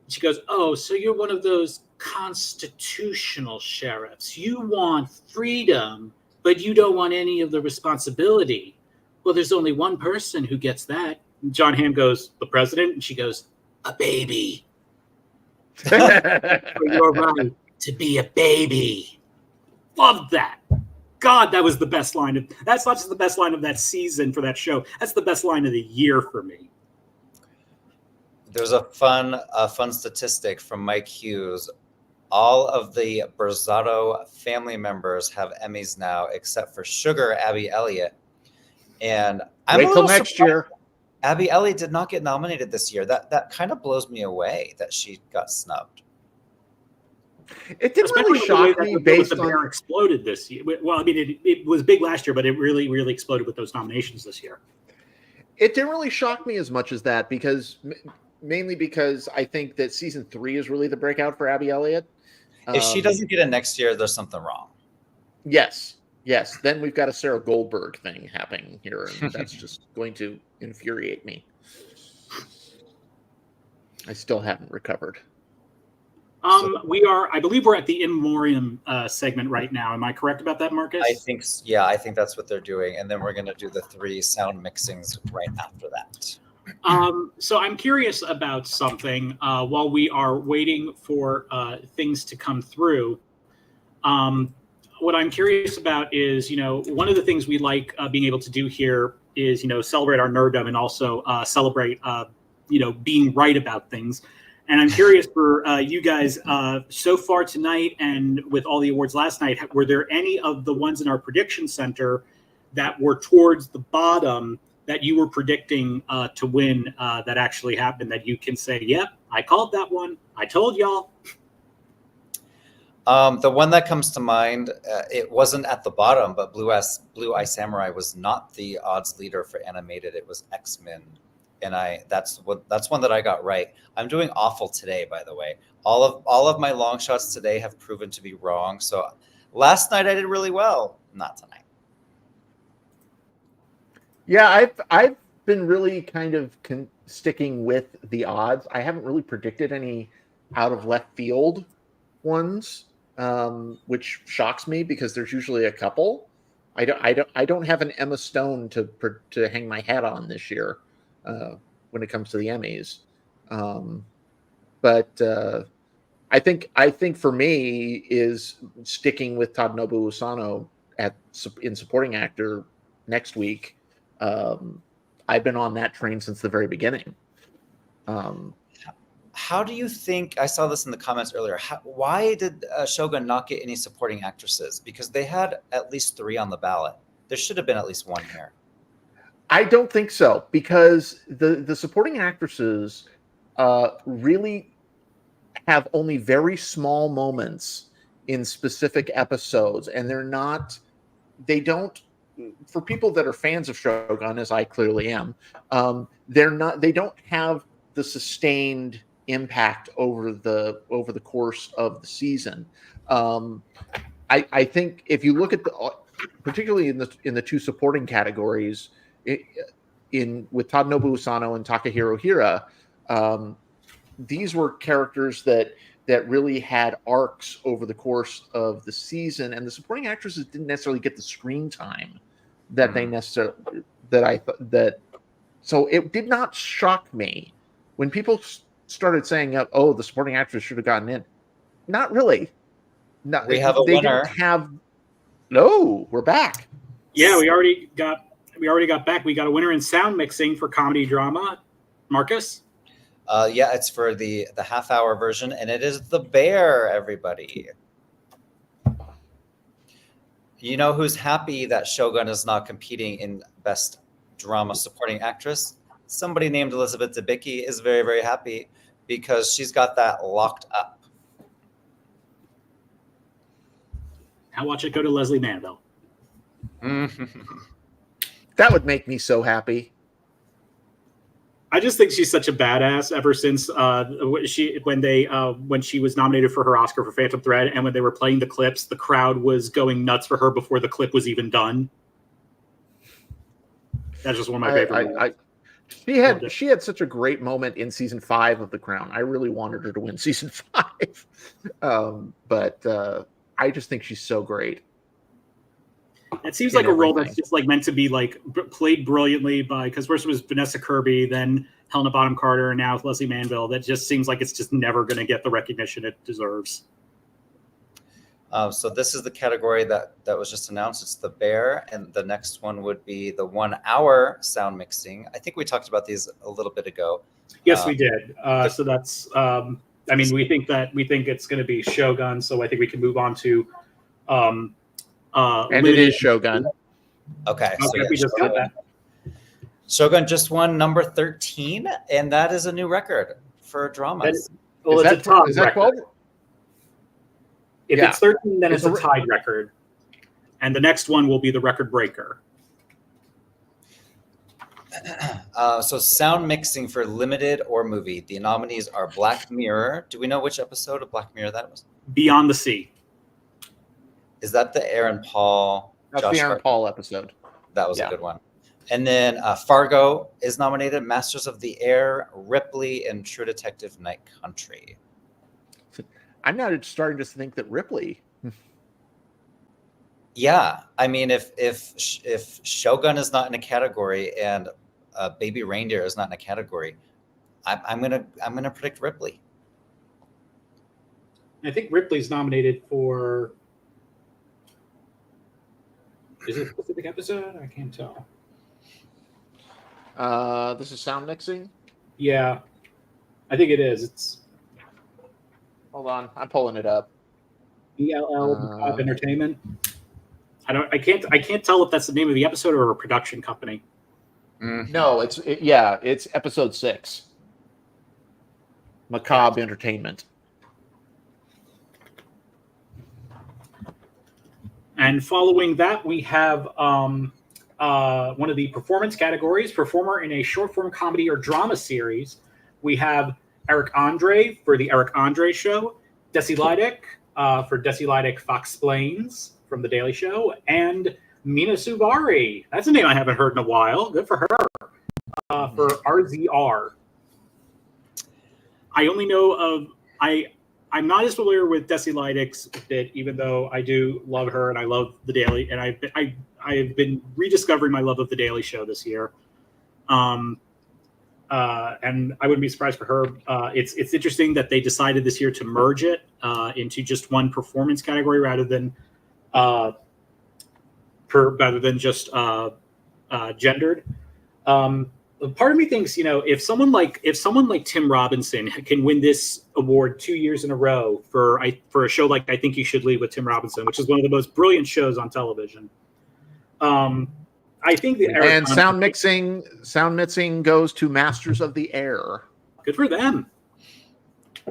[SPEAKER 3] She goes, "Oh, so you're one of those constitutional sheriffs. You want freedom, but you don't want any of the responsibility. Well, there's only one person who gets that." And John Hamm goes, "The president?" And she goes, "A baby." You're right, to be a baby. Love that. God, that was the best line. That's not just the best line of that season for that show. That's the best line of the year for me.
[SPEAKER 2] There's a fun statistic from Mike Hughes. All of the Berzato family members have Emmys now, except for Sugar Abby Elliott. And I'm
[SPEAKER 4] wait till next year.
[SPEAKER 2] Abby Elliott did not get nominated this year. That kind of blows me away that she got snubbed.
[SPEAKER 4] It didn't really shock me based on
[SPEAKER 3] the Bear exploded this year. Well, I mean, it was big last year, but it really, really exploded with those nominations this year.
[SPEAKER 4] It didn't really shock me as much as that, mainly because I think that season 3 is really the breakout for Abby Elliott.
[SPEAKER 2] If she doesn't get it next year, there's something wrong.
[SPEAKER 4] Yes. Then we've got a Sarah Goldberg thing happening here, and that's just going to infuriate me. I still haven't recovered.
[SPEAKER 3] I believe we're at the In Memoriam segment right now. Am I correct about that, Marcus?
[SPEAKER 2] I think that's what they're doing. And then we're going to do the 3 sound mixings right after that.
[SPEAKER 3] So I'm curious about something while we are waiting for things to come through. What I'm curious about is, one of the things we like being able to do here is, celebrate our nerddom and also celebrate, being right about things. And I'm curious for you guys so far tonight and with all the awards last night, were there any of the ones in our prediction center that were towards the bottom that you were predicting to win that actually happened, that you can say, yep, I called that one. I told y'all.
[SPEAKER 2] The one that comes to mind, it wasn't at the bottom, but Blue Eye Samurai was not the odds leader for animated. It was X-Men, and that's one that I got right. I'm doing awful today, by the way. All of my long shots today have proven to be wrong. So last night I did really well, not tonight.
[SPEAKER 4] Yeah, I've been really kind of sticking with the odds. I haven't really predicted any out of left field ones, which shocks me because there's usually a couple. I don't have an Emma Stone to hang my hat on this year when it comes to the Emmys. But I think for me is sticking with Tadanobu Usano in supporting actor next week. I've been on that train since the very beginning.
[SPEAKER 2] How do you think, I saw this in the comments earlier, why did Shogun not get any supporting actresses? Because they had at least 3 on the ballot. There should have been at least 1 here.
[SPEAKER 4] I don't think so, because the supporting actresses really have only very small moments in specific episodes, and they don't, for people that are fans of Shogun, as I clearly am, they don't have the sustained impact over the course of the season. I think if you look at particularly in the 2 supporting categories, with Tadanobu Usano and Takahiro Hira, these were characters that really had arcs over the course of the season, and the supporting actresses didn't necessarily get the screen time that they necessarily so it did not shock me when people started saying, "Oh, the supporting actress should have gotten in." Not really. No,
[SPEAKER 2] We have a winner.
[SPEAKER 4] No, we're back.
[SPEAKER 3] Yeah, we already got back. We got a winner in sound mixing for comedy drama. Marcus?
[SPEAKER 2] Yeah, it's for the half-hour version, and it is The Bear, everybody. You know who's happy that Shogun is not competing in Best Drama Supporting Actress? Somebody named Elizabeth Debicki is very, very happy because she's got that locked up.
[SPEAKER 3] Now watch it go to Leslie Manville.
[SPEAKER 4] That would make me so happy.
[SPEAKER 3] I just think she's such a badass ever since when she was nominated for her Oscar for Phantom Thread, and when they were playing the clips, the crowd was going nuts for her before the clip was even done. That's just one of my favorite.
[SPEAKER 4] She had such a great moment in season 5 of The Crown. I really wanted her to win season 5, but I just think she's so great.
[SPEAKER 3] It seems like a role that's just like meant to be like played brilliantly because first it was Vanessa Kirby, then Helena Bonham Carter, and now Leslie Manville. That just seems like it's just never going to get the recognition it deserves.
[SPEAKER 2] So this is the category that was just announced. It's The Bear, and the next one would be the 1 hour sound mixing. I think we talked about these a little bit ago.
[SPEAKER 3] Yes, we did. So that's. We think it's going to be Shogun. So I think we can move on to.
[SPEAKER 4] And it is Shogun.
[SPEAKER 2] Okay, so
[SPEAKER 3] we just got that.
[SPEAKER 2] Shogun just won number 13, and that is a new record for dramas.
[SPEAKER 3] It's a tied record.
[SPEAKER 4] 12?
[SPEAKER 3] If it's 13, then it's a tied record. And the next one will be the record breaker.
[SPEAKER 2] So sound mixing for limited or movie. The nominees are Black Mirror. Do we know which episode of Black Mirror that was?
[SPEAKER 3] Beyond the Sea.
[SPEAKER 2] Is that the Aaron Paul?
[SPEAKER 4] That's the Aaron Paul episode.
[SPEAKER 2] That was a good one. And then Fargo is nominated, Masters of the Air, Ripley, and True Detective Night Country.
[SPEAKER 4] I'm now starting to think that Ripley.
[SPEAKER 2] Yeah, I mean, if Shogun is not in a category and Baby Reindeer is not in a category, I'm gonna predict Ripley.
[SPEAKER 3] I think Ripley's nominated for. Is it a specific episode? I can't tell.
[SPEAKER 4] This is sound mixing?
[SPEAKER 3] Yeah. I think it is. It's
[SPEAKER 4] hold on, I'm pulling it up.
[SPEAKER 3] ELL Entertainment. I can't tell if that's the name of the episode or a production company.
[SPEAKER 4] No, it's episode 6. Macabre Entertainment.
[SPEAKER 3] And following that, we have one of the performance categories, performer in a short form comedy or drama series. We have Eric Andre for The Eric Andre Show, Desi Lydic for Desi Lydic Foxplains from The Daily Show, and Mina Suvari. That's a name I haven't heard in a while. Good for her. For RZR. I only know of I'm not as familiar with Desi Lydic's bit, even though I do love her and I love The Daily, and I've been rediscovering my love of The Daily Show this year. And I wouldn't be surprised for her. It's interesting that they decided this year to merge it into just one performance category rather than just gendered. Part of me thinks, if someone like Tim Robinson can win this award 2 years in a row for a show like I Think You Should Leave with Tim Robinson, which is one of the most brilliant shows on television. I think
[SPEAKER 4] sound mixing goes to Masters of the Air.
[SPEAKER 3] Good for them.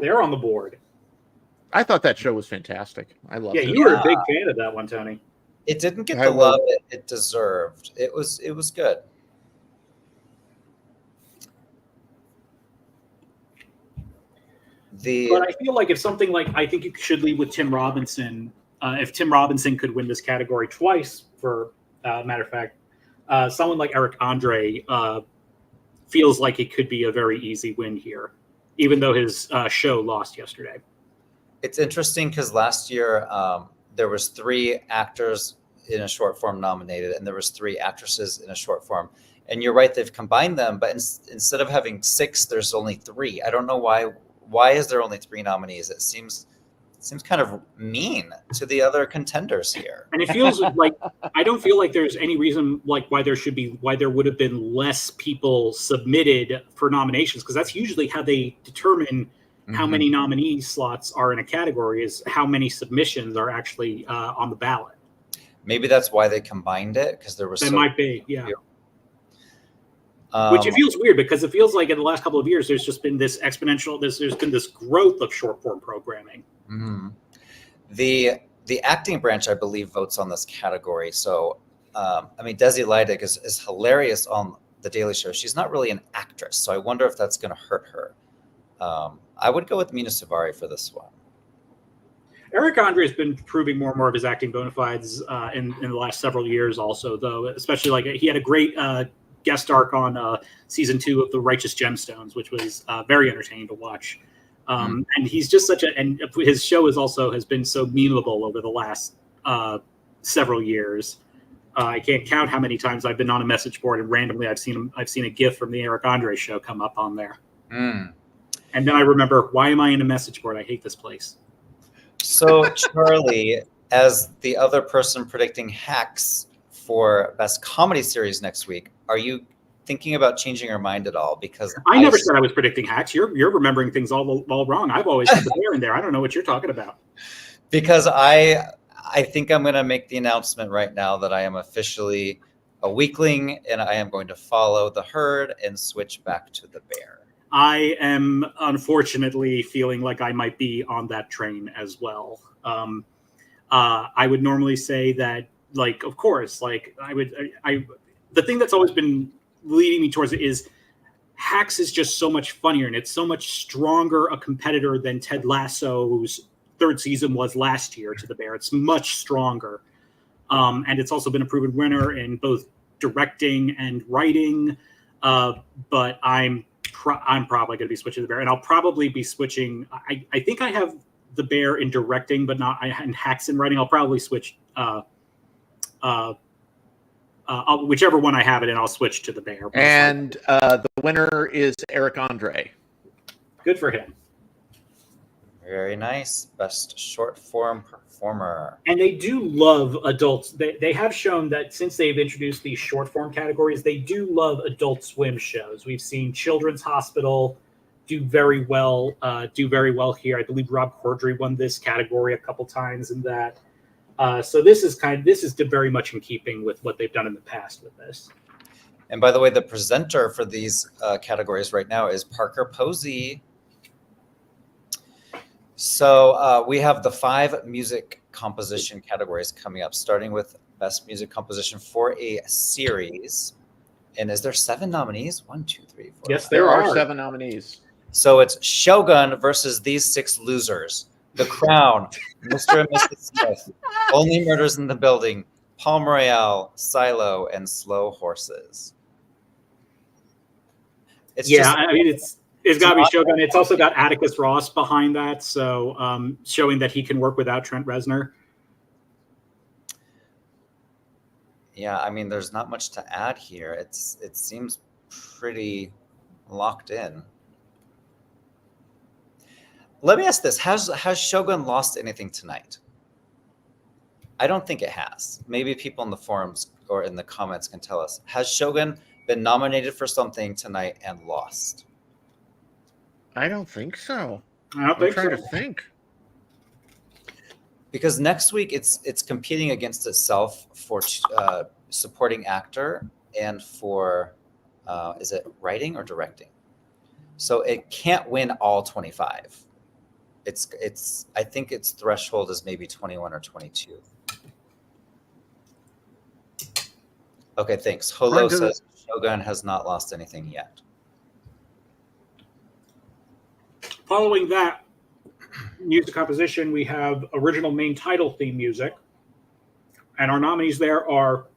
[SPEAKER 3] They're on the board.
[SPEAKER 4] I thought that show was fantastic. I loved it.
[SPEAKER 3] Yeah, you were a big fan of that one, Tony.
[SPEAKER 2] It didn't get the love it deserved. It was good.
[SPEAKER 3] But I feel like if something like I Think You Should Leave with Tim Robinson, if Tim Robinson could win this category twice, for matter of fact, someone like Eric Andre feels like it could be a very easy win here, even though his show lost yesterday.
[SPEAKER 2] It's interesting because last year there was 3 actors in a short form nominated, and there was 3 actresses in a short form. And you're right, they've combined them, but instead of having 6, there's only 3. I don't know why. Why is there only 3 nominees? It seems kind of mean to the other contenders here.
[SPEAKER 3] And it feels like I don't feel like there's any reason like why there would have been less people submitted for nominations, because that's usually how they determine how many nominee slots are in a category, is how many submissions are actually on the ballot.
[SPEAKER 2] Maybe that's why they combined it, because there was.
[SPEAKER 3] It might be, yeah. Which it feels weird, because it feels like in the last couple of years, there's just been this exponential, there's been this growth of short form programming.
[SPEAKER 2] Mm-hmm. The acting branch, I believe, votes on this category. So, Desi Lydic is hilarious on The Daily Show. She's not really an actress, so I wonder if that's going to hurt her. I would go with Mina Suvari for this one.
[SPEAKER 3] Eric Andre has been proving more and more of his acting bona fides in the last several years also, though, especially like he had a great guest arc on season 2 of The Righteous Gemstones, which was very entertaining to watch. And he's just and his show has been so memeable over the last several years. I can't count how many times I've been on a message board and randomly I've seen a GIF from the Eric Andre show come up on there. And then I remember, why am I in a message board? I hate this place.
[SPEAKER 2] So Charlie, as the other person predicting Hacks for Best Comedy Series next week, are you thinking about changing your mind at all? Because
[SPEAKER 3] I never said I was predicting Hacks. You're remembering things all wrong. I've always had the bear in there. I don't know what you're talking about.
[SPEAKER 2] Because I think I'm going to make the announcement right now that I am officially a weakling and I am going to follow the herd and switch back to the bear.
[SPEAKER 3] I am unfortunately feeling like I might be on that train as well. I would normally say that, like, of course, like the thing that's always been leading me towards it is Hacks is just so much funnier and it's so much stronger a competitor than Ted Lasso's 3rd season was last year to the bear. It's much stronger. And it's also been a proven winner in both directing and writing. But I'm probably going to be switching to the bear, and I'll probably be switching. I think I have the bear in directing, but not in Hacks in writing. I'll probably switch whichever one I have it in, I'll switch to the bear.
[SPEAKER 4] And the winner is Eric Andre.
[SPEAKER 3] Good for him.
[SPEAKER 2] Very nice. Best short form performer.
[SPEAKER 3] And they do love adults. They have shown that since they've introduced these short form categories, they do love Adult Swim shows. We've seen Children's Hospital do very well here. I believe Rob Corddry won this category a couple times in that. So this is very much in keeping with what they've done in the past with this.
[SPEAKER 2] And by the way, the presenter for these categories right now is Parker Posey. So we have the 5 music composition categories coming up, starting with Best Music Composition for a Series. And is there 7 nominees? 1, 2, 3, 4.
[SPEAKER 3] Yes,
[SPEAKER 2] 5.
[SPEAKER 4] There are 7 nominees.
[SPEAKER 2] So it's Shogun versus these 6 losers. The Crown, Mr. and Mrs. Smith, Only Murders in the Building, Palm Royale, Silo, and Slow Horses. It's
[SPEAKER 3] I mean, it's got to be Shogun. It's also got Atticus Ross behind that, so showing that he can work without Trent Reznor.
[SPEAKER 2] Yeah, I mean, there's not much to add here. It seems pretty locked in. Let me ask this: Has Shogun lost anything tonight? I don't think it has. Maybe people in the forums or in the comments can tell us. Has Shogun been nominated for something tonight and lost?
[SPEAKER 4] I don't think so.
[SPEAKER 3] I don't think
[SPEAKER 4] I'm trying
[SPEAKER 3] so.
[SPEAKER 4] to think.
[SPEAKER 2] Because next week it's competing against itself for supporting actor and for is it writing or directing? So it can't win all 25. It's I think its threshold is maybe 21 or 22. Okay, thanks. Holo says Shogun has not lost anything yet.
[SPEAKER 3] Following that music composition, we have original main title theme music. And our nominees there are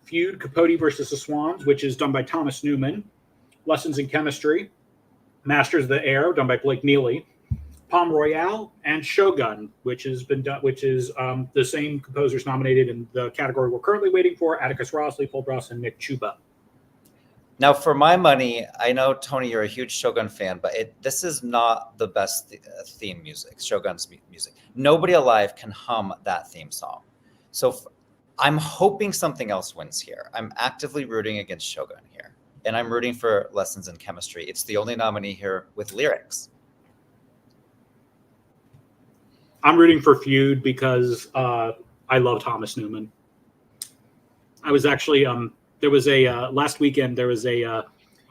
[SPEAKER 3] Feud, Capote versus the Swans, which is done by Thomas Newman, Lessons in Chemistry, Masters of the Air, done by Blake Neely, Palm Royale, and Shogun, which is the same composers nominated in the category we're currently waiting for: Atticus Ross, Leopold Ross, and Nick Chuba.
[SPEAKER 2] Now, for my money, I know, Tony, you're a huge Shogun fan, but this is not the best theme music, Shogun's music. Nobody alive can hum that theme song. So I'm hoping something else wins here. I'm actively rooting against Shogun here, and I'm rooting for Lessons in Chemistry. It's the only nominee here with lyrics.
[SPEAKER 3] I'm rooting for Feud because I love Thomas Newman. I was actually there was a last weekend. There was a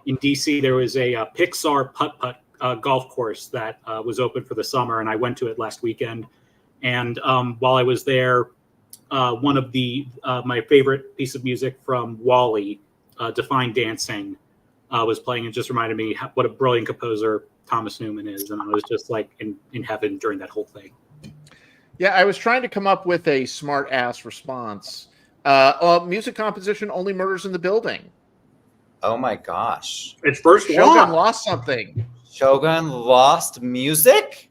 [SPEAKER 3] in DC. There was a Pixar putt golf course that was open for the summer, and I went to it last weekend. And while I was there, one of my favorite piece of music from WALL-E, Define Dancing, was playing. It just reminded me what a brilliant composer Thomas Newman is, and I was just like in heaven during that whole thing.
[SPEAKER 4] Yeah, I was trying to come up with a smart ass response. Music composition, Only Murders in the Building.
[SPEAKER 2] Oh my gosh.
[SPEAKER 3] It's first
[SPEAKER 4] Shogun
[SPEAKER 3] one.
[SPEAKER 4] lost something.
[SPEAKER 2] Shogun lost music?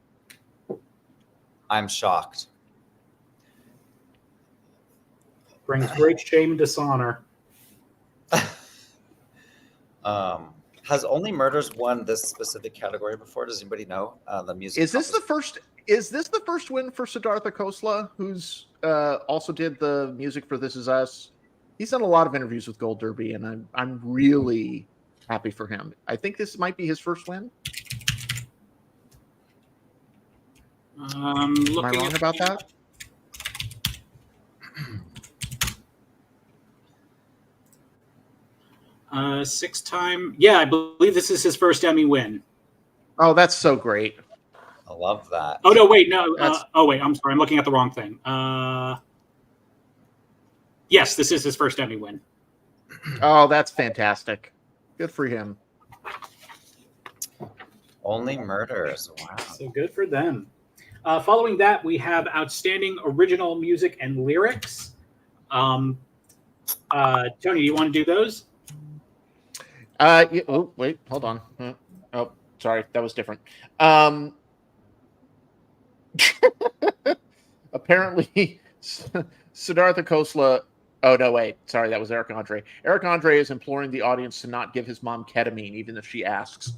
[SPEAKER 2] I'm shocked.
[SPEAKER 3] Brings great shame and dishonor.
[SPEAKER 2] Has Only Murders won this specific category before? Does anybody know the music?
[SPEAKER 4] Is this the first win for Siddhartha Khosla, who's also did the music for This Is Us? He's done a lot of interviews with Gold Derby, and I'm really happy for him. I think this might be his first win. Am I wrong about that?
[SPEAKER 3] Six-time. Yeah, I believe this is his first Emmy win.
[SPEAKER 4] Oh, that's so great.
[SPEAKER 2] I love that.
[SPEAKER 3] Oh, no, wait, no. Wait, I'm sorry. I'm looking at the wrong thing. Yes, this is his first Emmy win.
[SPEAKER 4] Oh, that's fantastic. Good for him.
[SPEAKER 2] Only Murders. Wow.
[SPEAKER 3] So good for them. Following that, we have Outstanding Original Music and Lyrics. Tony, do you want to do those?
[SPEAKER 4] Yeah, oh, wait, hold on. Oh, sorry, that was different. Apparently, Siddhartha Khosla. Oh, no, wait. Sorry, that was Eric Andre. Eric Andre is imploring the audience to not give his mom ketamine, even if she asks.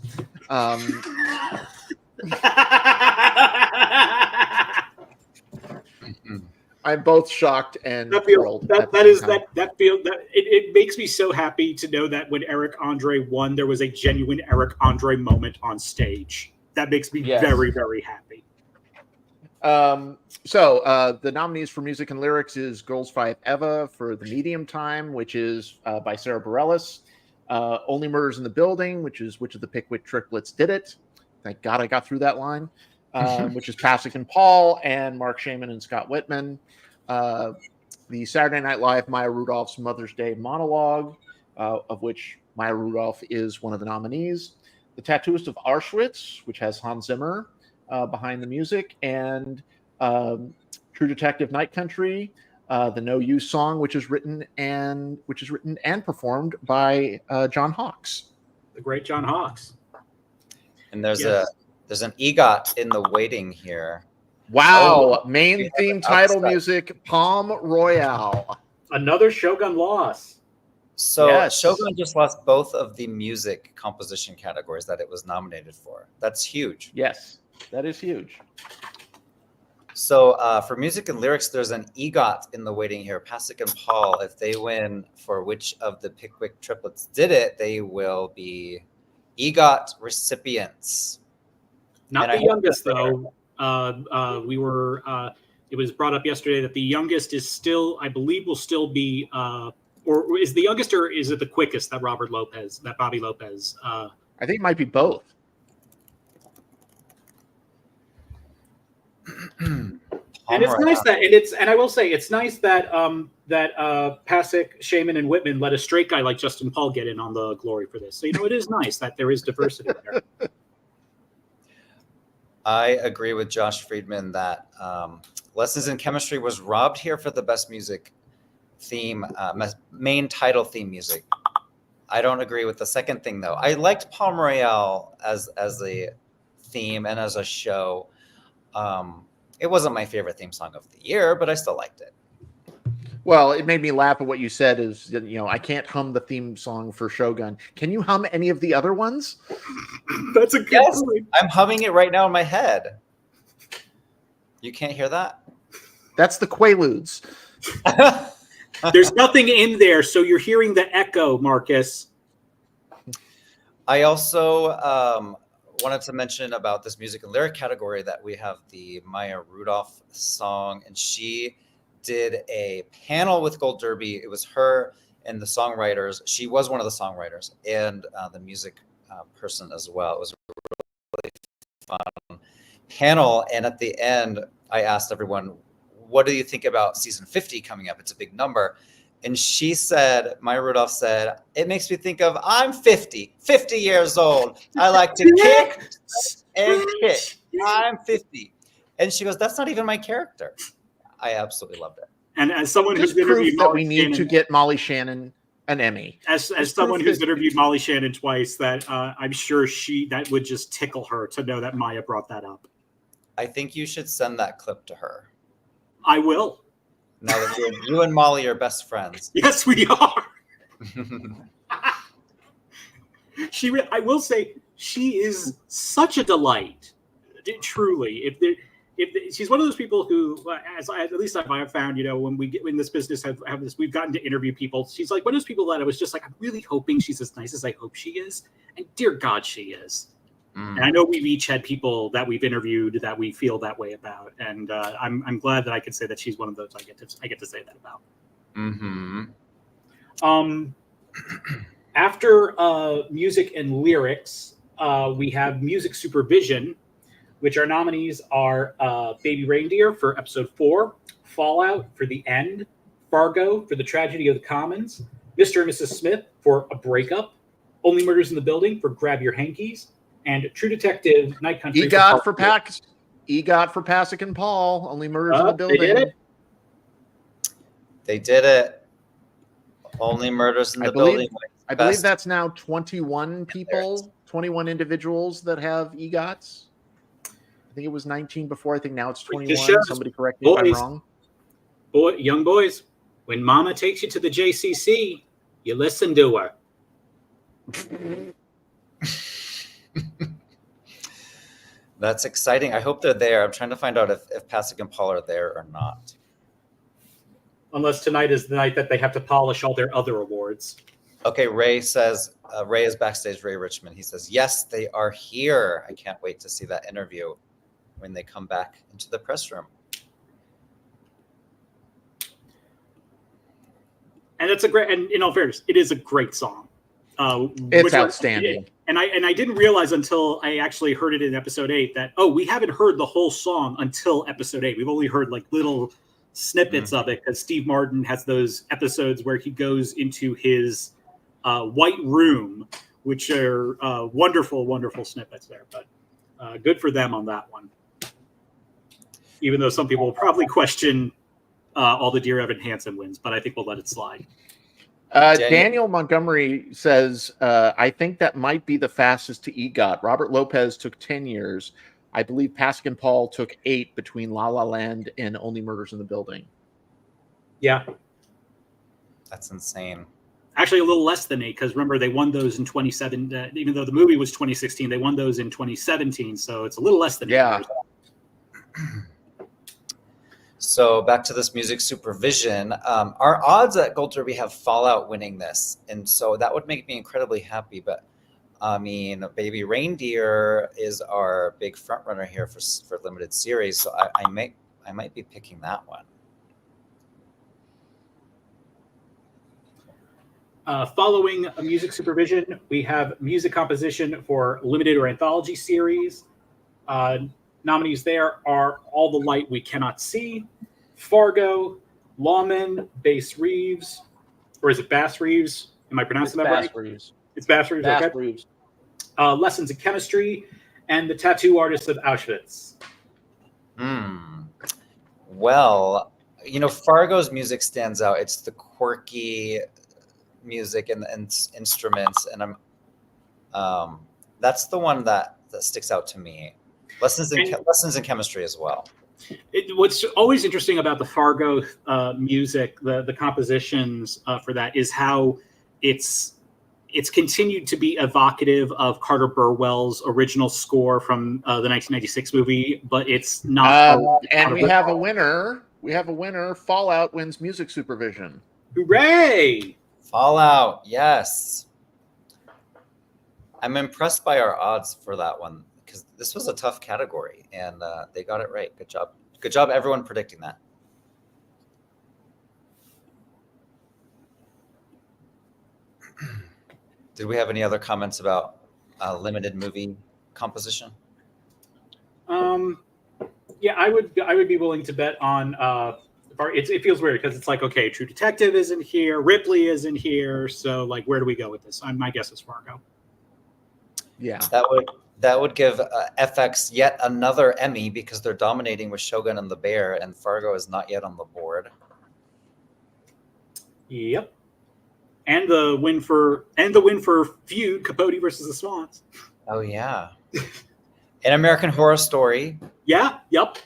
[SPEAKER 4] I'm both shocked and thrilled.
[SPEAKER 3] It makes me so happy to know that when Eric Andre won, there was a genuine Eric Andre moment on stage. That makes me very, very happy.
[SPEAKER 4] So the nominees for music and lyrics is Girls 5 Eva for The Medium Time, which is by Sarah Bareilles. Only Murders in the Building, which is Which of the Pickwick Triplets Did It? Thank God I got through that line. which is Pasek and Paul and Mark Shaman and Scott Whitman. The Saturday Night Live Maya Rudolph's Mother's Day monologue, of which Maya Rudolph is one of the nominees. The Tattooist of Auschwitz, which has Hans Zimmer behind the music, and True Detective Night Country, the No Use song, which is written and performed by John Hawkes,
[SPEAKER 3] the great John Hawkes.
[SPEAKER 2] And there's an EGOT in the waiting here.
[SPEAKER 4] Wow! Main theme title music, Palm Royale.
[SPEAKER 3] Another Shogun loss.
[SPEAKER 2] So
[SPEAKER 4] Yes.
[SPEAKER 2] Shogun just lost both of the music composition categories that it was nominated for. That's huge.
[SPEAKER 4] Yes, that is huge.
[SPEAKER 2] So for music and lyrics, there's an EGOT in the waiting here. Pasek and Paul, if they win for which of the Pickwick triplets did it, they will be EGOT recipients.
[SPEAKER 3] Not
[SPEAKER 2] And
[SPEAKER 3] the youngest, though. It was brought up yesterday that the youngest is still, I believe, will still be, or is the youngest, or is it the quickest that Bobby Lopez?
[SPEAKER 4] I think it might be both.
[SPEAKER 3] And it's nice that, and I will say, it's nice that Pasek, Shaman, and Whitman let a straight guy like Justin Paul get in on the glory for this. So it is nice that there is diversity there.
[SPEAKER 2] I agree with Josh Friedman that Lessons in Chemistry was robbed here for the best music theme, main title theme music. I don't agree with the second thing, though. I liked Palm Royale as a theme and as a show. It wasn't my favorite theme song of the year, but I still liked it.
[SPEAKER 4] Well, it made me laugh at what you said is, I can't hum the theme song for Shogun. Can you hum any of the other ones?
[SPEAKER 3] That's a good point.
[SPEAKER 2] I'm humming it right now in my head. You can't hear that?
[SPEAKER 4] That's the Quaaludes.
[SPEAKER 3] There's nothing in there, so you're hearing the echo, Marcus.
[SPEAKER 2] I also wanted to mention about this music and lyric category that we have the Maya Rudolph song, and she did a panel with Gold Derby. It was her and the songwriters. She was one of the songwriters and the music person as well. It was a really fun panel. And at the end, I asked everyone, what do you think about season 50 coming up? It's a big number. And she said, Maya Rudolph said, it makes me think of, I'm 50 years old. I like to kick and kick. I'm 50. And she goes, that's not even my character. I absolutely loved it.
[SPEAKER 3] And as someone who's
[SPEAKER 4] proof
[SPEAKER 3] interviewed
[SPEAKER 4] that
[SPEAKER 3] Molly
[SPEAKER 4] we need
[SPEAKER 3] Shannon,
[SPEAKER 4] to get Molly Shannon an Emmy.
[SPEAKER 3] as someone who's interviewed Molly Shannon twice, that I'm sure that would just tickle her to know that Maya brought that up.
[SPEAKER 2] I think you should send that clip to her.
[SPEAKER 3] I will.
[SPEAKER 2] Now that you and Molly are best friends.
[SPEAKER 3] Yes, we are. I will say, she is such a delight. Truly, she's one of those people who, at least I've found, when we get in this business, have this, we've gotten to interview people. She's like one of those people that I was just like, I'm really hoping she's as nice as I hope she is, and dear God, she is. And I know we've each had people that we've interviewed that we feel that way about, and I'm glad that I could say that she's one of those I get to say that about.
[SPEAKER 2] Mm-hmm.
[SPEAKER 3] After music and lyrics, we have music supervision, which our nominees are Baby Reindeer for episode 4, Fallout for The End, Fargo for The Tragedy of the Commons, Mr. and Mrs. Smith for A Breakup, Only Murders in the Building for Grab Your Hankies, and True Detective Night Country
[SPEAKER 4] EGOT for Pasek and Paul, Only Murders in the Building.
[SPEAKER 2] They did it. Only Murders in the Building.
[SPEAKER 4] I believe that's now 21 people, 21 individuals that have EGOTs. I think it was 19 before. I think now it's 21. Somebody correct me if I'm wrong.
[SPEAKER 3] Young boys, when Mama takes you to the JCC, you listen to her.
[SPEAKER 2] That's exciting. I hope they're there. I'm trying to find out if Pasek and Paul are there or not.
[SPEAKER 3] Unless tonight is the night that they have to polish all their other awards.
[SPEAKER 2] Okay, Ray says, Ray is backstage, Ray Richmond. He says, yes, they are here. I can't wait to see that interview when they come back into the press room.
[SPEAKER 3] And it's and in all fairness, it is a great song.
[SPEAKER 4] It's outstanding.
[SPEAKER 3] And I didn't realize until I actually heard it in episode 8 that, we haven't heard the whole song until episode 8. We've only heard like little snippets of it because Steve Martin has those episodes where he goes into his white room, which are wonderful, wonderful snippets there. But good for them on that one. Even though some people will probably question all the Dear Evan Hansen wins, but I think we'll let it slide.
[SPEAKER 4] Daniel Montgomery says, I think that might be the fastest to EGOT. Robert Lopez took 10 years. I believe Paskin Paul took 8 between La La Land and Only Murders in the Building.
[SPEAKER 3] Yeah.
[SPEAKER 2] That's insane.
[SPEAKER 3] Actually, a little less than 8, because remember, they won those in 2017. Even though the movie was 2016, they won those in 2017. So it's a little less than 8 years.
[SPEAKER 2] So back to this music supervision. Our odds at Gold Derby have Fallout winning this. And so that would make me incredibly happy. But I mean, Baby Reindeer is our big front runner here for limited series. So I might be picking that one.
[SPEAKER 3] Following music supervision, we have music composition for limited or anthology series. Nominees there are All the Light We Cannot See, Fargo, Lawman, Bass Reeves, or is it Bass Reeves? Am I pronouncing that right?
[SPEAKER 4] Reeves.
[SPEAKER 3] It's Bass Reeves,
[SPEAKER 4] Bass
[SPEAKER 3] okay.
[SPEAKER 4] Reeves.
[SPEAKER 3] Lessons in Chemistry, and The Tattoo Artist of Auschwitz.
[SPEAKER 2] Well, Fargo's music stands out. It's the quirky music and instruments, and that's the one that sticks out to me. Lessons in Chemistry as well.
[SPEAKER 3] What's always interesting about the Fargo music, the compositions for that, is how it's continued to be evocative of Carter Burwell's original score from the 1996 movie, but it's not.
[SPEAKER 4] And we have a winner. Fallout wins music supervision.
[SPEAKER 3] Hooray!
[SPEAKER 2] Fallout, yes. I'm impressed by our odds for that one, because this was a tough category, and they got it right. Good job. Good job, everyone, predicting that. Did we have any other comments about limited movie composition?
[SPEAKER 3] Yeah, I would be willing to bet on. It feels weird because it's like, okay, True Detective isn't here, Ripley isn't here, so like, where do we go with this? My guess is Fargo.
[SPEAKER 4] Yeah,
[SPEAKER 2] that would give FX yet another Emmy, because they're dominating with Shogun and The Bear, and Fargo is not yet on the board.
[SPEAKER 3] Yep. And the win for Feud, Capote versus the Swans.
[SPEAKER 2] Oh yeah. An American Horror Story.
[SPEAKER 3] Yeah. Yep.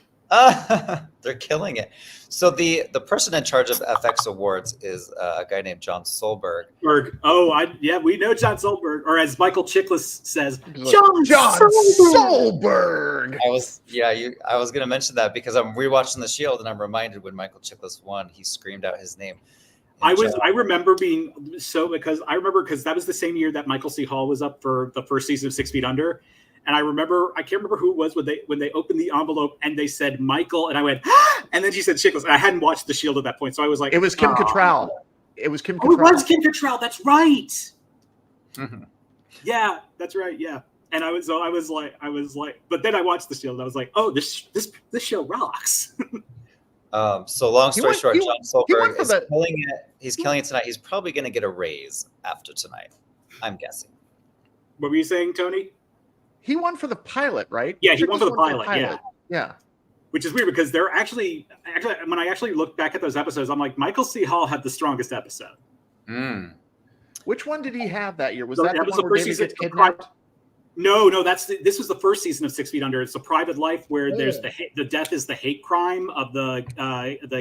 [SPEAKER 2] They're killing it. So the person in charge of FX Awards is a guy named John Solberg.
[SPEAKER 3] We know John Solberg, or as Michael Chiklis says,
[SPEAKER 4] John Solberg.
[SPEAKER 2] I was going to mention that because I'm rewatching The Shield and I'm reminded when Michael Chiklis won, he screamed out his name.
[SPEAKER 3] I remember being because that was the same year that Michael C. Hall was up for the first season of 6 Feet Under. And I can't remember who it was when they opened the envelope and they said Michael, and I went, and then she said Chiklis. And I hadn't watched The Shield at that point, so I was like,
[SPEAKER 4] it was Kim Cattrall. It was Kim Cattrall.
[SPEAKER 3] It was Kim Cattrall. That's right.
[SPEAKER 2] Mm-hmm.
[SPEAKER 3] Yeah, that's right. Yeah, and I was like, but then I watched The Shield and I was like, oh, this show rocks.
[SPEAKER 2] So long story short, John Solberg is
[SPEAKER 4] killing
[SPEAKER 2] it. He's killing it tonight. He's probably going to get a raise after tonight, I'm guessing.
[SPEAKER 3] What were you saying, Tony?
[SPEAKER 4] He won for the pilot, right?
[SPEAKER 3] Yeah, he won for the pilot.
[SPEAKER 4] Yeah.
[SPEAKER 3] Which is weird because they're actually when I actually look back at those episodes, I'm like, Michael C. Hall had the strongest episode.
[SPEAKER 4] Which one did he have that year? Was
[SPEAKER 3] So
[SPEAKER 4] that
[SPEAKER 3] was
[SPEAKER 4] the
[SPEAKER 3] the
[SPEAKER 4] one where
[SPEAKER 3] first
[SPEAKER 4] David
[SPEAKER 3] season?
[SPEAKER 4] gets kidnapped?
[SPEAKER 3] No, this was the first season of 6 Feet Under. It's a private life where there's the death is the hate crime of the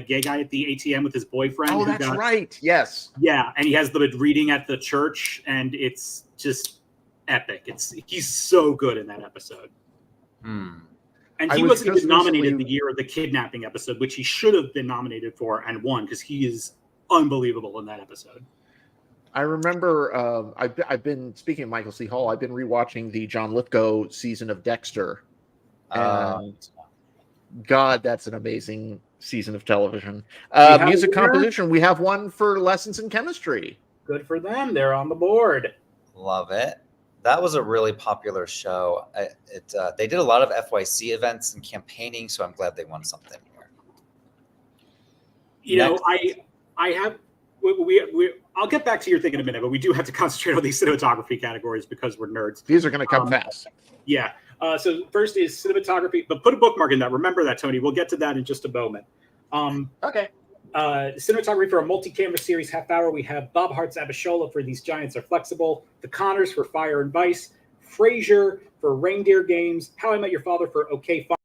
[SPEAKER 3] gay guy at the ATM with his boyfriend.
[SPEAKER 4] Oh, that's right. Yes.
[SPEAKER 3] Yeah, and he has the reading at the church, and it's just epic. He's so good in that episode. And he wasn't even nominated the year of the kidnapping episode, which he should have been nominated for and won, because he is unbelievable in that episode.
[SPEAKER 4] I remember I've been, speaking of Michael C. Hall, I've been rewatching the John Lithgow season of Dexter. And God, that's an amazing season of television. Music composition, we have one for Lessons in Chemistry.
[SPEAKER 3] Good for them. They're on the board.
[SPEAKER 2] Love it. That was a really popular show. They did a lot of FYC events and campaigning, so I'm glad they won something here.
[SPEAKER 3] You know, I have I'll get back to your thing in a minute, but we do have to concentrate on these cinematography categories because we're nerds.
[SPEAKER 4] These are going to come fast.
[SPEAKER 3] Yeah. So first is cinematography, but put a bookmark in that. Remember that, Tony. We'll get to that in just a moment.
[SPEAKER 4] Okay.
[SPEAKER 3] Cinematography for a multi-camera series half hour. We have Bob Hart's Abishola for These Giants Are Flexible, The Connors for Fire and Vice, Frasier for Reindeer Games, How I Met Your Father for Okay Fine,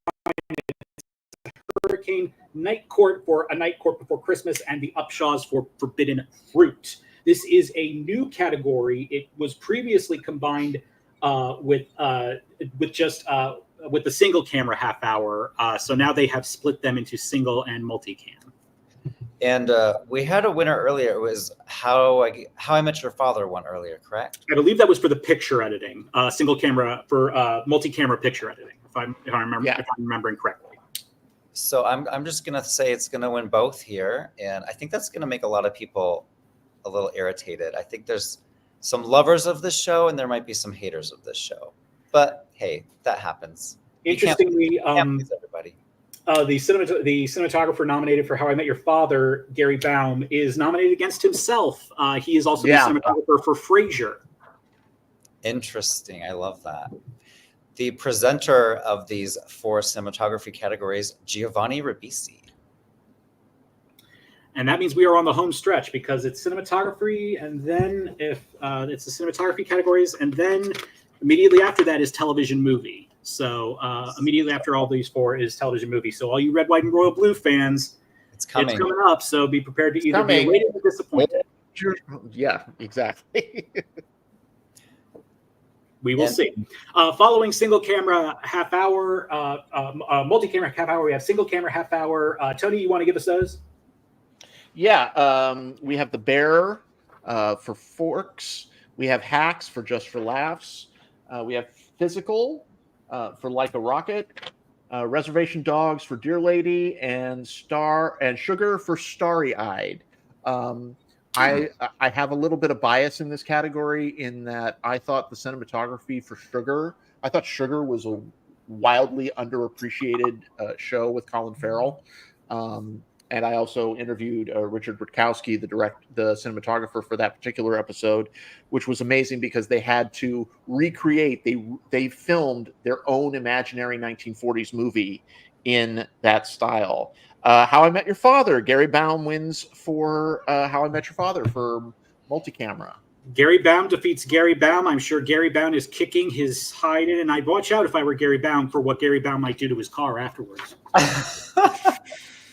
[SPEAKER 3] Hurricane, Night Court for A Night Court Before Christmas, and The Upshaws for Forbidden Fruit. This is a new category. It was previously combined with the single camera half hour. So now they have split them into single and multi-cam.
[SPEAKER 2] And we had a winner earlier. It was How I Met Your Father won earlier, correct?
[SPEAKER 3] I believe that was for the picture editing, single camera for multi-camera picture editing. If I'm remembering correctly.
[SPEAKER 2] So I'm just gonna say it's gonna win both here, and I think that's gonna make a lot of people a little irritated. I think there's some lovers of this show, and there might be some haters of this show. But hey, that happens.
[SPEAKER 3] Interestingly,
[SPEAKER 2] can't please everybody.
[SPEAKER 3] The cinematographer nominated for How I Met Your Father, Gary Baum, is nominated against himself. He is also the cinematographer for Frasier.
[SPEAKER 2] Interesting. I love that. The presenter of these 4 cinematography categories, Giovanni Ribisi.
[SPEAKER 3] And that means we are on the home stretch because it's cinematography, and then if it's the cinematography categories, and then immediately after that is television movie. So immediately after all these 4 is television movie. So all you red, white, and royal blue fans,
[SPEAKER 2] it's coming
[SPEAKER 3] up. So be prepared to either be elated or disappointed.
[SPEAKER 4] Yeah, exactly.
[SPEAKER 3] We will see. Following single camera half hour, multi-camera half hour, we have single camera half hour. Tony, you want to give us those?
[SPEAKER 4] Yeah, we have The Bear for Forks. We have Hacks for Just for Laughs. We have Physical for Like a Rocket. Reservation Dogs for Dear Lady, and Sugar for Starry Eyed. I have a little bit of bias in this category in that I thought the cinematography for Sugar was a wildly underappreciated show with Colin Farrell. And I also interviewed Richard Rutkowski, the cinematographer for that particular episode, which was amazing because they had to recreate. They filmed their own imaginary 1940s movie in that style. How I Met Your Father. Gary Baum wins for How I Met Your Father for multi-camera.
[SPEAKER 3] Gary Baum defeats Gary Baum. I'm sure Gary Baum is kicking his hide in, and I'd watch out if I were Gary Baum for what Gary Baum might do to his car afterwards.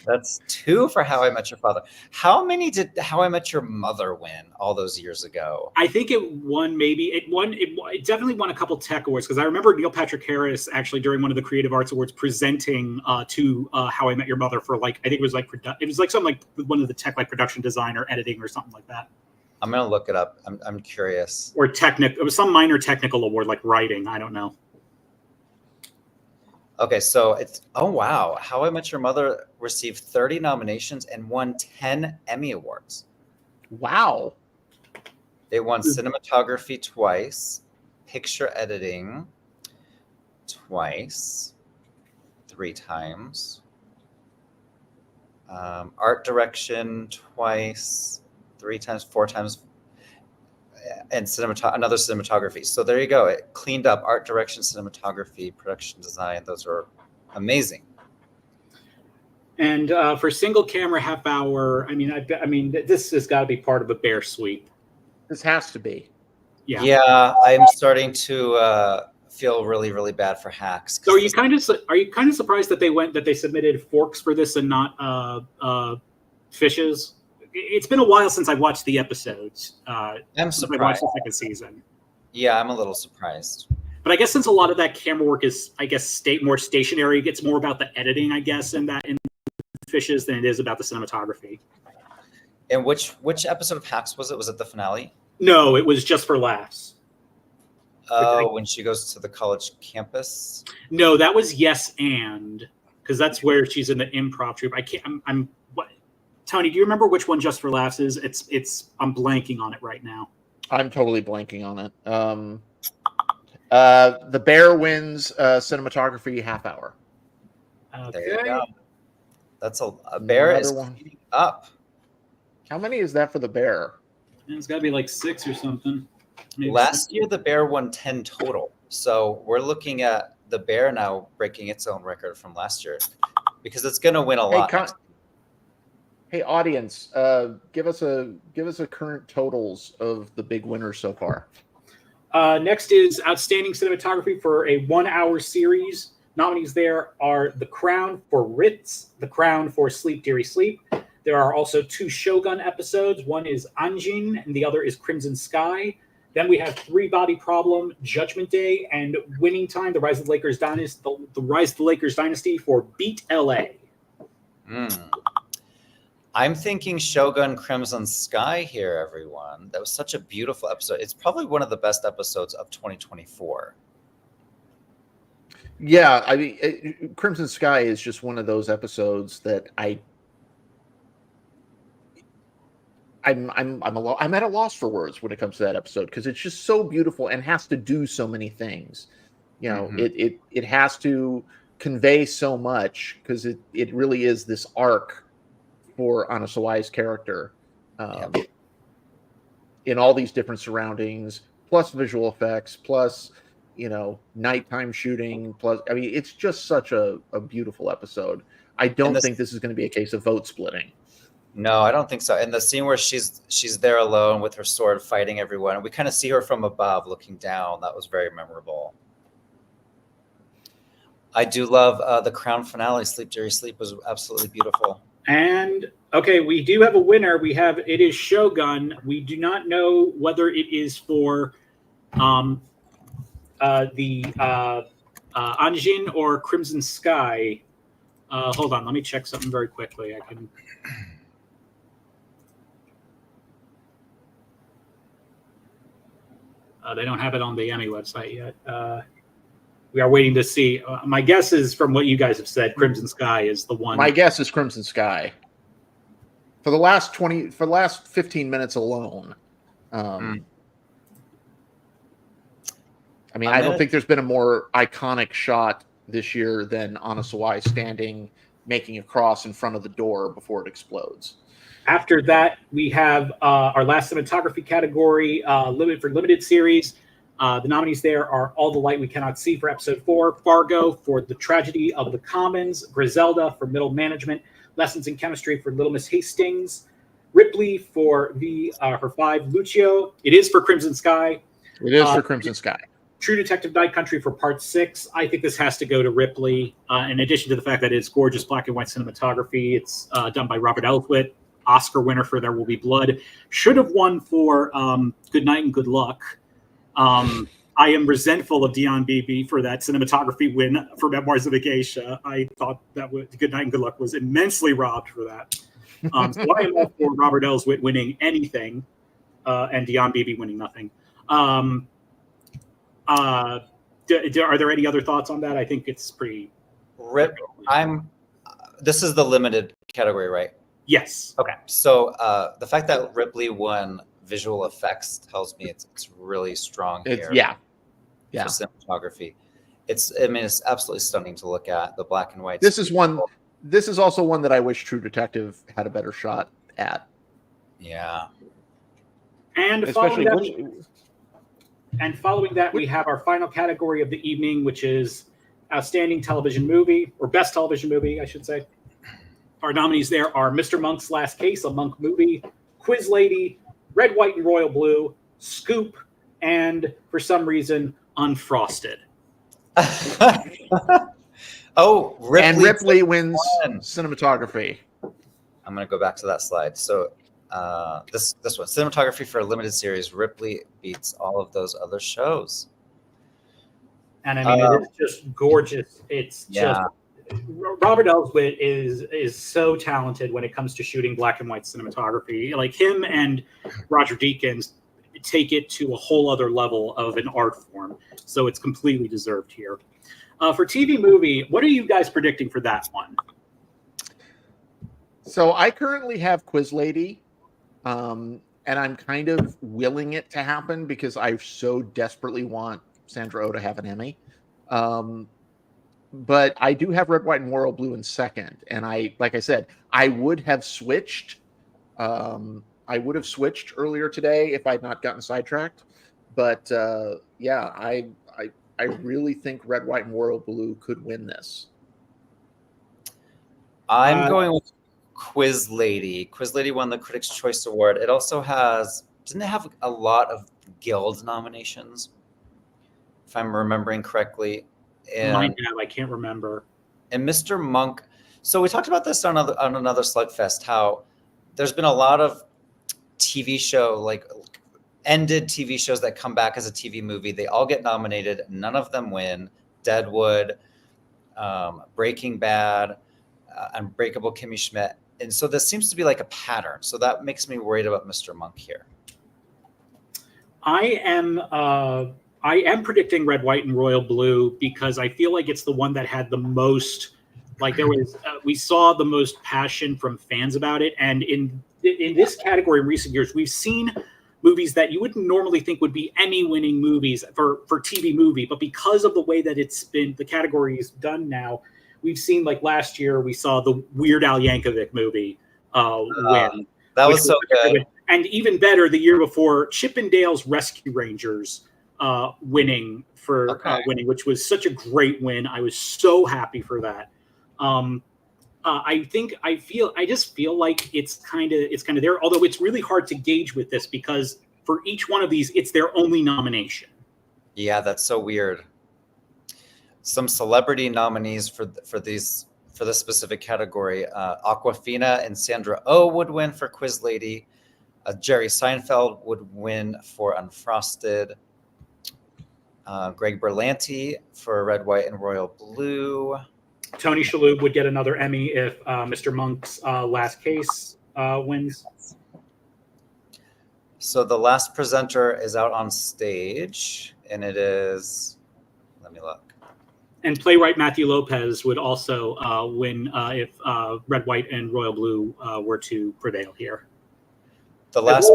[SPEAKER 2] That's 2 for How I Met Your Father. How many did How I Met Your Mother win all those years ago?
[SPEAKER 3] I think it won it definitely won a couple tech awards because I remember Neil Patrick Harris actually during one of the Creative Arts Awards presenting to How I Met Your Mother for I think it was something like one of the tech production design or editing or something like that.
[SPEAKER 2] I'm gonna look it up. I'm curious.
[SPEAKER 3] Or it was some minor technical award like writing. I don't know.
[SPEAKER 2] Okay, so oh wow, How I Met Your Mother received 30 nominations and won 10 Emmy Awards.
[SPEAKER 4] Wow.
[SPEAKER 2] They won cinematography twice, picture editing twice, 3 times, art direction twice, 3 times, 4 times, and another cinematography. So there you go. It cleaned up art direction, cinematography, production design. Those are amazing.
[SPEAKER 3] And for single camera half hour, I mean, this has got to be part of a bear sweep.
[SPEAKER 4] This has to be.
[SPEAKER 2] Yeah, I'm starting to feel really, really bad for Hacks.
[SPEAKER 3] So are you kind of surprised that they submitted Forks for this and not Fishes? It's been a while since I watched the episodes.
[SPEAKER 2] I'm surprised.
[SPEAKER 3] I watched the second season.
[SPEAKER 2] Yeah, I'm a little surprised.
[SPEAKER 3] But I guess since a lot of that camera work is, more stationary, it's more about the editing, I guess, in Fishes than it is about the cinematography.
[SPEAKER 2] And which episode of Hacks was it? Was it the finale?
[SPEAKER 3] No, it was Just for Laughs.
[SPEAKER 2] Oh, when she goes to the college campus?
[SPEAKER 3] No, that was Yes and, because that's where she's in the improv troupe. Tony, do you remember which one Just for Laughs is? I'm blanking on it right now.
[SPEAKER 4] I'm totally blanking on it. The Bear wins cinematography half hour.
[SPEAKER 2] There you
[SPEAKER 3] Okay.
[SPEAKER 2] go. That's a Bear
[SPEAKER 4] Another
[SPEAKER 2] is
[SPEAKER 4] one.
[SPEAKER 2] speeding up.
[SPEAKER 4] How many is that for the Bear?
[SPEAKER 3] It's got to be like 6 or something. Maybe
[SPEAKER 2] Last
[SPEAKER 3] 6.
[SPEAKER 2] year, the Bear won 10 total. So we're looking at the Bear now breaking its own record from last year because it's going to win a lot.
[SPEAKER 4] Hey, audience, give us a current totals of the big winners so far.
[SPEAKER 3] Next is Outstanding Cinematography for a 1-hour series. Nominees there are The Crown for Ritz, The Crown for Sleep, Dearie Sleep. There are also 2 Shogun episodes. One is Anjin, and the other is Crimson Sky. Then we have 3 Body Problem, Judgment Day, and Winning Time, The Rise of the Lakers Dynasty, the Rise of the Lakers Dynasty for Beat LA.
[SPEAKER 2] I'm thinking Shogun Crimson Sky here, everyone. That was such a beautiful episode. It's probably one of the best episodes of 2024.
[SPEAKER 4] Yeah, I mean, Crimson Sky is just one of those episodes that I'm at a loss for words when it comes to that episode because it's just so beautiful and has to do so many things. You know, it has to convey so much because it really is this arc for Anna Sawai's character in all these different surroundings, plus visual effects, plus nighttime shooting, plus I mean, it's just such a beautiful episode. I don't think this is going to be a case of vote splitting.
[SPEAKER 2] No, I don't think so. And the scene where she's there alone with her sword fighting everyone, and we kind of see her from above looking down. That was very memorable. I do love the Crown finale. Sleep, Dearie Sleep was absolutely beautiful.
[SPEAKER 3] And okay, we do have a winner. It is Shogun. We do not know whether it is for the Anjin or Crimson Sky. Hold on, let me check something very quickly. I can. They don't have it on the Emmy website yet. We are waiting to see. My guess is, from what you guys have said, Crimson Sky is the one.
[SPEAKER 4] My guess is Crimson Sky. For the last 15 minutes alone. I mean, I don't think there's been a more iconic shot this year than Anna Sawai standing, making a cross in front of the door before it explodes.
[SPEAKER 3] After that, we have our last cinematography category, limited series. The nominees there are All the Light We Cannot See for episode 4, Fargo for The Tragedy of the Commons, Griselda for Middle Management, Lessons in Chemistry for Little Miss Hastings, Ripley for her 5, Lucio. It is for Crimson Sky.
[SPEAKER 4] It is for Crimson Sky.
[SPEAKER 3] True Detective Night Country for part 6. I think this has to go to Ripley. In addition to the fact that it's gorgeous black and white cinematography, it's done by Robert Elswit. Oscar winner for There Will Be Blood. Should have won for Good Night and Good Luck. I am resentful of Dion Beebe for that cinematography win for Memoirs of a Geisha. I thought that Good Night and Good Luck was immensely robbed for that. So I am all for Robert Elswit winning anything and Dion Beebe winning nothing. Are there any other thoughts on that? I think it's pretty.
[SPEAKER 2] This is the limited category, right?
[SPEAKER 3] Yes.
[SPEAKER 2] Okay. So the fact that Ripley won visual effects tells me it's really strong here.
[SPEAKER 4] Yeah.
[SPEAKER 2] For cinematography. It's absolutely stunning to look at, the black and white.
[SPEAKER 4] This is also one that I wish True Detective had a better shot at.
[SPEAKER 2] Yeah.
[SPEAKER 3] And following that, we have our final category of the evening, which is Outstanding Television Movie, or Best Television Movie, I should say. Our nominees there are Mr. Monk's Last Case, a Monk movie, Quiz Lady, Red, White, and Royal Blue, Scoop, and for some reason, Unfrosted.
[SPEAKER 4] Ripley wins cinematography.
[SPEAKER 2] I'm going to go back to that slide. So this one, cinematography for a limited series, Ripley beats all of those other shows.
[SPEAKER 3] And I mean, it is just gorgeous. It's just Robert Elswit is so talented when it comes to shooting black and white cinematography. Like him and Roger Deakins take it to a whole other level of an art form. So it's completely deserved here. For TV movie, what are you guys predicting for that one?
[SPEAKER 4] So I currently have Quiz Lady, and and I'm kind of willing it to happen because I so desperately want Sandra Oh to have an Emmy. But I do have Red, White, and Royal Blue in second, and like I said, I would have switched. I would have switched earlier today if I'd not gotten sidetracked. But yeah, I really think Red, White, and Royal Blue could win this.
[SPEAKER 2] I'm going with Quiz Lady. Quiz Lady won the Critics' Choice Award. It also didn't it have a lot of Guild nominations, if I'm remembering correctly?
[SPEAKER 3] Mine have, I can't remember.
[SPEAKER 2] And Mr. Monk. So we talked about this on another Slugfest, how there's been a lot of TV show, like ended TV shows that come back as a TV movie. They all get nominated. None of them win. Deadwood, Breaking Bad, Unbreakable Kimmy Schmidt. And so this seems to be like a pattern. So that makes me worried about Mr. Monk here.
[SPEAKER 3] I am predicting Red, White, and Royal Blue because I feel like it's the one that had the most, like there was, we saw the most passion from fans about it. And in this category in recent years, we've seen movies that you wouldn't normally think would be Emmy-winning movies for TV movie, but because of the way that the category is done now, we've seen, like last year, we saw the Weird Al Yankovic movie win.
[SPEAKER 2] That was so good.
[SPEAKER 3] And even better, the year before, Chippendale's Rescue Rangers winning, which was such a great win. I was so happy for that. I just feel like it's kind of there, although it's really hard to gauge with this because for each one of these, it's their only nomination.
[SPEAKER 2] Yeah, that's so weird. Some celebrity nominees for this specific category. Awkwafina and Sandra Oh would win for Quiz Lady. Jerry Seinfeld would win for Unfrosted. Greg Berlanti for Red, White, and Royal Blue.
[SPEAKER 3] Tony Shalhoub would get another Emmy if Mr. Monk's Last Case wins.
[SPEAKER 2] So the last presenter is out on stage, and it is, let me look.
[SPEAKER 3] And playwright Matthew Lopez would also win if Red, White, and Royal Blue were to prevail here.
[SPEAKER 2] The last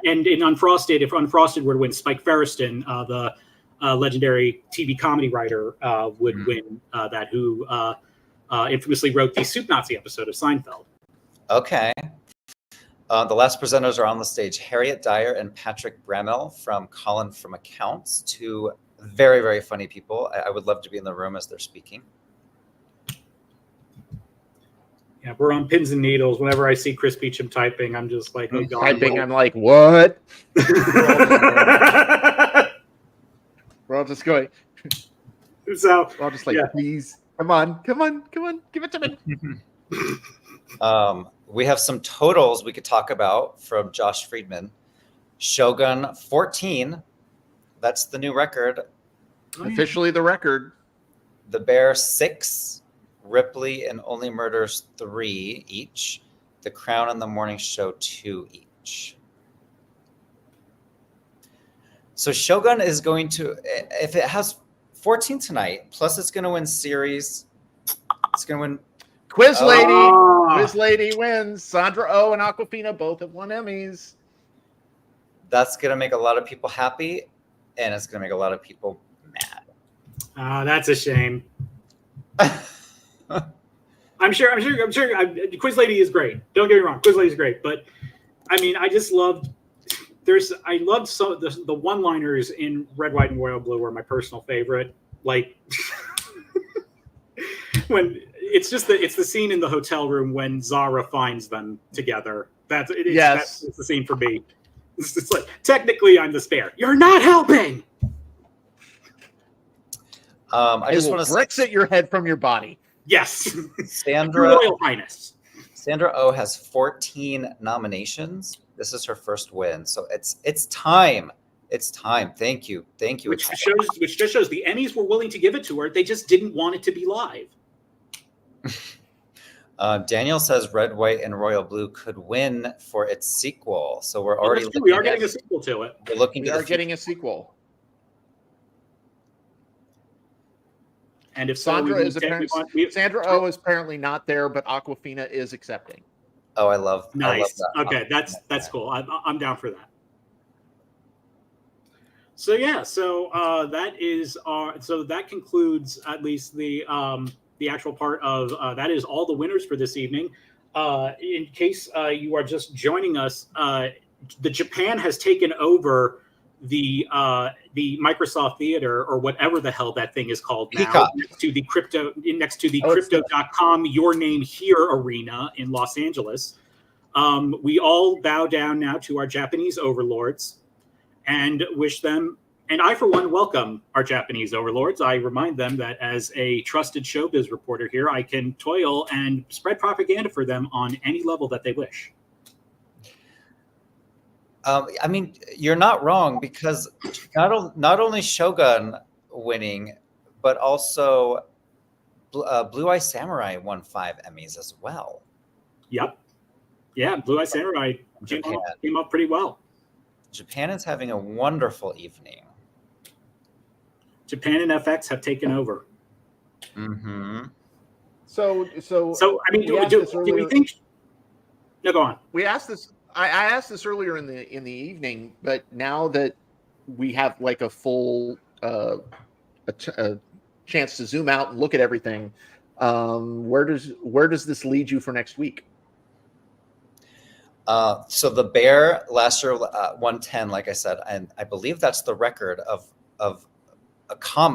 [SPEAKER 3] and in Unfrosted, if Unfrosted were to win, Spike Feresten, the legendary TV comedy writer, would win that, who infamously wrote the Soup Nazi episode of Seinfeld.
[SPEAKER 2] Okay. The last presenters are on the stage. Harriet Dyer and Patrick Bramell from Colin from Accounts, two very, very funny people. I would love to be in the room as they're speaking.
[SPEAKER 3] Yeah, we're on pins and needles. Whenever I see Chris Beecham typing, I'm just like, oh God.
[SPEAKER 4] Typing, I'm like, what? We're all just going.
[SPEAKER 3] So
[SPEAKER 4] we're all just like, please, come on, give it to me.
[SPEAKER 2] We have some totals we could talk about from Josh Friedman. Shogun 14. That's the new record.
[SPEAKER 4] Officially the record.
[SPEAKER 2] The Bear 6. Ripley and Only Murders 3 each. The Crown and The Morning Show 2 each. So Shogun is going to, if it has 14 tonight, plus it's going to win series, it's going to win.
[SPEAKER 4] Quiz Lady. Quiz Lady wins. Sandra Oh and Awkwafina both have won Emmys.
[SPEAKER 2] That's going to make a lot of people happy, and it's going to make a lot of people mad.
[SPEAKER 3] That's a shame. I'm sure. Quiz Lady is great. Don't get me wrong. Quiz Lady is great, but I mean, I just loved. I loved some the one-liners in Red, White, and Royal Blue were my personal favorite. Like when it's the scene in the hotel room when Zara finds them together. That's the scene for me. It's like, technically, I'm the spare. You're not helping.
[SPEAKER 4] I just want to Brexit your head from your body.
[SPEAKER 3] Yes,
[SPEAKER 2] Sandra,
[SPEAKER 3] Your Royal Highness. Sandra
[SPEAKER 2] Oh has 14 nominations. This is her first win, so it's time. It's time. Thank you.
[SPEAKER 3] Which just shows the Emmys were willing to give it to her. They just didn't want it to be live.
[SPEAKER 2] Daniel says Red, White, and Royal Blue could win for its sequel. So we're already
[SPEAKER 3] we are getting a sequel to it.
[SPEAKER 2] We are
[SPEAKER 4] getting a sequel.
[SPEAKER 3] And if
[SPEAKER 4] Sandra Oh is apparently not there, but Awkwafina is accepting.
[SPEAKER 2] Oh, I love
[SPEAKER 3] Nice.
[SPEAKER 2] that.
[SPEAKER 3] Okay, that's cool. I'm down for that. So yeah, that concludes at least the actual part of that is all the winners for this evening. In case you are just joining us, the Japan has taken over the Microsoft Theater, or whatever the hell that thing is called now,
[SPEAKER 2] Peacock.
[SPEAKER 3] next to the
[SPEAKER 4] Oh, it's the-
[SPEAKER 3] crypto.com Your Name Here arena in Los Angeles. We all bow down now to our Japanese overlords and wish them, and I, for one, welcome our Japanese overlords. I remind them that as a trusted showbiz reporter here, I can toil and spread propaganda for them on any level that they wish.
[SPEAKER 2] I mean, you're not wrong, because not only Shogun winning, but also Blue Eye Samurai won 5 Emmys as well.
[SPEAKER 3] Yep. Yeah, Blue Eye Samurai came up pretty well.
[SPEAKER 2] Japan is having a wonderful evening.
[SPEAKER 3] Japan and FX have taken over.
[SPEAKER 2] Mm-hmm.
[SPEAKER 4] So
[SPEAKER 3] I mean, do we think? No, go on.
[SPEAKER 4] We asked this. I asked this earlier in the evening, but now that we have like a full a chance to zoom out and look at everything, where does this lead you for next week?
[SPEAKER 2] So the Bear last year won 10, like I said, and I believe that's the record of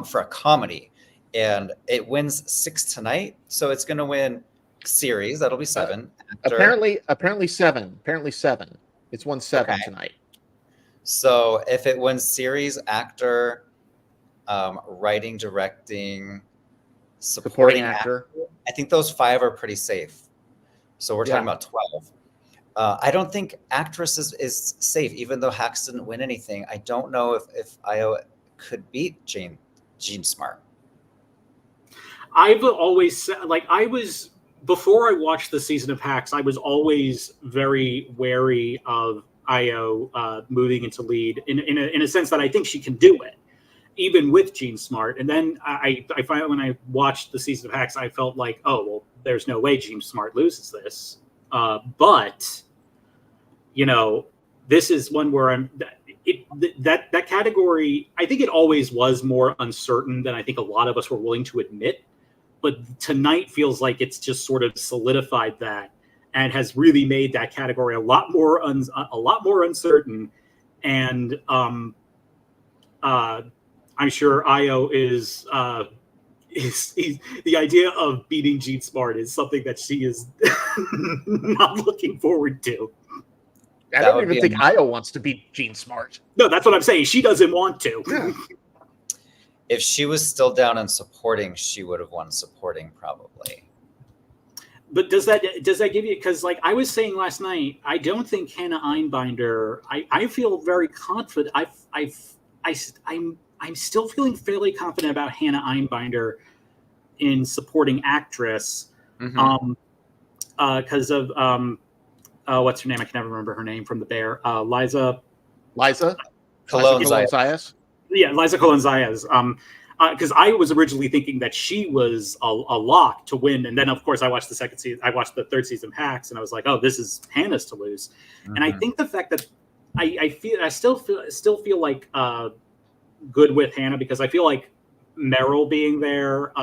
[SPEAKER 2] for a comedy, and it wins 6 tonight, so it's going to win series. That'll be 7.
[SPEAKER 4] Apparently 7. It's won 7
[SPEAKER 2] Okay.
[SPEAKER 4] tonight.
[SPEAKER 2] So if it wins series, actor, writing, directing, supporting actor, I think those 5 are pretty safe. So we're talking about 12. I don't think actress is safe, even though Hacks didn't win anything. I don't know if Io could beat Jean Smart.
[SPEAKER 3] I've always said, before I watched the season of Hacks, I was always very wary of Io moving into lead in a sense that I think she can do it, even with Jean Smart. And then I find when I watched the season of Hacks, I felt like, oh, well, there's no way Jean Smart loses this. But, this is one where that category, I think it always was more uncertain than I think a lot of us were willing to admit. But tonight feels like it's just sort of solidified that and has really made that category a lot more uncertain. And I'm sure Io is the idea of beating Jean Smart is something that she is not looking forward to.
[SPEAKER 4] I don't even think Io wants to beat Jean Smart.
[SPEAKER 3] No, that's what I'm saying. She doesn't want to.
[SPEAKER 4] Yeah.
[SPEAKER 2] If she was still down in supporting, she would have won supporting probably.
[SPEAKER 3] But does that give you, because like I was saying last night, I don't think Hannah Einbinder, I feel very confident. I'm still feeling fairly confident about Hannah Einbinder in supporting actress.
[SPEAKER 2] Mm-hmm.
[SPEAKER 3] Because of what's her name? I can never remember her name from The Bear. Liza
[SPEAKER 4] Colón-Zayas.
[SPEAKER 3] Yeah, Liza Colón-Zayas. Because I was originally thinking that she was a lock to win, and then of course I watched the second season. I watched the 3rd season of Hacks, and I was like, "Oh, this is Hannah's to lose." Mm-hmm. And I think the fact that I still feel like good with Hannah, because I feel like Meryl being there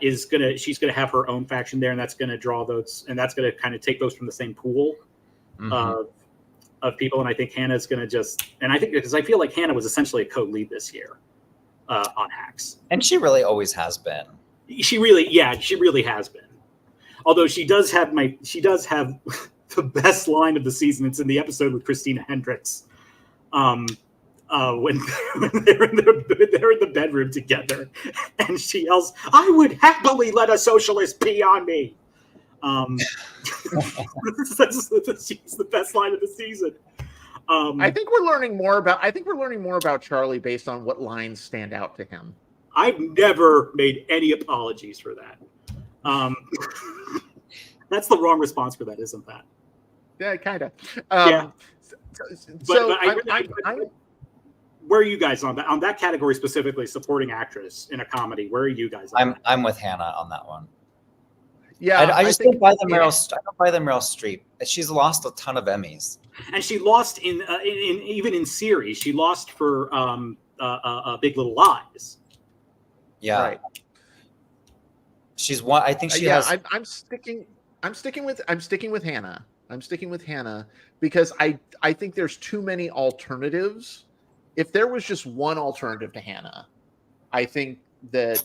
[SPEAKER 3] she's gonna have her own faction there, and that's gonna draw votes, and that's gonna kind of take those from the same pool. Mm-hmm. Of people, and I think Hannah's going to because I feel like Hannah was essentially a co-lead this year on Hacks,
[SPEAKER 2] and she really always has been.
[SPEAKER 3] She really has been. Although she does have the best line of the season. It's in the episode with Christina Hendricks, when they're in the bedroom together, and she yells, "I would happily let a socialist pee on me." She's the best line of the season.
[SPEAKER 4] I think we're learning more about Charlie based on what lines stand out to him.
[SPEAKER 3] I've never made any apologies for that. That's the wrong response for that, isn't that?
[SPEAKER 4] Yeah, kind of.
[SPEAKER 3] Yeah.
[SPEAKER 4] So
[SPEAKER 3] where are you guys on that category specifically, supporting actress in a comedy? Where are you guys?
[SPEAKER 2] I'm with Hannah on that one.
[SPEAKER 4] Yeah,
[SPEAKER 2] I just
[SPEAKER 4] think
[SPEAKER 2] don't buy the Meryl. I don't buy the Meryl Streep. She's lost a ton of Emmys.
[SPEAKER 3] And she lost in even in series. She lost for Big Little Lies.
[SPEAKER 2] Yeah,
[SPEAKER 4] right.
[SPEAKER 2] she's one. I think she
[SPEAKER 4] Yeah,
[SPEAKER 2] has.
[SPEAKER 4] I'm sticking with Hannah. I'm sticking with Hannah because I think there's too many alternatives. If there was just one alternative to Hannah, I think that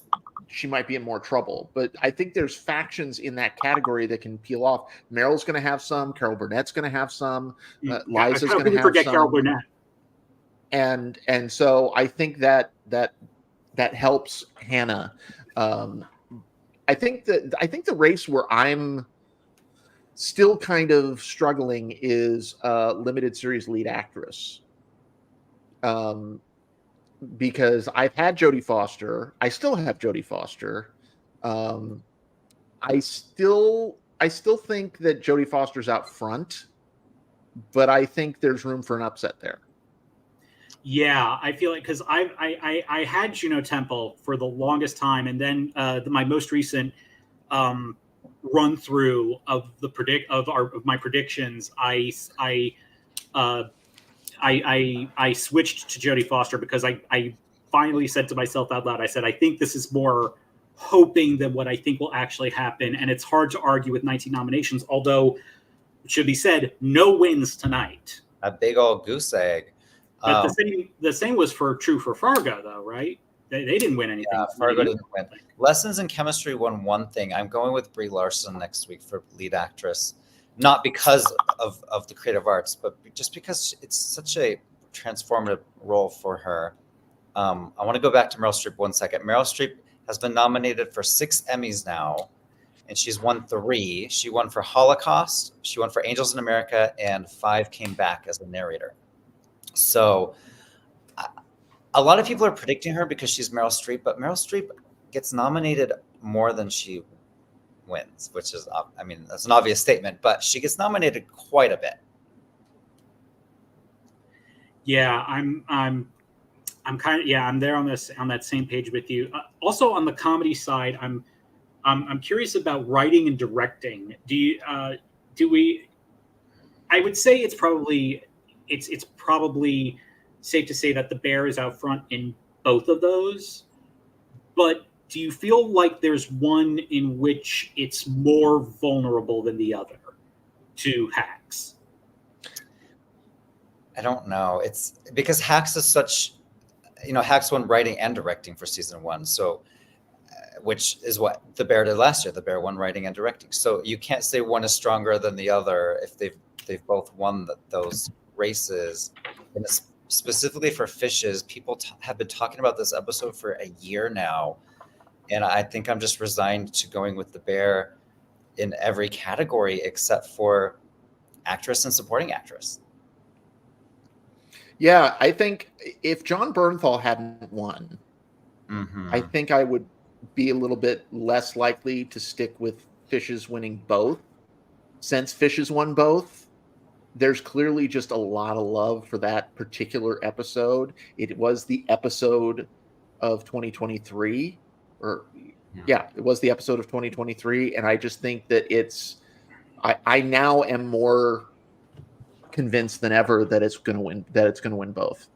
[SPEAKER 4] she might be in more trouble. But I think there's factions in that category that can peel off. Meryl's going to have some. Carol Burnett's going to have some. Liza's going to have
[SPEAKER 3] forget
[SPEAKER 4] some.
[SPEAKER 3] Carol Burnett.
[SPEAKER 4] And so I think that helps Hannah. I think the race where I'm still kind of struggling is limited series lead actress. Because I've had Jodie Foster. I still have Jodie Foster. I still think that Jodie Foster's out front, but I think there's room for an upset there.
[SPEAKER 3] Yeah, I feel like because I had Juno Temple for the longest time, and then my most recent run through of my predictions, I switched to Jodie Foster because I finally said to myself out loud, I said, I think this is more hoping than what I think will actually happen. And it's hard to argue with 19 nominations, although it should be said, no wins tonight.
[SPEAKER 2] A big old goose egg.
[SPEAKER 3] But the same was true for Fargo, though, right? They didn't win anything.
[SPEAKER 2] Yeah, Fargo didn't win. Lessons in Chemistry won one thing. I'm going with Brie Larson next week for lead actress. Not because of the creative arts, but just because it's such a transformative role for her. I want to go back to Meryl Streep 1 second. Meryl Streep has been nominated for 6 Emmys now, and she's won 3. She won for Holocaust, she won for Angels in America, and 5 came back as a narrator. So a lot of people are predicting her because she's Meryl Streep, but Meryl Streep gets nominated more than she wins, which is, I mean, that's an obvious statement, but she gets nominated quite a bit.
[SPEAKER 3] Yeah, I'm kind of, I'm there on that same page with you. Also on the comedy side, I'm curious about writing and directing. I would say it's probably safe to say that The Bear is out front in both of those, but do you feel like there's one in which it's more vulnerable than the other to hacks?
[SPEAKER 2] I don't know. It's because Hacks is such, Hacks won writing and directing for season 1. So, which is what The Bear did last year. The Bear won writing and directing. So you can't say one is stronger than the other if they've both won those races. And specifically for Fishes, people have been talking about this episode for a year now. And I think I'm just resigned to going with The Bear in every category except for actress and supporting actress.
[SPEAKER 4] Yeah, I think if John Bernthal hadn't won, I think I would be a little bit less likely to stick with Fishes winning both. Since Fishes won both, there's clearly just a lot of love for that particular episode. It was the episode of 2023, it was the episode of 2023, and I just think that I now am more convinced than ever that it's going to win both.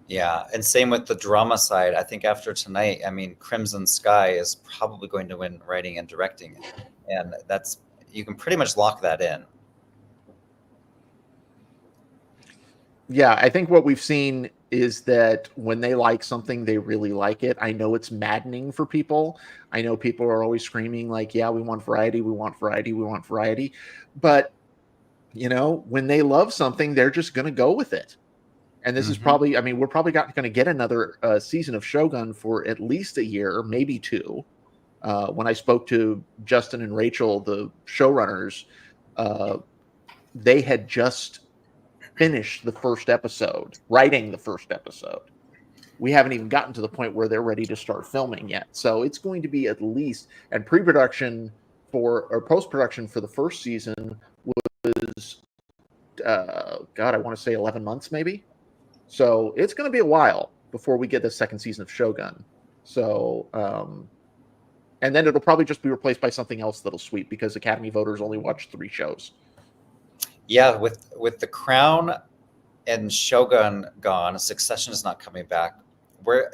[SPEAKER 2] Yeah, and same with the drama side. I think after tonight, Crimson Sky is probably going to win writing and directing, and you can pretty much lock that in.
[SPEAKER 4] Yeah, I think what we've seen is that when they like something, they really like it. I know it's maddening for people. I know people are always screaming like, yeah, we want variety, we want variety, we want variety. But, when they love something, they're just going to go with it. And this is probably, we're probably going to get another season of Shogun for at least a year, maybe 2. When I spoke to Justin and Rachel, the showrunners, they had just finished the first episode, writing the first episode. We haven't even gotten to the point where they're ready to start filming yet. So it's going to be at least, and post-production for the first season was, I want to say 11 months maybe. So it's going to be a while before we get the second season of Shogun. So, And then it'll probably just be replaced by something else that'll sweep because Academy voters only watch 3 shows.
[SPEAKER 2] Yeah, with The Crown and Shogun gone, Succession is not coming back.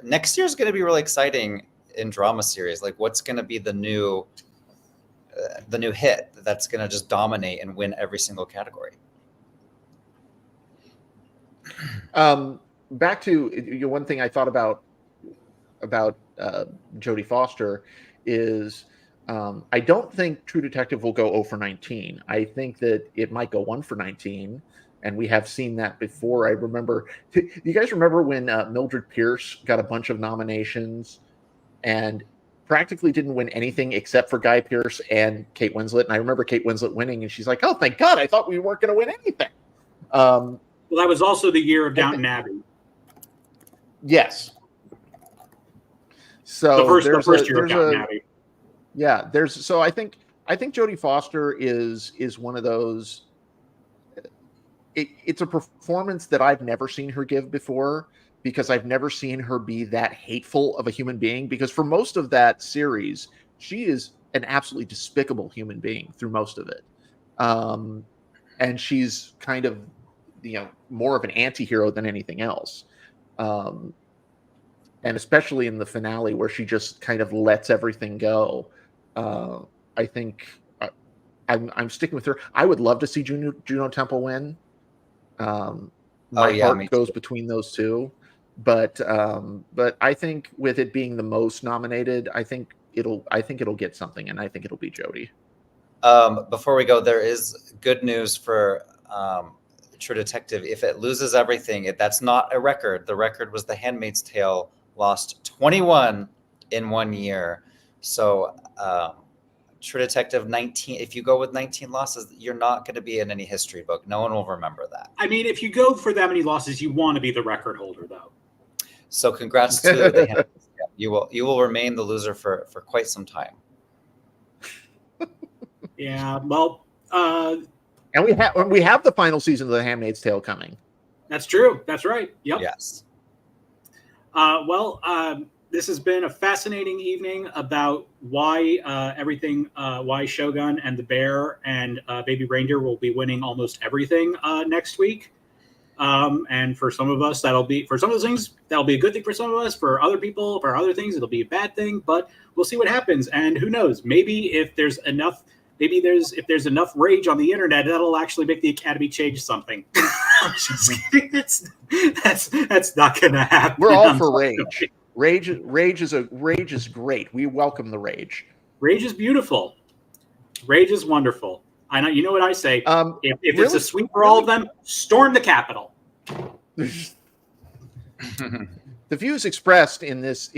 [SPEAKER 2] Next year is going to be really exciting in drama series. Like, what's going to be the new hit that's going to just dominate and win every single category?
[SPEAKER 4] Back to one thing I thought about Jodie Foster is I don't think True Detective will go 0 for 19. I think that it might go 1 for 19, and we have seen that before. I remember, you guys remember when Mildred Pierce got a bunch of nominations and practically didn't win anything except for Guy Pearce and Kate Winslet? And I remember Kate Winslet winning, and she's like, "Oh, thank God! I thought we weren't going to win anything."
[SPEAKER 3] Well, that was also the year of Downton Abbey.
[SPEAKER 4] Yes. So
[SPEAKER 3] the first year of Downton Abbey.
[SPEAKER 4] Yeah, so I think Jodie Foster is one of those. It's a performance that I've never seen her give before, because I've never seen her be that hateful of a human being. Because for most of that series, she is an absolutely despicable human being through most of it, and she's kind of more of an anti-hero than anything else. And especially in the finale where she just kind of lets everything go. I think I'm sticking with her. I would love to see Juno Temple win. My heart goes between those two, but I think with it being the most nominated, I think it'll get something, and I think it'll be Jodie.
[SPEAKER 2] Before we go, there is good news for True Detective. If it loses everything, that's not a record. The record was The Handmaid's Tale, lost 21 in 1 year. So True Detective 19, if you go with 19 losses, you're not going to be in any history book. No one will remember that.
[SPEAKER 3] I mean, if you go for that many losses, you want to be the record holder, though.
[SPEAKER 2] So congrats to The Handmaid's Tale. You will remain the loser for quite some time.
[SPEAKER 3] Yeah, well,
[SPEAKER 4] and we have the final season of The Handmaid's Tale coming.
[SPEAKER 3] That's true. That's right. Yep.
[SPEAKER 2] Yes.
[SPEAKER 3] This has been a fascinating evening about why why Shogun and The Bear and Baby Reindeer will be winning almost everything next week. And for some of us, for some of those things, that'll be a good thing for some of us. For other people, for other things, it'll be a bad thing. But we'll see what happens. And who knows? Maybe if there's enough rage on the internet, that'll actually make the Academy change something. I'm just kidding. That's not going to happen.
[SPEAKER 4] We're all for rage. Rage is great. We welcome the rage.
[SPEAKER 3] Rage is beautiful. Rage is wonderful. I know. You know what I say. If there's a sweep for all of them, storm the Capitol.
[SPEAKER 4] The views expressed in this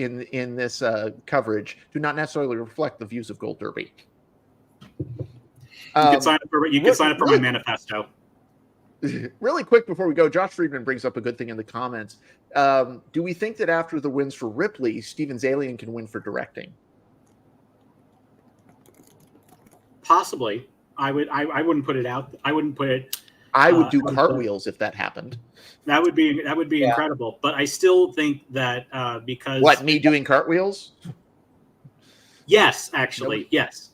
[SPEAKER 4] coverage do not necessarily reflect the views of Gold Derby.
[SPEAKER 3] You can sign up for my manifesto.
[SPEAKER 4] Really quick before we go, Josh Friedman brings up a good thing in the comments. Do we think that after the wins for Ripley, Steven Zalian can win for directing?
[SPEAKER 3] Possibly. I wouldn't put it out. I wouldn't put it.
[SPEAKER 4] I would do cartwheels if that happened.
[SPEAKER 3] That would be incredible. But I still think that because
[SPEAKER 4] me doing cartwheels?
[SPEAKER 3] Yes, actually, yes.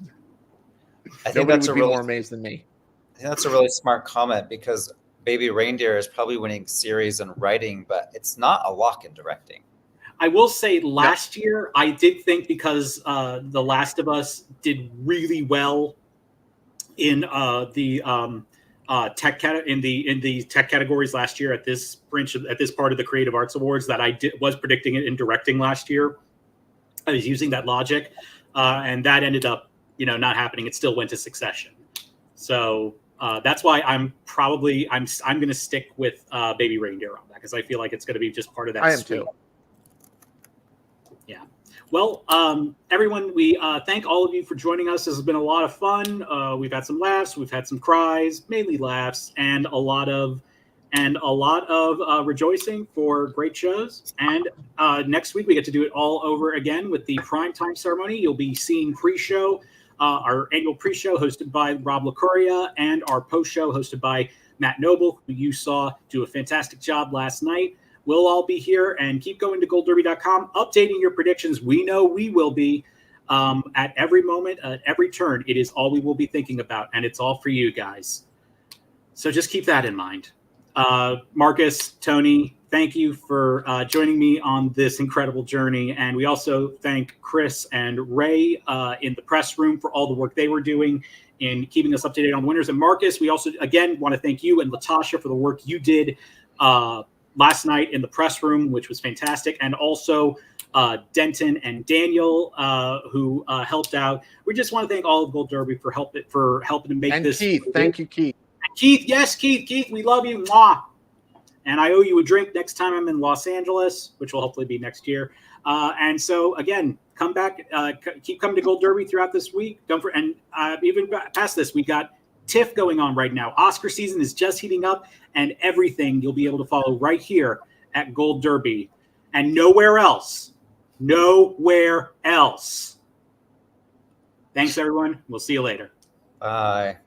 [SPEAKER 2] I think that's
[SPEAKER 4] more amazed than me.
[SPEAKER 2] I think that's a really smart comment, because Baby Reindeer is probably winning series and writing, but it's not a lock in directing. I
[SPEAKER 3] will say last year, I did think, because The Last of Us did really well in the tech in the tech categories last year at this part of the Creative Arts Awards, that I was predicting it in directing last year. I was using that logic, and that ended up not happening. It still went to Succession. So that's why I'm going to stick with Baby Reindeer on that, because I feel like it's going to be just part of that.
[SPEAKER 4] I am too.
[SPEAKER 3] Yeah. Well, everyone, we thank all of you for joining us. This has been a lot of fun. We've had some laughs, we've had some cries, mainly laughs, and a lot of rejoicing for great shows. And next week we get to do it all over again with the primetime ceremony. You'll be seeing pre-show. Our annual pre-show hosted by Rob LaCuria, and our post-show hosted by Matt Noble, who you saw do a fantastic job last night. We'll all be here, and keep going to goldderby.com, updating your predictions. We know we will be. at every moment, at every turn. It is all we will be thinking about, and it's all for you guys. So just keep that in mind. Marcus, Tony, thank you for joining me on this incredible journey. And we also thank Chris and Ray in the press room for all the work they were doing in keeping us up to date on winners. And Marcus, we also, again, want to thank you and Latasha for the work you did last night in the press room, which was fantastic. And also Denton and Daniel, who helped out. We just want to thank all of Gold Derby for helping to make
[SPEAKER 4] and
[SPEAKER 3] this.
[SPEAKER 4] Keith, thank you, Keith.
[SPEAKER 3] Keith, yes, Keith, we love you. Mwah. And I owe you a drink next time I'm in Los Angeles, which will hopefully be next year. And so, again, come back, keep coming to Gold Derby throughout this week. And even past this, we got TIFF going on right now. Oscar season is just heating up, and everything you'll be able to follow right here at Gold Derby and nowhere else. Nowhere else. Thanks, everyone. We'll see you later.
[SPEAKER 2] Bye.